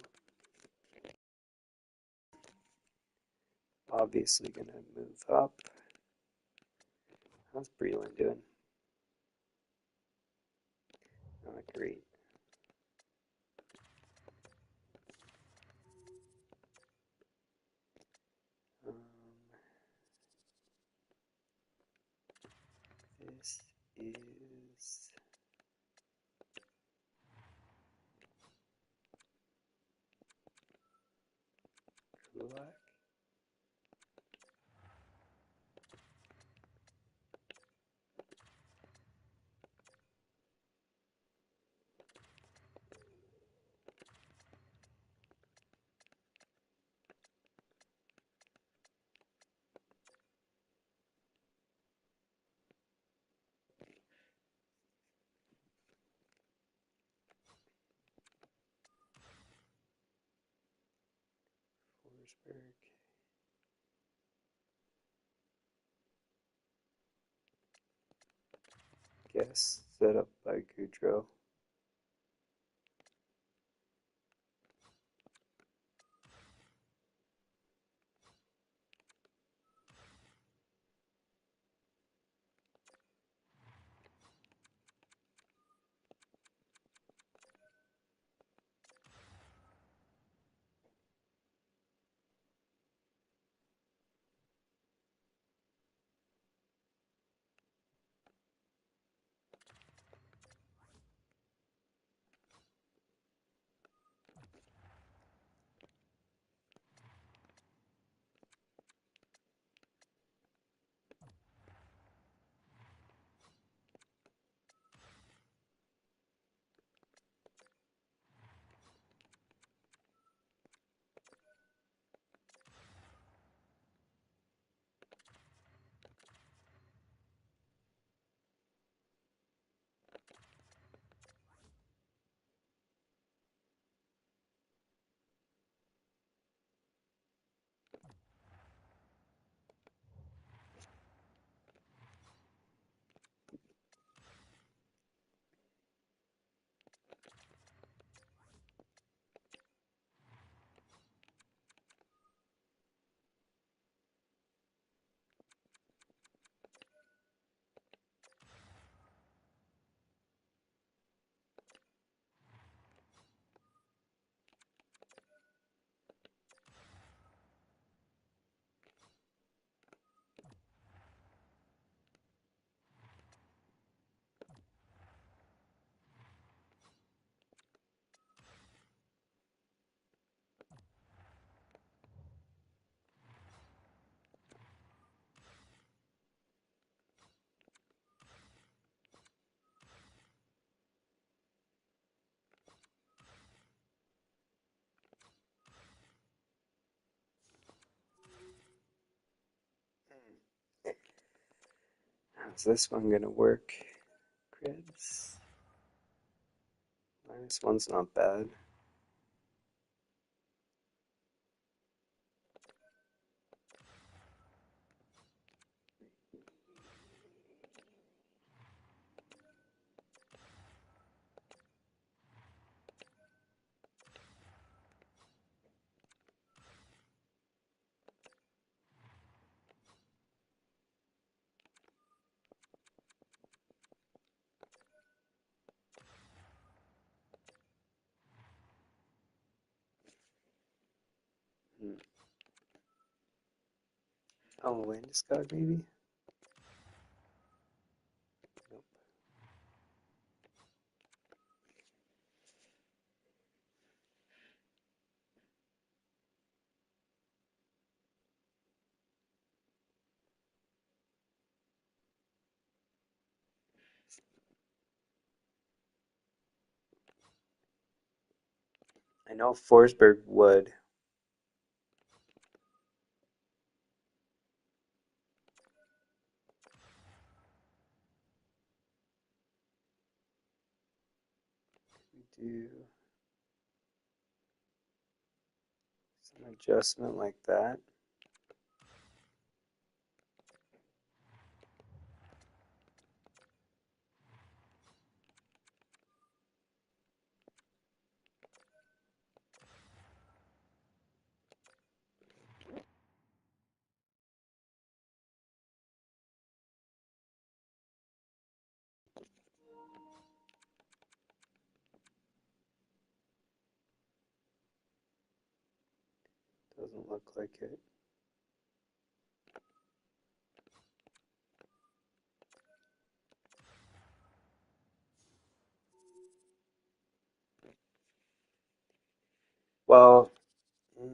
obviously gonna move up. How's Breland doing? Not great. Um, this is Kulak. Forsberg. Guess set up by Goudreau. Is this one gonna work? Grids. -1's not bad. Hmm. Oh, Landeskog maybe? Nope. I know Forsberg would. We do some adjustment like that. Doesn't look like it. Well, so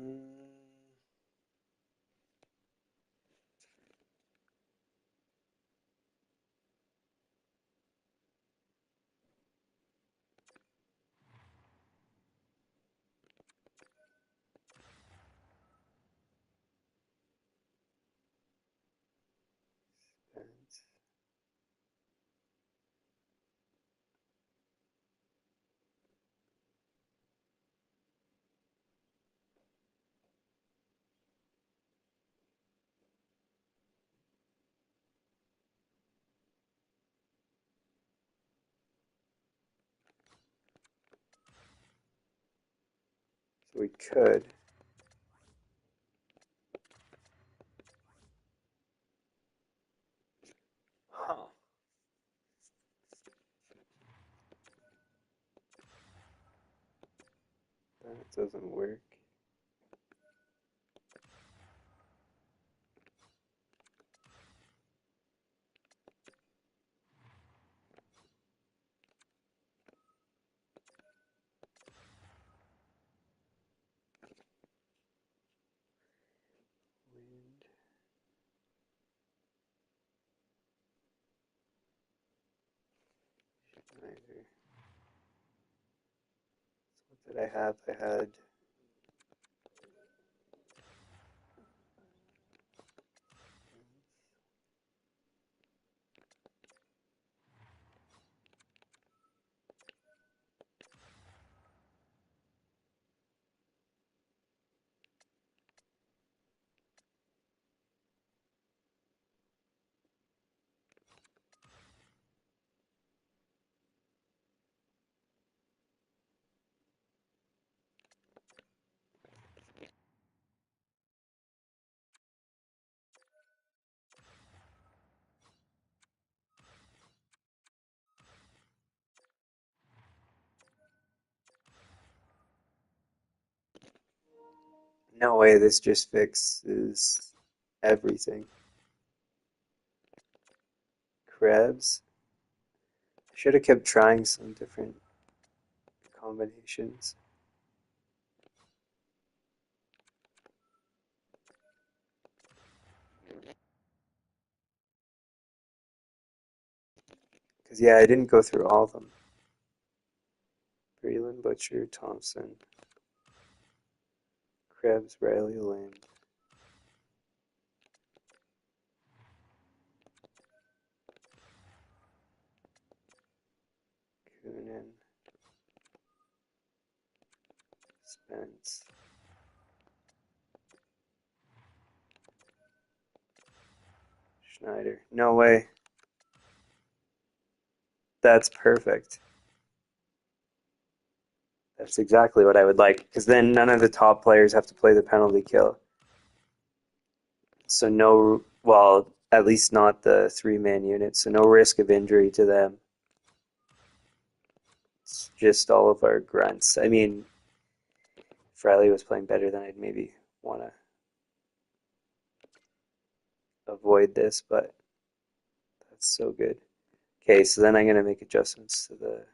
we could. Huh. That doesn't work. Wind. Neither. So what did I have? I had no way this just fixes everything. Krebs. Should have kept trying some different combinations. Because, yeah, I didn't go through all of them. Breland, Butcher, Thompson, Krebs, Riley, Land. Spence. Schneider. No way. That's perfect. That's exactly what I would like, because then none of the top players have to play the penalty kill. So no, well, at least not the three-man unit, so no risk of injury to them. It's just all of our grunts. I mean, if Riley was playing better, then I'd maybe want to avoid this, but that's so good. Okay, so then I'm going to make adjustments to the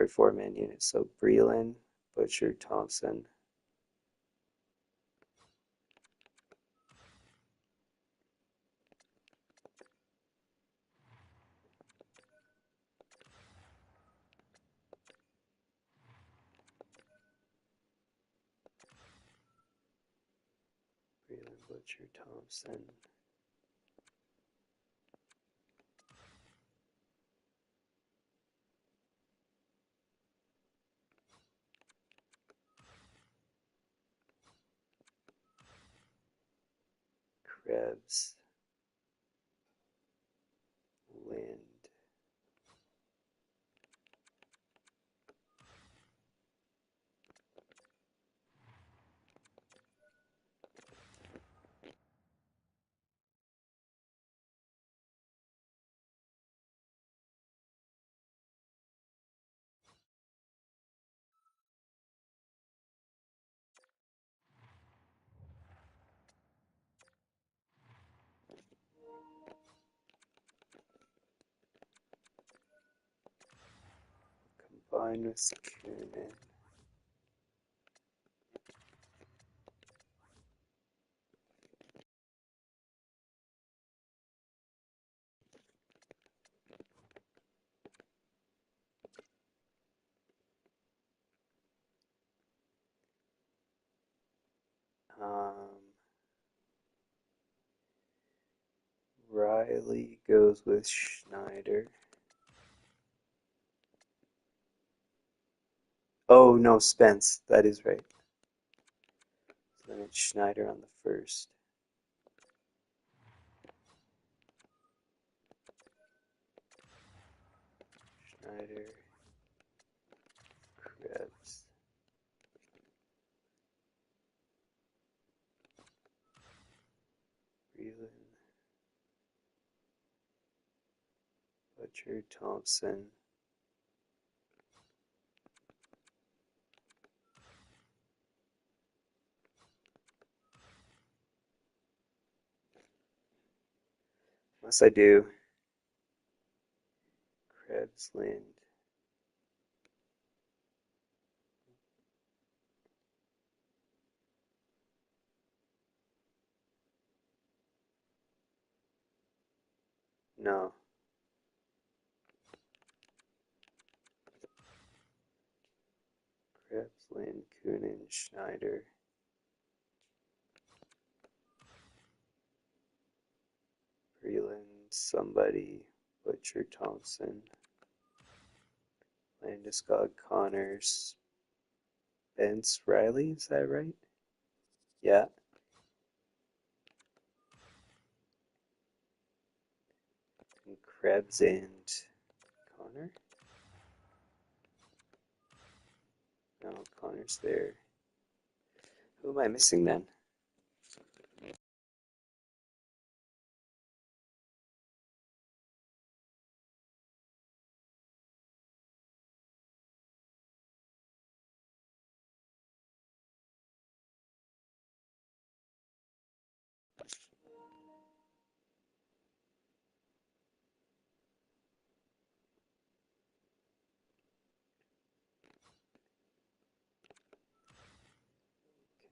four-man unit. So Breland, Butcher, Thompson. Breland, Butcher, Thompson. Krebs, Lind. Combine with Kunin. Riley goes with Schneider. Oh no, Spence. That is right. So then it's Schneider on the first. Schneider, Krebs. Breland, Butcher, Thompson. Unless I do Krebs, Lind. No. Krebs, Lind, Kunin, Schneider. Breland, somebody. Butcher, Thompson. Landeskog, Connors. Spence, Riley, is that right? Yeah. And Krebs and Connor? No, Connor's there. Who am I missing then?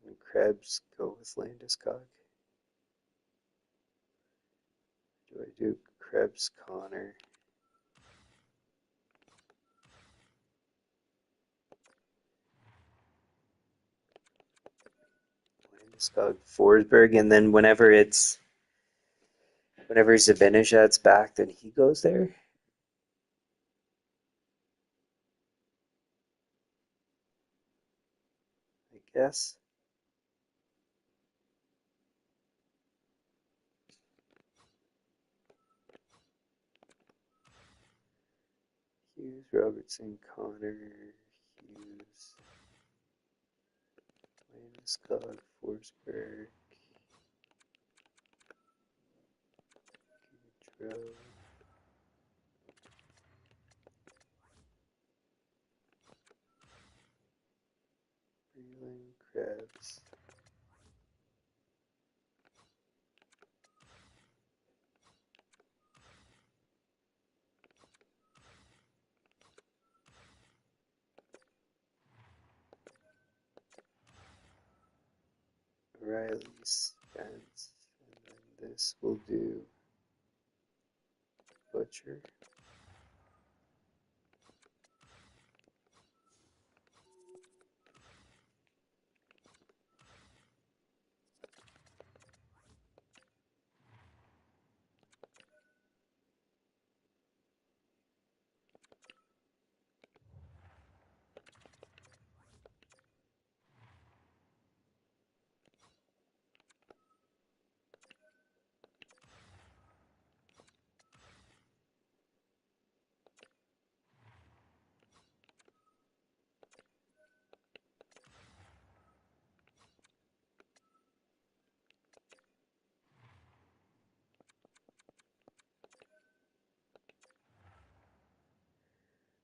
Can Krebs go with Landeskog? Do I do Krebs, Connor? Landeskog, Forsberg, and then whenever Zibanejad's back, then he goes there. pass. Hughes, Robertson, Connor, Hughes, Landeskog, Forsberg, Gaudreau, Breland, Krebs. Riley, Spence, and then this will do Butcher.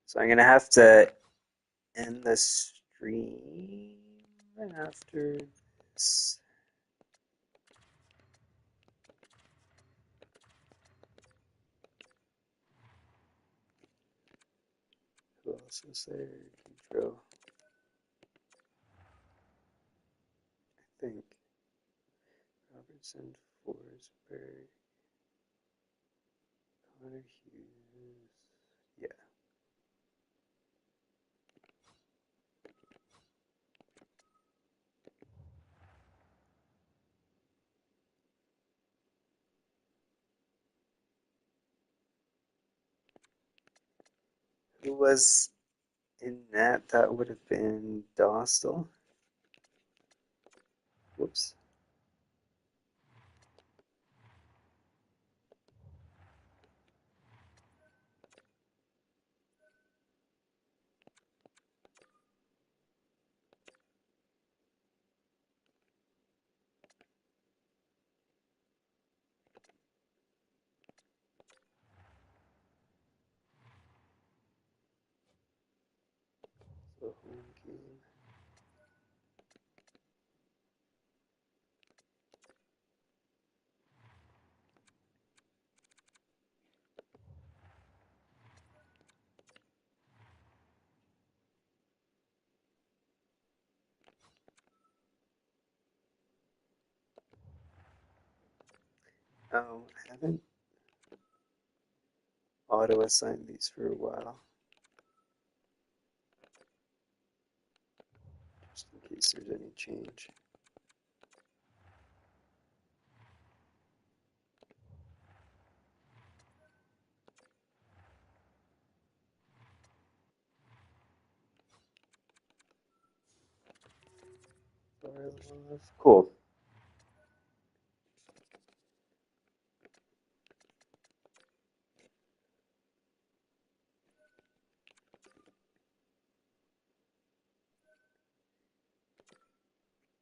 So I'm gonna have to end the stream after this. Who else is there? Gaudreau. I think Robertson, Forsberg, Connor Hughes. Yeah. Who was in that? That would have been Dostal. Whoops. So home game. Oh, I haven't auto assigned these for a while, just in case there's any change. Cool.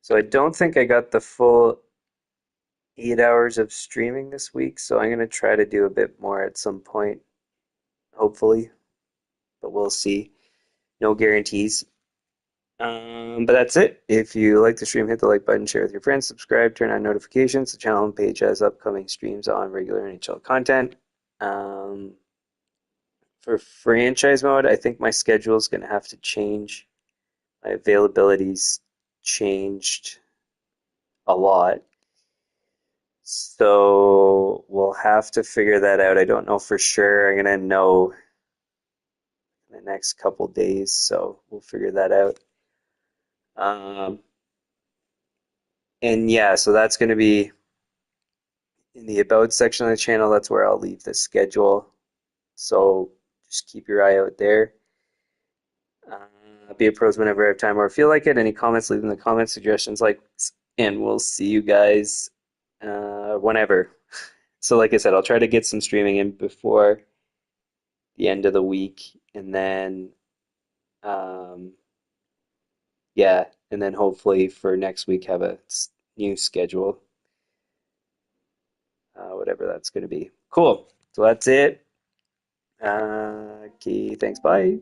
So I don't think I got the full 8 hours of streaming this week, so I'm gonna try to do a bit more at some point, hopefully, but we'll see. No guarantees. But that's it. If you like the stream, hit the like button, share with your friends, subscribe, turn on notifications. The channel page has upcoming streams on regular NHL content. Um, for franchise mode, I think my schedule is going to have to change. My availability's changed a lot. So we'll have to figure that out. I don't know for sure. I'm going to know in the next couple days, so we'll figure that out. Um, and yeah, so that's going to be in the about section of the channel. That's where I'll leave the schedule. So just keep your eye out there. Be a pros whenever I have time or feel like it. Any comments, leave in the comments, suggestions, like, and we'll see you guys whenever. So, like I said, I'll try to get some streaming in before the end of the week, and then, um, yeah, and then hopefully for next week have a new schedule, whatever that's going to be. Cool. So that's it. Okay, thanks. Bye.